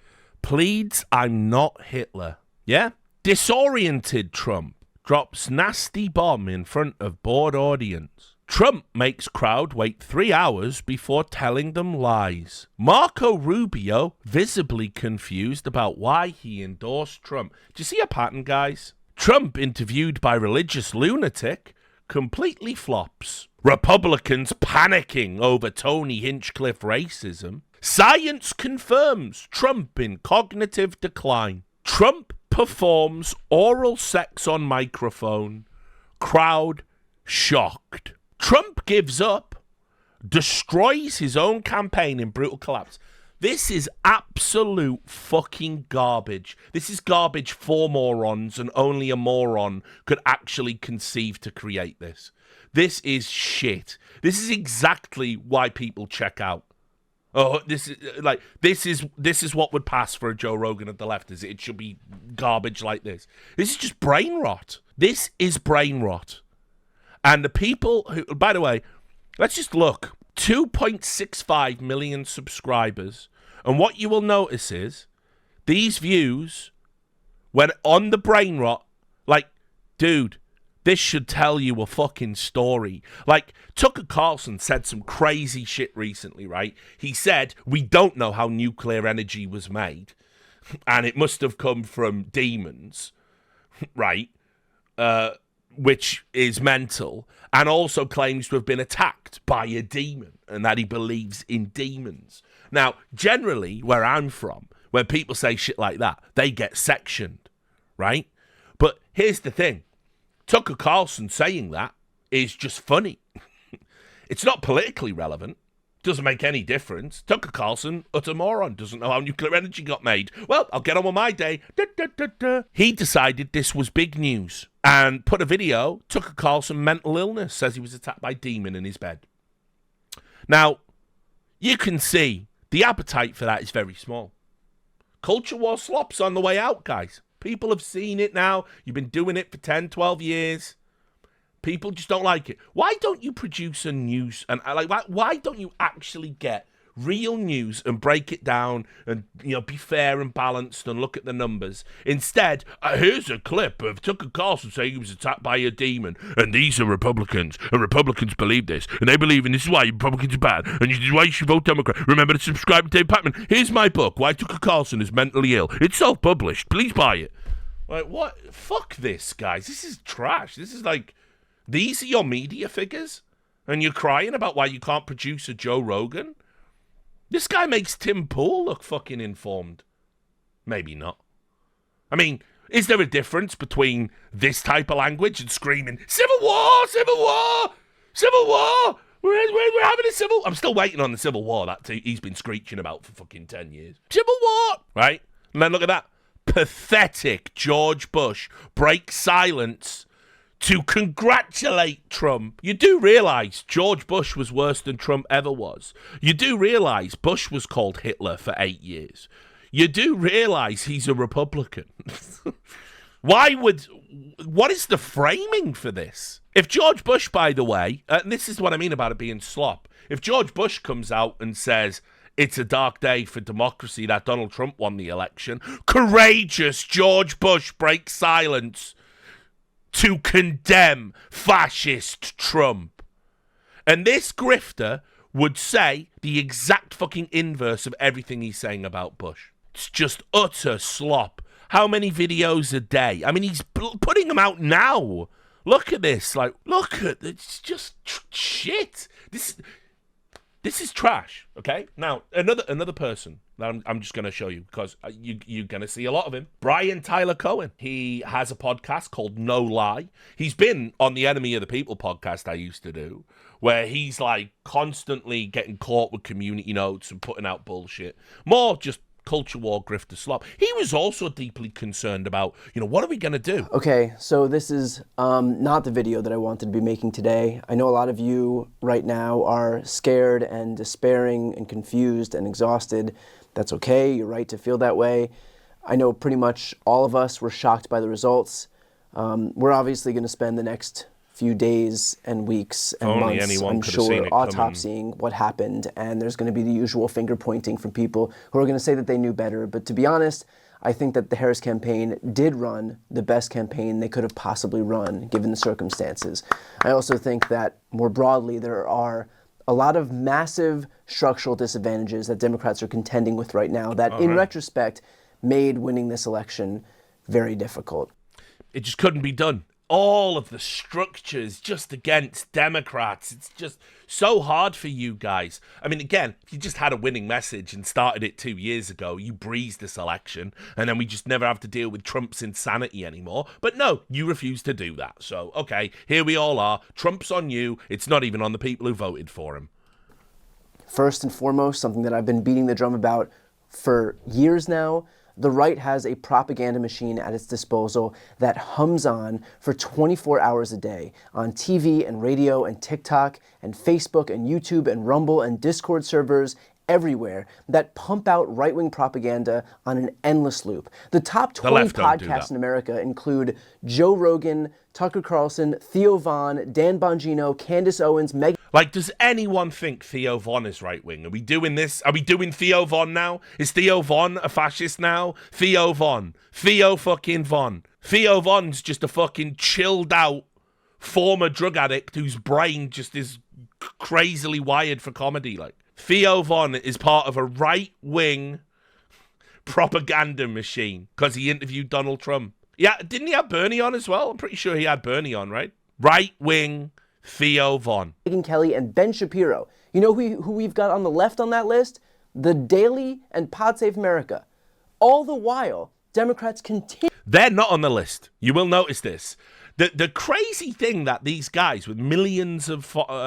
pleads I'm not Hitler. Yeah? Disoriented Trump drops nasty bomb in front of bored audience. Trump makes crowd wait 3 hours before telling them lies. Marco Rubio visibly confused about why he endorsed Trump. Do you see a pattern, guys? Trump interviewed by religious lunatic completely flops. Republicans panicking over Tony Hinchcliffe racism. Science confirms Trump in cognitive decline. Trump performs oral sex on microphone. Crowd shocked. Trump gives up. Destroys his own campaign in brutal collapse. This is absolute fucking garbage. This is garbage for morons, and only a moron could actually conceive to create this. This is shit. This is exactly why people check out. Oh, this is what would pass for a Joe Rogan at the left. Is it should be garbage like this. This is just brain rot. This is brain rot. And the people who, by the way, let's just look. 2.65 million subscribers. And what you will notice is these views, when on the brain rot, like, dude, this should tell you a fucking story. Like, Tucker Carlson said some crazy shit recently, right? He said, we don't know how nuclear energy was made. And it must have come from demons, right? Which is mental, and also claims to have been attacked by a demon and that he believes in demons. Now, generally, where I'm from, when people say shit like that, they get sectioned, right? But here's the thing. Tucker Carlson saying that is just funny. It's not politically relevant. Doesn't make any difference. Tucker Carlson, utter moron, doesn't know how nuclear energy got made. Well, I'll get on with my day. He decided this was big news and put a video, Tucker Carlson mental illness, says he was attacked by a demon in his bed. Now, you can see the appetite for that is very small. Culture war slop's on the way out, guys. People have seen it now. You've been doing it for 10, 12 years. People just don't like it. Why don't you produce a news and why don't you actually get real news and break it down and, you know, be fair and balanced and look at the numbers? Instead, here's a clip of Tucker Carlson saying he was attacked by a demon, and these are Republicans, and Republicans believe this, and they believe, and this is why Republicans are bad, and this is why you should vote Democrat. Remember to subscribe to Dave Pakman. Here's my book, Why Tucker Carlson is Mentally Ill. It's self-published. Please buy it. Like, what? Fuck this, guys. This is trash. This is like, these are your media figures? And you're crying about why you can't produce a Joe Rogan? This guy makes Tim Pool look fucking informed. Maybe not. I mean, is there a difference between this type of language and screaming, Civil War, Civil War, Civil War? We're having a civil... I'm still waiting on the Civil War that he's been screeching about for fucking 10 years. Civil War! Right? And then look at that. Pathetic George Bush breaks silence to congratulate Trump. You do realise George Bush was worse than Trump ever was. You do realise Bush was called Hitler for 8 years. You do realise he's a Republican. What is the framing for this? If George Bush, by the way, and this is what I mean about it being slop, if George Bush comes out and says, it's a dark day for democracy that Donald Trump won the election, courageous George Bush breaks silence to condemn fascist Trump. And this grifter would say the exact fucking inverse of everything he's saying about Bush. It's just utter slop. How many videos a day? I mean, he's putting them out now. Look at this. Like, look at it's just shit. This is trash, okay? Now, another person that I'm just going to show you because you're going to see a lot of him. Brian Tyler Cohen. He has a podcast called No Lie. He's been on the Enemy of the People podcast I used to do, where he's like constantly getting caught with community notes and putting out bullshit. More just culture war, grifter slop, he was also deeply concerned about, what are we going to do? Okay, so this is not the video that I wanted to be making today. I know a lot of you right now are scared and despairing and confused and exhausted. That's okay, you're right to feel that way. I know pretty much all of us were shocked by the results. We're obviously going to spend the next few days and weeks and months, I'm sure, autopsying what happened, and there's going to be the usual finger pointing from people who are going to say that they knew better. But to be honest, I think that the Harris campaign did run the best campaign they could have possibly run, given the circumstances. I also think that, more broadly, there are a lot of massive structural disadvantages that Democrats are contending with right now that, in retrospect, made winning this election very difficult. It just couldn't be done. All of the structures just against Democrats. It's just so hard for you guys. I mean, again, if you just had a winning message and started it 2 years ago, you breezed this election, and then we just never have to deal with Trump's insanity anymore. But no, you refuse to do that. So, okay, here we all are. Trump's on you. It's not even on the people who voted for him. First and foremost, something that I've been beating the drum about for years now, the right has a propaganda machine at its disposal that hums on for 24 hours a day on TV and radio and TikTok and Facebook and YouTube and Rumble and Discord servers everywhere that pump out right-wing propaganda on an endless loop. The top 20 podcasts in America include Joe Rogan, Tucker Carlson, Theo Von, Dan Bongino, Candace Owens, Meg. Like, does anyone think Theo Von is right-wing? Are we doing this? Are we doing Theo Von now? Is Theo Von a fascist now? Theo Von. Theo fucking Von. Theo Von's just a fucking chilled out former drug addict whose brain just is crazily wired for comedy. Like, Theo Von is part of a right-wing propaganda machine because he interviewed Donald Trump. Yeah, didn't he have Bernie on as well? I'm pretty sure he had Bernie on, right? Right-wing Theo Von. Megyn Kelly and Ben Shapiro. You know who we've got on the left on that list? The Daily and Pod Save America. All the while, Democrats continue. They're not on the list. You will notice this. The crazy thing that these guys with millions of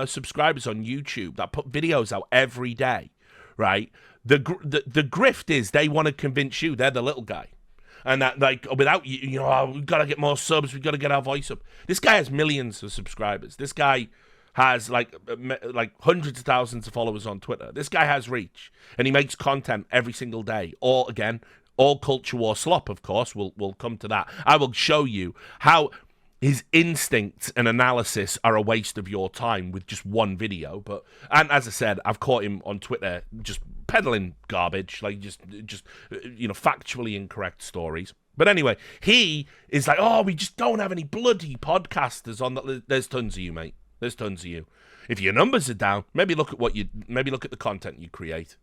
subscribers on YouTube that put videos out every day, right? The grift is they want to convince you they're the little guy. And that, like, without you, we've got to get more subs, we've got to get our voice up. This guy has millions of subscribers. This guy has, like hundreds of thousands of followers on Twitter. This guy has reach, and he makes content every single day. All culture war slop, of course. We'll come to that. I will show you how his instincts and analysis are a waste of your time with just one video. And as I said, I've caught him on Twitter just peddling garbage, like just factually incorrect stories. But anyway, he is like, oh, we just don't have any bloody podcasters on that. There's tons of you, mate. There's tons of you. If your numbers are down, maybe look at the content you create.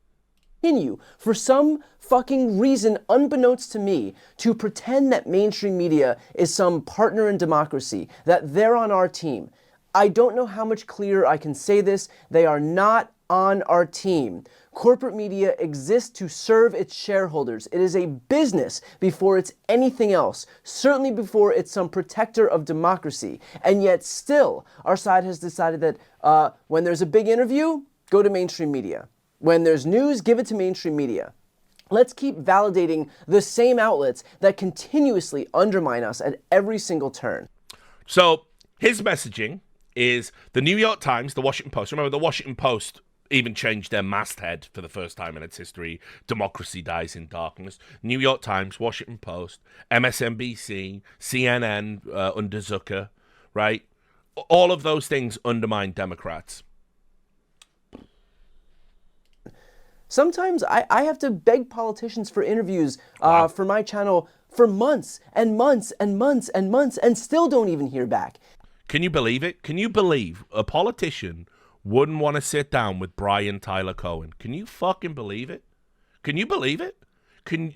Continue, for some fucking reason unbeknownst to me, to pretend that mainstream media is some partner in democracy, that they're on our team. I don't know how much clearer I can say this. They are not on our team. Corporate media exists to serve its shareholders. It is a business before it's anything else, certainly before it's some protector of democracy. And yet still, our side has decided that when there's a big interview, go to mainstream media. When there's news, give it to mainstream media. Let's keep validating the same outlets that continuously undermine us at every single turn. So his messaging is the New York Times, the Washington Post. Remember, the Washington Post even changed their masthead for the first time in its history. Democracy dies in darkness. New York Times, Washington Post, MSNBC, CNN under Zucker, right? All of those things undermine Democrats. Sometimes I have to beg politicians for interviews for my channel for months and months and months and months and still don't even hear back. Can you believe it? Can you believe a politician wouldn't want to sit down with Brian Tyler Cohen? Can you fucking believe it? Can you believe it? Can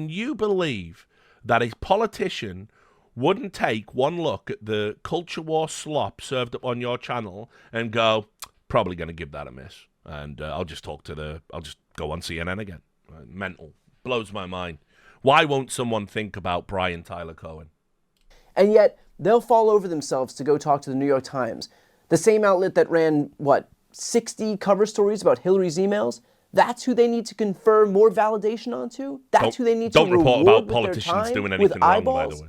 you believe that a politician wouldn't take one look at the culture war slop served up on your channel and go, probably going to give that a miss? And I'll just go on CNN again. Mental. Blows my mind. Why won't someone think about Brian Tyler Cohen? And yet, they'll fall over themselves to go talk to the New York Times. The same outlet that ran, 60 cover stories about Hillary's emails? That's who they need to confer more validation onto? That's who they need to Don't report reward about with politicians their time, doing with anything wrong, eyeballs? by the way.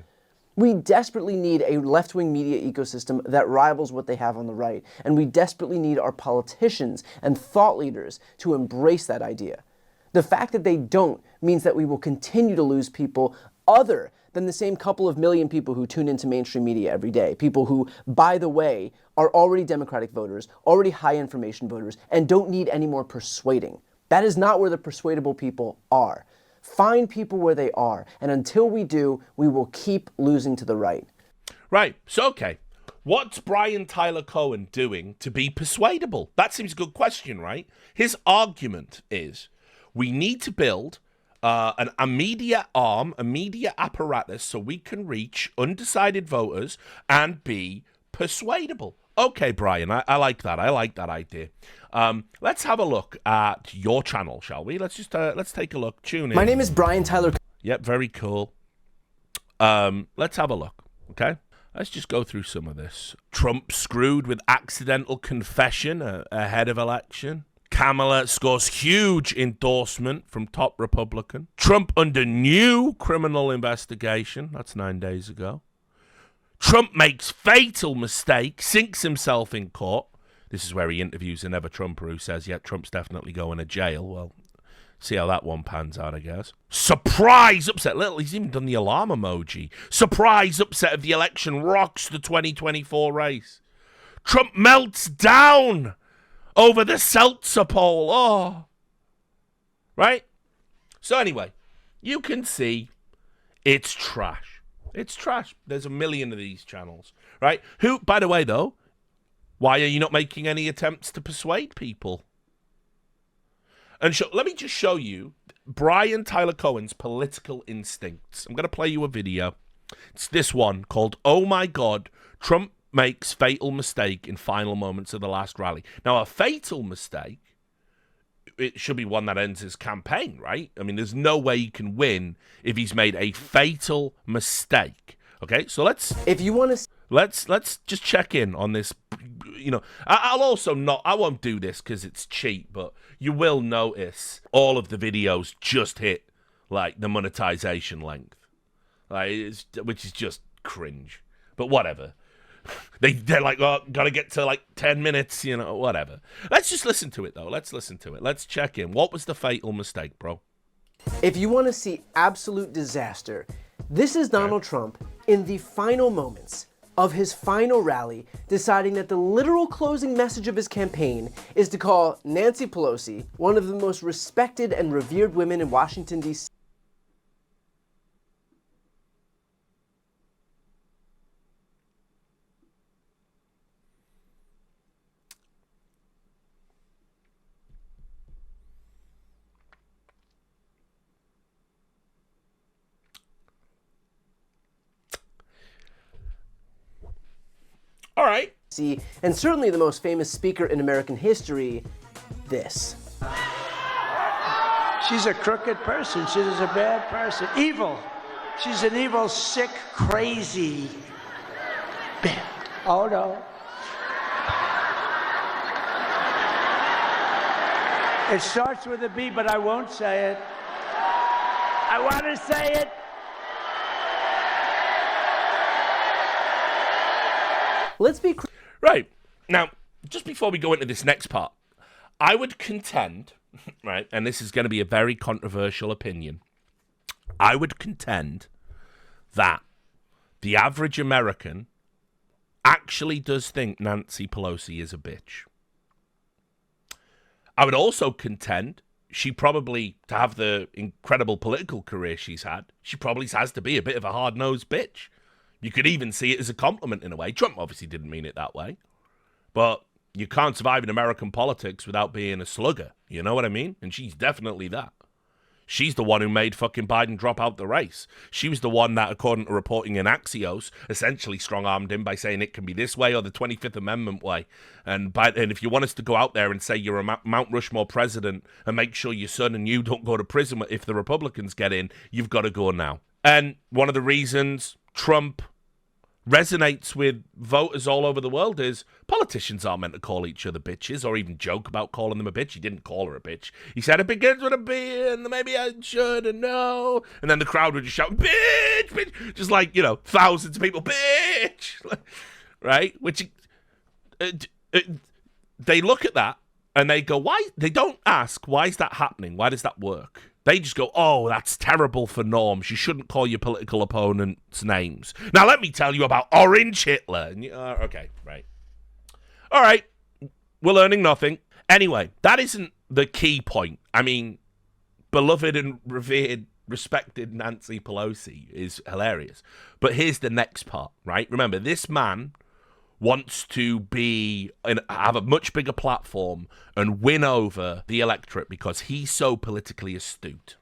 We desperately need a left-wing media ecosystem that rivals what they have on the right. And we desperately need our politicians and thought leaders to embrace that idea. The fact that they don't means that we will continue to lose people other than the same couple of million people who tune into mainstream media every day. People who, by the way, are already Democratic voters, already high information voters, and don't need any more persuading. That is not where the persuadable people are. Find people where they are, and until we do, we will keep losing to the right. Right, so okay. What's Brian Tyler Cohen doing to be persuadable? That seems a good question, right? His argument is we need to build a media arm, a media apparatus so we can reach undecided voters and be persuadable. Okay, Brian, I like that. I like that idea. Let's have a look at your channel, shall we? Let's take a look. Tune in. My name is Brian Tyler. Yep, very cool. Let's have a look, okay? Let's just go through some of this. Trump screwed with accidental confession ahead of election. Kamala scores huge endorsement from top Republican. Trump under new criminal investigation. That's 9 days ago. Trump makes fatal mistake, sinks himself in court. This is where he interviews a never-Trumper who says, yeah, Trump's definitely going to jail. Well, see how that one pans out, I guess. Surprise upset. Little, he's even done the alarm emoji. Surprise upset of the election rocks the 2024 race. Trump melts down over the Seltzer poll. Oh. Right? So anyway, you can see it's trash. It's trash. There's a million of these channels, right? Who, by the way, though, why are you not making any attempts to persuade people? And let me just show you Brian Tyler Cohen's political instincts. I'm going to play you a video. It's this one called, "Oh My God, Trump Makes Fatal Mistake in Final Moments of the Last Rally." Now, a fatal mistake, it should be one that ends his campaign, right? I mean, there's no way he can win if he's made a fatal mistake. Okay, so let's just check in on this. You know, I'll also not. I won't do this because it's cheap, but you will notice all of the videos just hit like the monetization length, which is just cringe. But whatever. They're like, oh, gotta get to like 10 minutes, you know, whatever. Let's just listen to it, though. Let's listen to it. Let's check in. What was the fatal mistake, bro? If you want to see absolute disaster, this is Donald Trump in the final moments of his final rally, deciding that the literal closing message of his campaign is to call Nancy Pelosi, one of the most respected and revered women in Washington, D.C. All right. And certainly the most famous speaker in American history, this. She's a crooked person. She's a bad person. Evil. She's an evil, sick, crazy. Oh, no. It starts with a B, but I won't say it. I want to say it. Let's be right. Now, just before we go into this next part, I would contend, right, and this is going to be a very controversial opinion, I would contend that the average American actually does think Nancy Pelosi is a bitch. I would also contend she probably, to have the incredible political career she's had, she probably has to be a bit of a hard-nosed bitch. You could even see it as a compliment in a way. Trump obviously didn't mean it that way. But you can't survive in American politics without being a slugger. You know what I mean? And she's definitely that. She's the one who made fucking Biden drop out the race. She was the one that, according to reporting in Axios, essentially strong-armed him by saying it can be this way or the 25th Amendment way. And if you want us to go out there and say you're a Mount Rushmore president and make sure your son and you don't go to prison if the Republicans get in, you've got to go now. And one of the reasons Trump resonates with voters all over the world is politicians aren't meant to call each other bitches or even joke about calling them a bitch. He didn't call her a bitch. He said it begins with a B and maybe I should and no. And then the crowd would just shout, bitch, bitch. Just like, thousands of people, bitch. Right? Which, they look at that and they go, why? They don't ask, why is that happening? Why does that work? They just go, oh, that's terrible for norms. You shouldn't call your political opponents names. Now, let me tell you about Orange Hitler. Okay, right. All right, we're learning nothing. Anyway, that isn't the key point. I mean, beloved and revered, respected Nancy Pelosi is hilarious. But here's the next part, right? Remember, this man wants to have a much bigger platform and win over the electorate because he's so politically astute.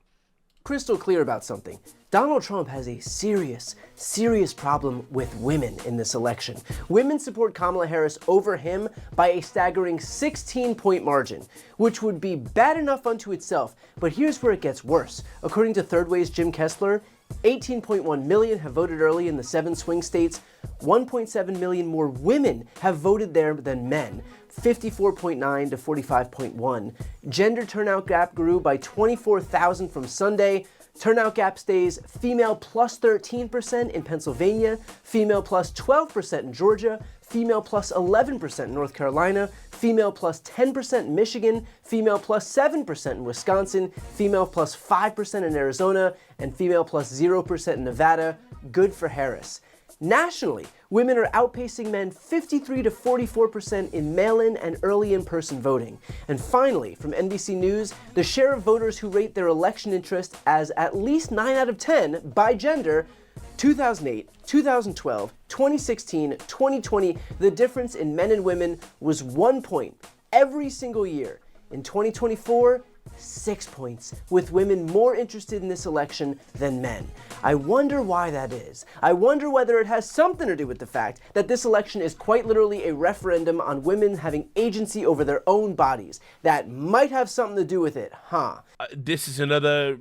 Crystal clear about something. Donald Trump has a serious, serious problem with women in this election. Women support Kamala Harris over him by a staggering 16-point margin, which would be bad enough unto itself, but here's where it gets worse. According to Third Way's Jim Kessler, 18.1 million have voted early in the 7 swing states. 1.7 million more women have voted there than men, 54.9 to 45.1. Gender turnout gap grew by 24,000 from Sunday. Turnout gap stays female plus 13% in Pennsylvania, female plus 12% in Georgia, female plus 11% in North Carolina, female plus 10% in Michigan, female plus 7% in Wisconsin, female plus 5% in Arizona, and female plus 0% in Nevada. Good for Harris. Nationally, women are outpacing men 53 to 44% in mail-in and early in-person voting. And finally, from NBC News, the share of voters who rate their election interest as at least 9 out of 10 by gender, 2008, 2012, 2016, 2020, the difference in men and women was 1 point every single year. In 2024, 6 points, with women more interested in this election than men. I wonder why that is. I wonder whether it has something to do with the fact that this election is quite literally a referendum on women having agency over their own bodies. That might have something to do with it, huh? This is another,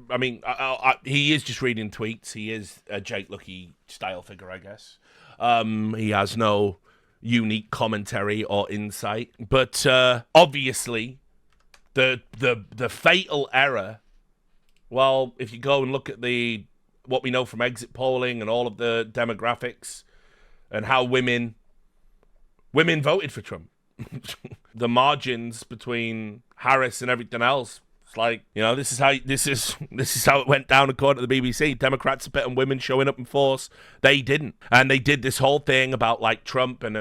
he is just reading tweets. He is a Jake Lucky style figure, I guess. He has no unique commentary or insight. But obviously, the fatal error, well, if you go and look at what we know from exit polling and all of the demographics and how women voted for Trump, the margins between Harris and everything else, it's like, this is how it went down according to the BBC. Democrats bet on women showing up in force. They didn't. And they did this whole thing about like Trump and,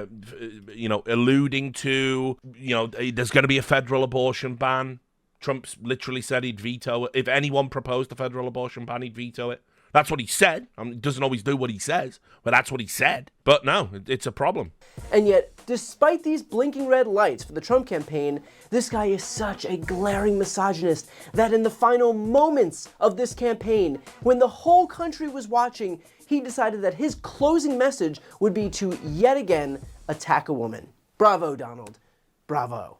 alluding to, there's going to be a federal abortion ban. Trump's literally said he'd veto it. If anyone proposed a federal abortion ban, he'd veto it. That's what he said. He doesn't always do what he says, but that's what he said. But no, it's a problem. And yet, despite these blinking red lights for the Trump campaign, this guy is such a glaring misogynist that in the final moments of this campaign, when the whole country was watching, he decided that his closing message would be to yet again attack a woman. Bravo, Donald. Bravo.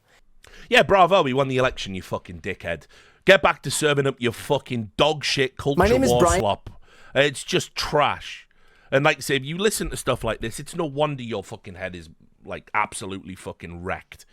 Yeah, bravo. He won the election, you fucking dickhead. Get back to serving up your fucking dog shit culture war slop. It's just trash. And like I say, if you listen to stuff like this, it's no wonder your fucking head is like absolutely fucking wrecked.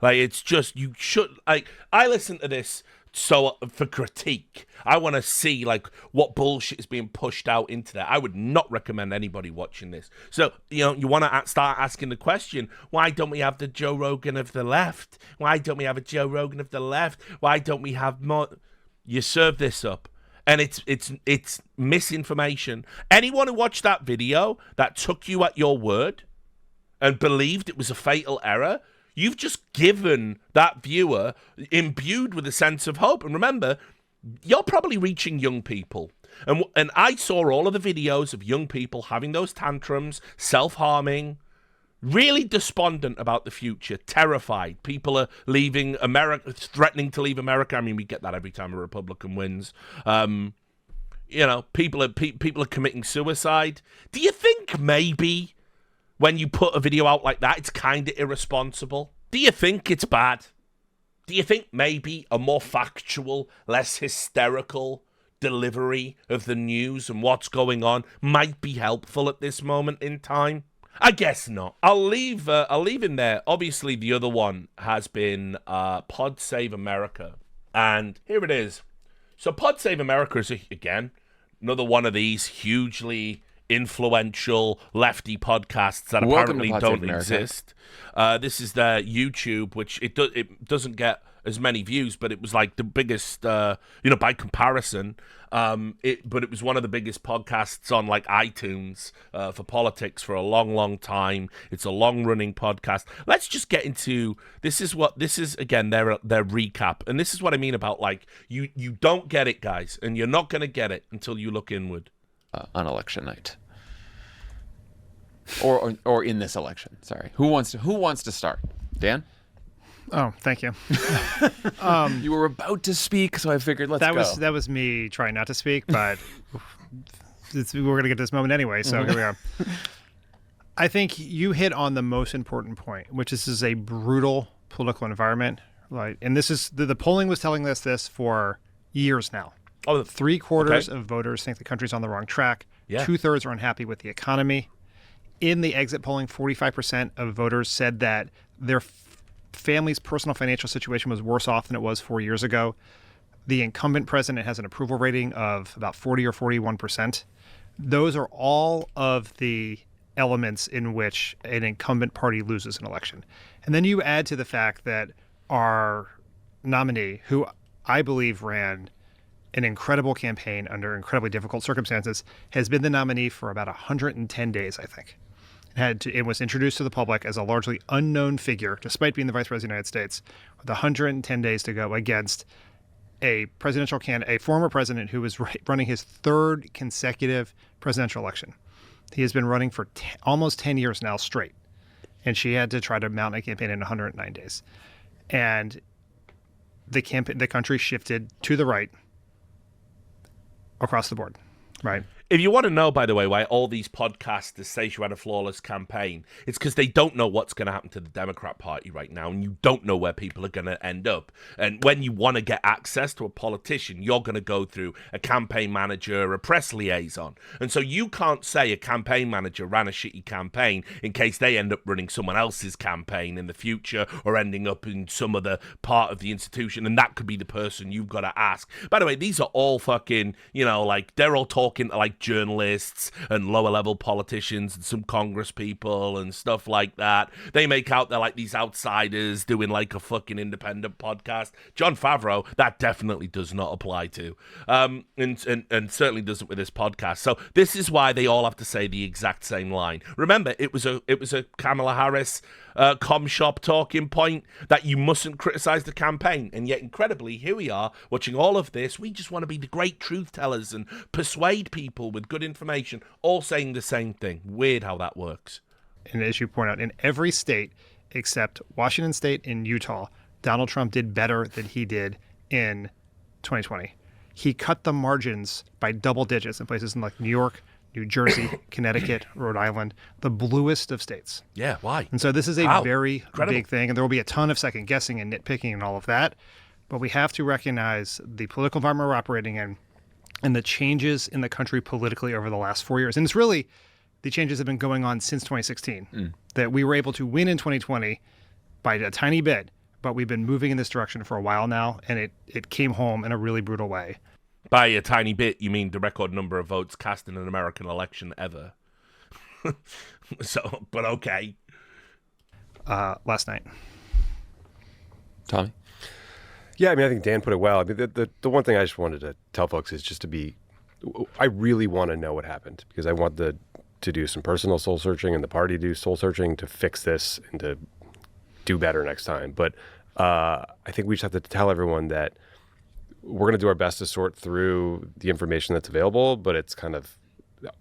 Like, it's just, you should, like, I listen to this so for critique. I want to see like what bullshit is being pushed out into there. I would not recommend anybody watching this. So, you want to start asking the question, why don't we have the Joe Rogan of the left? Why don't we have a Joe Rogan of the left? Why don't we have more? You serve this up. And it's misinformation. Anyone who watched that video that took you at your word and believed it was a fatal error, you've just given that viewer imbued with a sense of hope. And remember, you're probably reaching young people. And I saw all of the videos of young people having those tantrums, self-harming, really despondent about the future, terrified. People are leaving America, threatening to leave America. I mean, we get that every time a Republican wins. People are committing suicide. Do you think maybe when you put a video out like that, it's kind of irresponsible? Do you think it's bad? Do you think maybe a more factual, less hysterical delivery of the news and what's going on might be helpful at this moment in time? I guess not. I'll leave in there. Obviously, the other one has been Pod Save America. And here it is. So Pod Save America is, again, another one of these hugely influential lefty podcasts that apparently don't exist. This is their YouTube, which it doesn't get as many views, but it was like the biggest, by comparison. But it was one of the biggest podcasts on like iTunes for politics for a long, long time. It's a long-running podcast. Let's just get into this is again their recap, and this is what I mean about like you don't get it, guys, and you're not going to get it until you look inward. On election night, or in this election. Sorry, who wants to start? Dan? Oh, thank you. You were about to speak, so I figured let's go. That was me trying not to speak, but we're going to get to this moment anyway, so here we are. I think you hit on the most important point, which is this is a brutal political environment. And this is the polling was telling us this for years now. Oh, 3/4 of voters think the country's on the wrong track. Yeah. 2/3 are unhappy with the economy. In the exit polling, 45% of voters said that their family's personal financial situation was worse off than it was 4 years ago. The incumbent president has an approval rating of about 40 or 41%. Those are all of the elements in which an incumbent party loses an election. And then you add to the fact that our nominee, who I believe ran an incredible campaign under incredibly difficult circumstances, has been the nominee for about 110 days, I think. It was introduced to the public as a largely unknown figure, despite being the Vice President of the United States, with 110 days to go against a presidential candidate, a former president who was running his third consecutive presidential election. He has been running for almost 10 years now straight, and she had to try to mount a campaign in 109 days. And the country shifted to the right across the board, right? If you want to know, by the way, why all these podcasters say she ran a flawless campaign, it's because they don't know what's going to happen to the Democrat Party right now, and you don't know where people are going to end up. And when you want to get access to a politician, you're going to go through a campaign manager, a press liaison. And so you can't say a campaign manager ran a shitty campaign in case they end up running someone else's campaign in the future or ending up in some other part of the institution, and that could be the person you've got to ask. By the way, these are all fucking, like, they're all talking to, like, journalists and lower level politicians and some Congress people and stuff like that. They make out they're like these outsiders doing like a fucking independent podcast. Jon Favreau, that definitely does not apply to, and certainly doesn't with this podcast. So this is why they all have to say the exact same line. Remember, it was a Kamala Harris com shop talking point that you mustn't criticize the campaign, and yet incredibly here we are watching all of this. We just want to be the great truth tellers and persuade people with good information, all saying the same thing. Weird how that works. And as you point out, in every state except Washington State and Utah, Donald Trump did better than he did in 2020. He cut the margins by double digits in places in like New York, New Jersey, Connecticut, Rhode Island, the bluest of states. Yeah, why? And so this is a very big thing, and there will be a ton of second guessing and nitpicking and all of that. But we have to recognize the political environment we're operating in and the changes in the country politically over the last 4 years. And it's really the changes have been going on since 2016, that we were able to win in 2020 by a tiny bit, but we've been moving in this direction for a while now, and it came home in a really brutal way. By a tiny bit, you mean the record number of votes cast in an American election ever. So, but okay. Last night. Tommy? Yeah, I think Dan put it well. The one thing I just wanted to tell folks is just I really want to know what happened, because I want to do some personal soul searching and the party to do soul searching to fix this and to do better next time. But I think we just have to tell everyone that we're going to do our best to sort through the information that's available, but it's kind of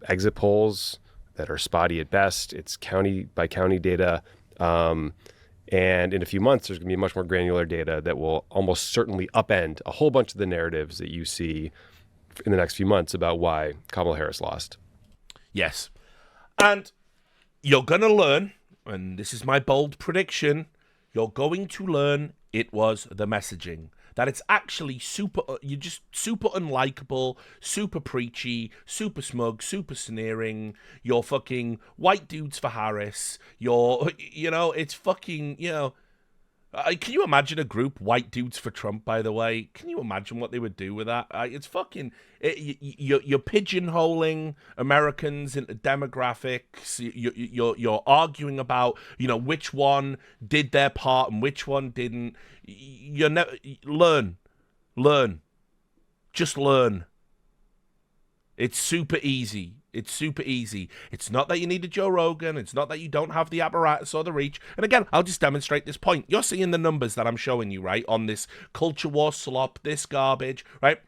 exit polls that are spotty at best. It's county by county data. And in a few months, there's going to be much more granular data that will almost certainly upend a whole bunch of the narratives that you see in the next few months about why Kamala Harris lost. Yes. And you're going to learn, and this is my bold prediction, you're going to learn it was the messaging. that it's actually you're just super unlikable, super preachy, super smug, super sneering. You're fucking white dudes for Harris. It's fucking, can you imagine a group, white dudes for Trump, by the way? Can you imagine what they would do with that? It's fucking... You're pigeonholing Americans into demographics. You're arguing about, which one did their part and which one didn't. Learn. Just learn. It's super easy. It's not that you need a Joe Rogan. It's not that you don't have the apparatus or the reach. And again, I'll just demonstrate this point. You're seeing the numbers that I'm showing you, right? On this culture war slop, this garbage, right?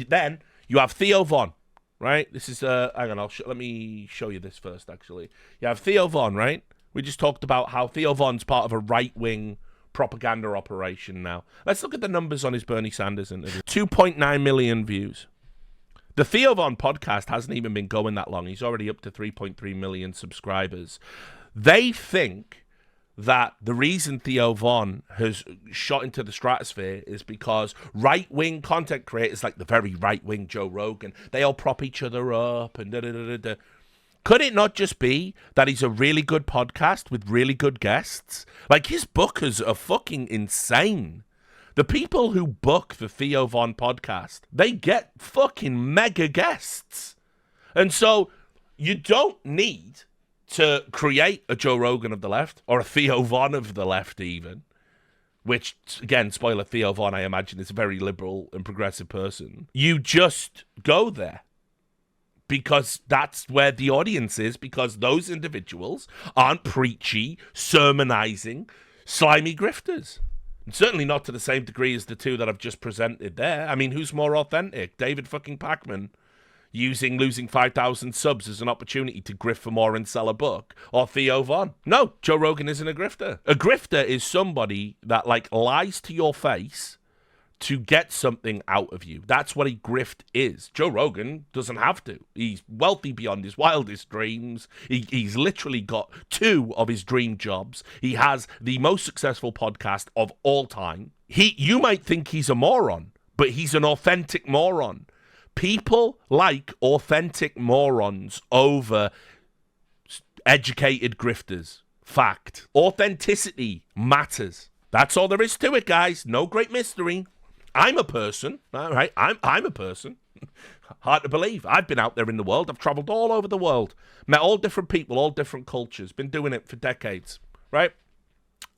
Then you have Theo Von, right? This is, hang on, let me show you this first, actually. You have Theo Von, right? We just talked about how Theo Von's part of a right-wing propaganda operation now. Let's look at the numbers on his Bernie Sanders interview. 2.9 million views. The Theo Von podcast hasn't even been going that long. He's already up to 3.3 million subscribers. They think that the reason Theo Von has shot into the stratosphere is because right-wing content creators, like the very right-wing Joe Rogan, they all prop each other up and da-da-da-da-da. Could it not just be that he's a really good podcast with really good guests? Like, his bookers are fucking insane. The people who book the Theo Von podcast, they get fucking mega guests. And so you don't need to create a Joe Rogan of the left or a Theo Von of the left even, which, again, spoiler, Theo Von, I imagine, is a very liberal and progressive person. You just go there because that's where the audience is, because those individuals aren't preachy, sermonizing, slimy grifters. And certainly not to the same degree as the two that I've just presented there. I mean, who's more authentic? David fucking Pacman using losing 5,000 subs as an opportunity to grift for more and sell a book, or Theo Von? No, Joe Rogan isn't a grifter. A grifter is somebody that, like, lies to your face to get something out of you. That's what a grift is. Joe Rogan doesn't have to. He's wealthy beyond his wildest dreams. He's literally got 2 of his dream jobs. He has the most successful podcast of all time. You might think he's a moron, but he's an authentic moron. People like authentic morons over educated grifters. Fact. Authenticity matters. That's all there is to it, guys. No great mystery. I'm a person, all right? I'm a person. Hard to believe. I've been out there in the world. I've traveled all over the world. Met all different people, all different cultures. Been doing it for decades, right?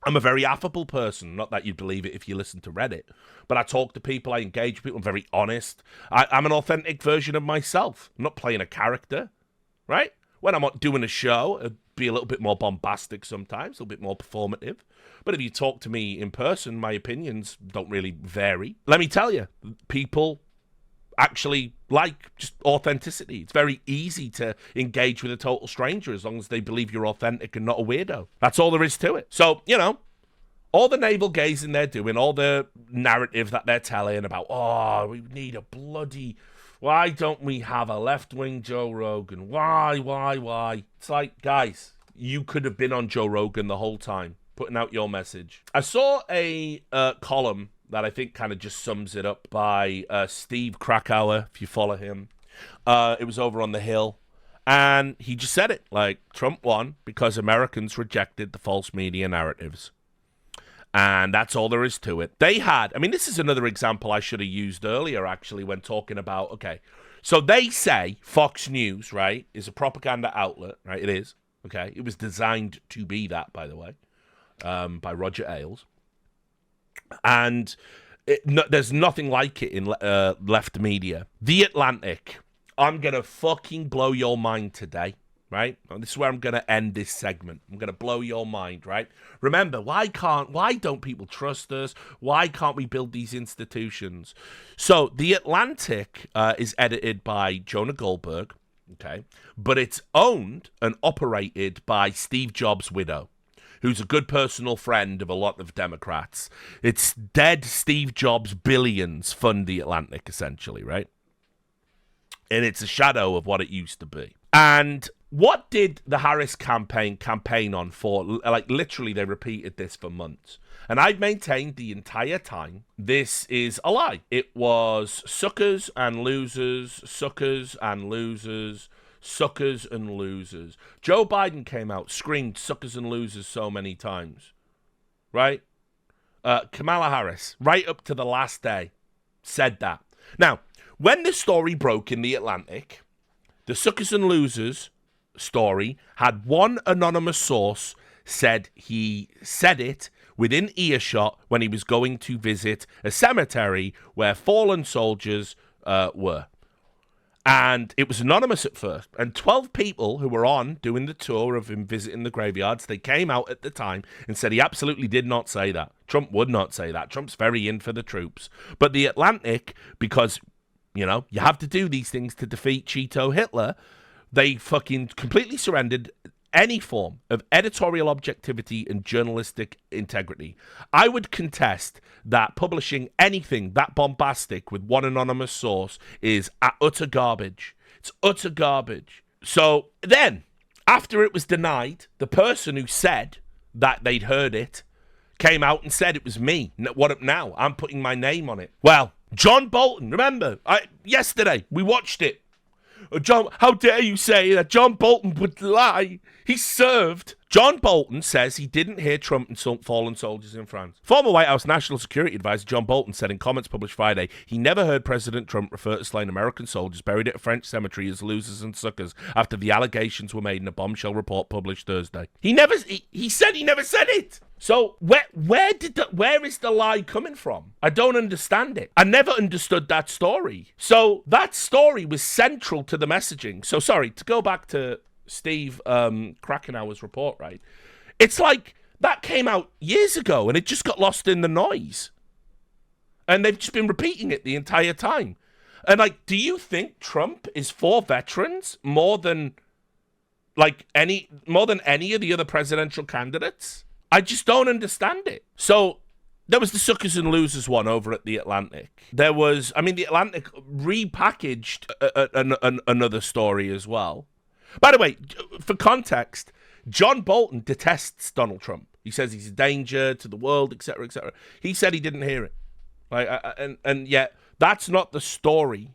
I'm a very affable person. Not that you'd believe it if you listen to Reddit. But I talk to people. I engage with people. I'm very honest. I'm an authentic version of myself. I'm not playing a character, right? When I'm not doing a show, it'd be a little bit more bombastic sometimes, a little bit more performative. But if you talk to me in person, my opinions don't really vary. Let me tell you, people actually like just authenticity. It's very easy to engage with a total stranger as long as they believe you're authentic and not a weirdo. That's all there is to it. So, all the navel gazing they're doing, all the narrative that they're telling about, oh, we need a bloody... Why don't we have a left-wing Joe Rogan? Why? It's like, guys, you could have been on Joe Rogan the whole time, putting out your message. I saw a column that I think kind of just sums it up by Steve Krakauer, if you follow him. It was over on The Hill. And he just said it, like, Trump won because Americans rejected the false media narratives. And that's all there is to it. This is another example I should have used earlier, actually, when talking about, okay, so they say Fox News, right, is a propaganda outlet, right? It is, okay? It was designed to be that, by the way, by Roger Ailes. And there's nothing like it in left media. The Atlantic. I'm going to fucking blow your mind today, right? And this is where I'm going to end this segment. I'm going to blow your mind, right? Remember, why don't people trust us? Why can't we build these institutions? So The Atlantic is edited by Jonah Goldberg, okay? But it's owned and operated by Steve Jobs' widow, who's a good personal friend of a lot of Democrats. It's dead Steve Jobs billions fund The Atlantic, essentially, right? And it's a shadow of what it used to be. And what did the Harris campaign on for? Like, literally, they repeated this for months. And I've maintained the entire time this is a lie. It was suckers and losers, suckers and losers, suckers and losers. Joe Biden came out, screamed suckers and losers so many times, right? Kamala Harris, right up to the last day, said that. Now, when this story broke in The Atlantic, the suckers and losers story had one anonymous source said he said it within earshot when he was going to visit a cemetery where fallen soldiers were. And it was anonymous at first. And 12 people who were on doing the tour of him visiting the graveyards, they came out at the time and said he absolutely did not say that. Trump would not say that. Trump's very in for the troops. But The Atlantic, because, you know, you have to do these things to defeat Cheeto Hitler, they fucking completely surrendered any form of editorial objectivity and journalistic integrity. I would contest that publishing anything that bombastic with one anonymous source is utter garbage. It's utter garbage. So then, after it was denied, the person who said that they'd heard it came out and said it was me. What up now? I'm putting my name on it. Well, John Bolton, remember, yesterday we watched it. John, how dare you say that John Bolton would lie? He served. John Bolton says he didn't hear Trump insult fallen soldiers in France. Former White House National Security Advisor John Bolton said in comments published Friday he never heard President Trump refer to slain American soldiers buried at a French cemetery as losers and suckers after the allegations were made in a bombshell report published Thursday. He said he never said it. So where is the lie coming from? I don't understand it. I never understood that story. So that story was central to the messaging. So sorry, to go back to Steve Krakauer's report, right? It's like that came out years ago and it just got lost in the noise. And they've just been repeating it the entire time. And like, do you think Trump is for veterans more than any of the other presidential candidates? I just don't understand it. So there was the suckers and losers one over at The Atlantic. There was, The Atlantic repackaged another story as well. By the way, for context, John Bolton detests Donald Trump. He says he's a danger to the world, etc., etc. He said he didn't hear it. And yet, that's not the story.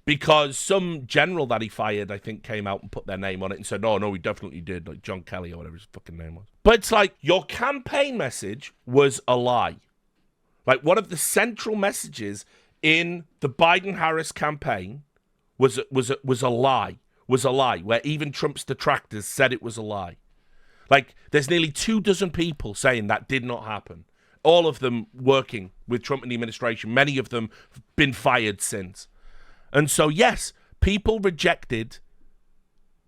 Because some general that he fired, I think, came out and put their name on it and said, no, we definitely did, like John Kelly or whatever his fucking name was. But it's like, your campaign message was a lie. Like, one of the central messages in the Biden-Harris campaign was a lie, where even Trump's detractors said it was a lie. Like, there's nearly 24 people saying that did not happen. All of them working with Trump and the administration. Many of them have been fired since. And so, yes, people rejected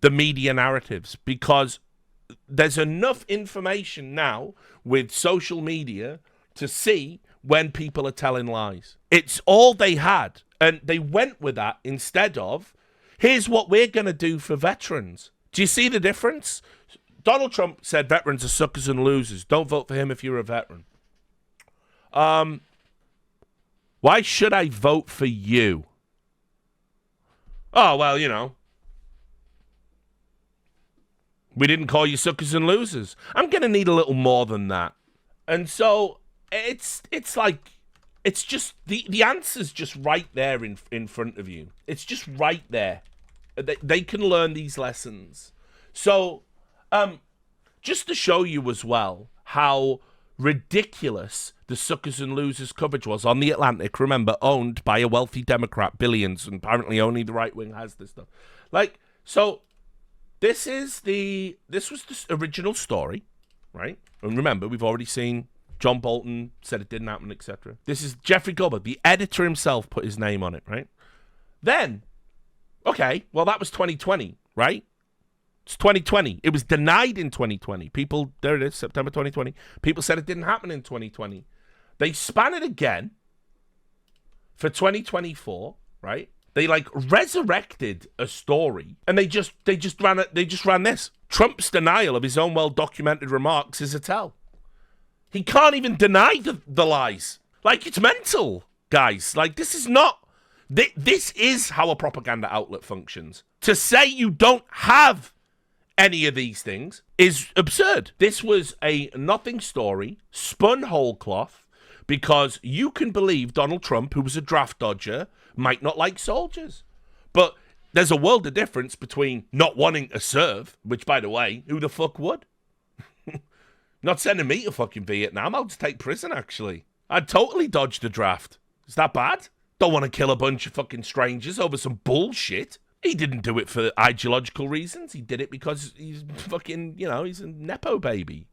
the media narratives because there's enough information now with social media to see when people are telling lies. It's all they had. And they went with that instead of, here's what we're going to do for veterans. Do you see the difference? Donald Trump said veterans are suckers and losers. Don't vote for him if you're a veteran. Why should I vote for you? Oh, well, we didn't call you suckers and losers. I'm going to need a little more than that. And so it's like, it's just, the answer's just right there in front of you. It's just right there. They can learn these lessons. So, just to show you as well how ridiculous the suckers and losers coverage was on The Atlantic, remember, owned by a wealthy Democrat, billions, and apparently only the right wing has this stuff. Like, so this was the original story, right? And remember, we've already seen John Bolton said it didn't happen, etc. This is Jeffrey Goldberg, the editor himself, put his name on it, right? Then, okay, well, that was 2020, right? It's 2020. It was denied in 2020. People, there it is, September 2020. People said it didn't happen in 2020. They span it again for 2024, right? They resurrected a story and they just ran this. Trump's denial of his own well-documented remarks is a tell. He can't even deny the lies. Like, it's mental, guys. Like, this is not... This is how a propaganda outlet functions. To say you don't have any of these things is absurd. This was a nothing story, spun whole cloth, because you can believe Donald Trump, who was a draft dodger, might not like soldiers. But there's a world of difference between not wanting to serve, which, by the way, who the fuck would? Not sending me to fucking Vietnam. I'll just take prison, actually. I'd totally dodge the draft. Is that bad? Don't want to kill a bunch of fucking strangers over some bullshit. He didn't do it for ideological reasons. He did it because he's fucking, he's a Nepo baby.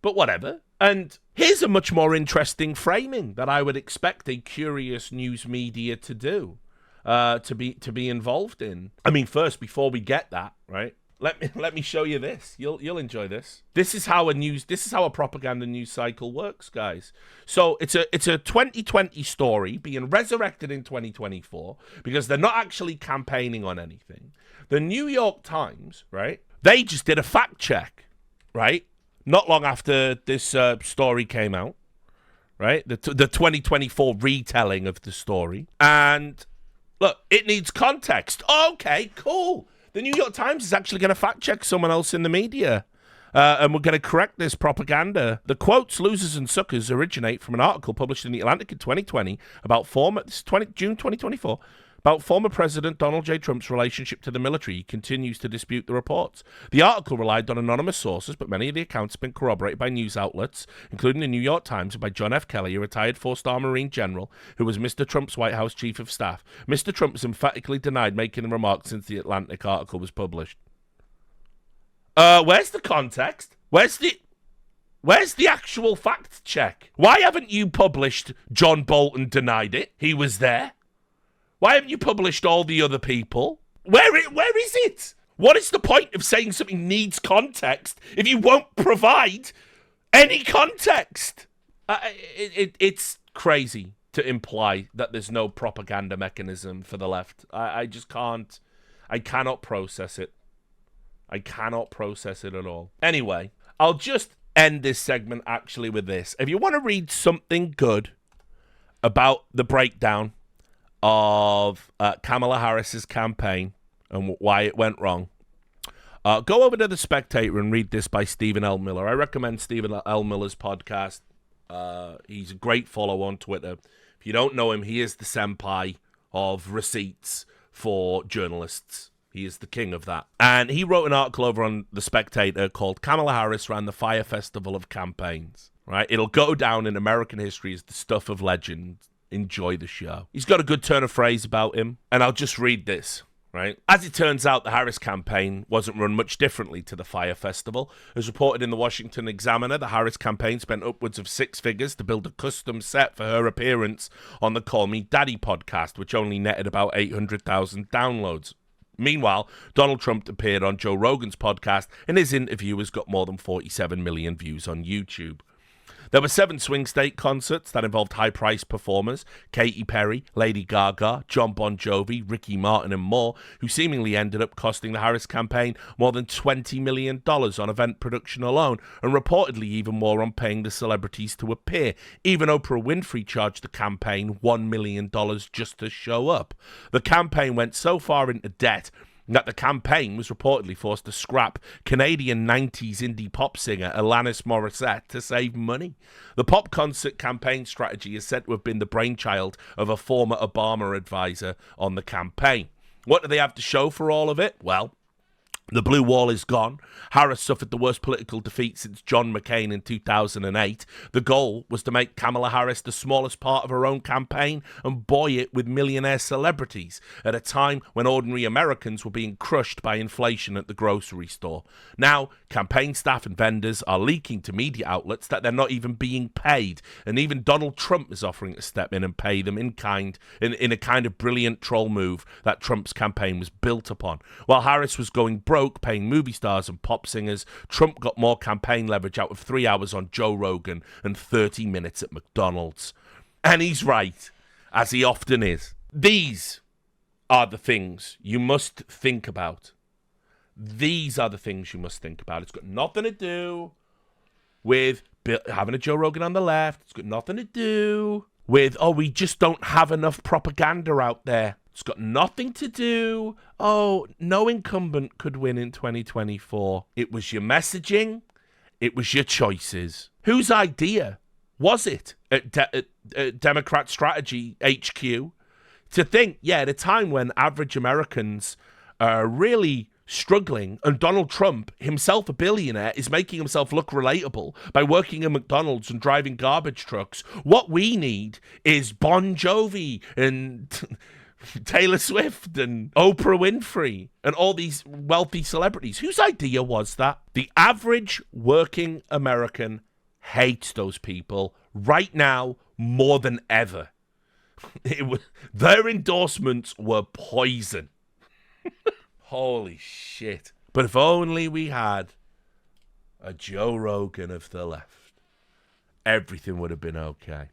But whatever. And here's a much more interesting framing that I would expect a curious news media to do, to be involved in. I mean, first, before we get that, right? Let me show you this. You'll enjoy this. This is how a propaganda news cycle works, guys. So it's a 2020 story being resurrected in 2024 because they're not actually campaigning on anything. The New York Times, right? They just did a fact check, right? Not long after this story came out, right? The 2024 retelling of the story. And look, it needs context. Okay, cool. The New York Times is actually going to fact check someone else in the media. And we're going to correct this propaganda. The quotes, losers and suckers, originate from an article published in The Atlantic in 2020 about June 2024, about former President Donald J. Trump's relationship to the military. He continues to dispute the reports. The article relied on anonymous sources, but many of the accounts have been corroborated by news outlets, including the New York Times and by John F. Kelly, a retired four-star Marine general who was Mr. Trump's White House chief of staff. Mr. Trump has emphatically denied making the remarks since the Atlantic article was published. Where's the context? Where's the actual fact check? Why haven't you published John Bolton denied it? He was there. Why haven't you published all the other people? Where is it? What is the point of saying something needs context if you won't provide any context? It's crazy to imply that there's no propaganda mechanism for the left. I just can't. I cannot process it. I cannot process it at all. Anyway, I'll just end this segment actually with this. If you want to read something good about the breakdown of Kamala Harris's campaign and why it went wrong, go over to The Spectator and read this by Stephen L. Miller. I recommend Stephen L. Miller's podcast. He's a great follow on Twitter. If you don't know him, he is the senpai of receipts for journalists. He is the king of that. And he wrote an article over on The Spectator called Kamala Harris Ran the Fire Festival of Campaigns. Right? It'll go down in American history as the stuff of legend. Enjoy the show. He's got a good turn of phrase about him, and I'll just read this, right? As it turns out, the Harris campaign wasn't run much differently to the Fire Festival. As reported in the Washington Examiner, the Harris campaign spent upwards of $6 figures to build a custom set for her appearance on the Call Me Daddy podcast, which only netted about 800,000 downloads. Meanwhile, Donald Trump appeared on Joe Rogan's podcast, and his interview has got more than 47 million views on YouTube. There were 7 swing state concerts that involved high-priced performers, Katy Perry, Lady Gaga, John Bon Jovi, Ricky Martin, and more, who seemingly ended up costing the Harris campaign more than $20 million on event production alone, and reportedly even more on paying the celebrities to appear. Even Oprah Winfrey charged the campaign $1 million just to show up. The campaign went so far into debt that the campaign was reportedly forced to scrap Canadian 90s indie pop singer Alanis Morissette to save money. The pop concert campaign strategy is said to have been the brainchild of a former Obama advisor on the campaign. What do they have to show for all of it? Well, the blue wall is gone. Harris suffered the worst political defeat since John McCain in 2008. The goal was to make Kamala Harris the smallest part of her own campaign and buoy it with millionaire celebrities at a time when ordinary Americans were being crushed by inflation at the grocery store. Now, campaign staff and vendors are leaking to media outlets that they're not even being paid, and even Donald Trump is offering to step in and pay them in a kind of brilliant troll move that Trump's campaign was built upon. While Harris was going broke paying movie stars and pop singers, Trump got more campaign leverage out of 3 hours on Joe Rogan and 30 minutes at McDonald's. And he's right, as he often is. These are the things you must think about. These are the things you must think about. It's got nothing to do with having a Joe Rogan on the left. It's got nothing to do with, we just don't have enough propaganda out there. It's got nothing to do. Oh, no incumbent could win in 2024. It was your messaging. It was your choices. Whose idea was it at Democrat Strategy HQ to think, at a time when average Americans are really struggling, and Donald Trump, himself a billionaire, is making himself look relatable by working at McDonald's and driving garbage trucks. What we need is Bon Jovi and Taylor Swift and Oprah Winfrey and all these wealthy celebrities. Whose idea was that? The average working American hates those people right now more than ever. Their endorsements were poison. Holy shit. But if only we had a Joe Rogan of the left, everything would have been okay.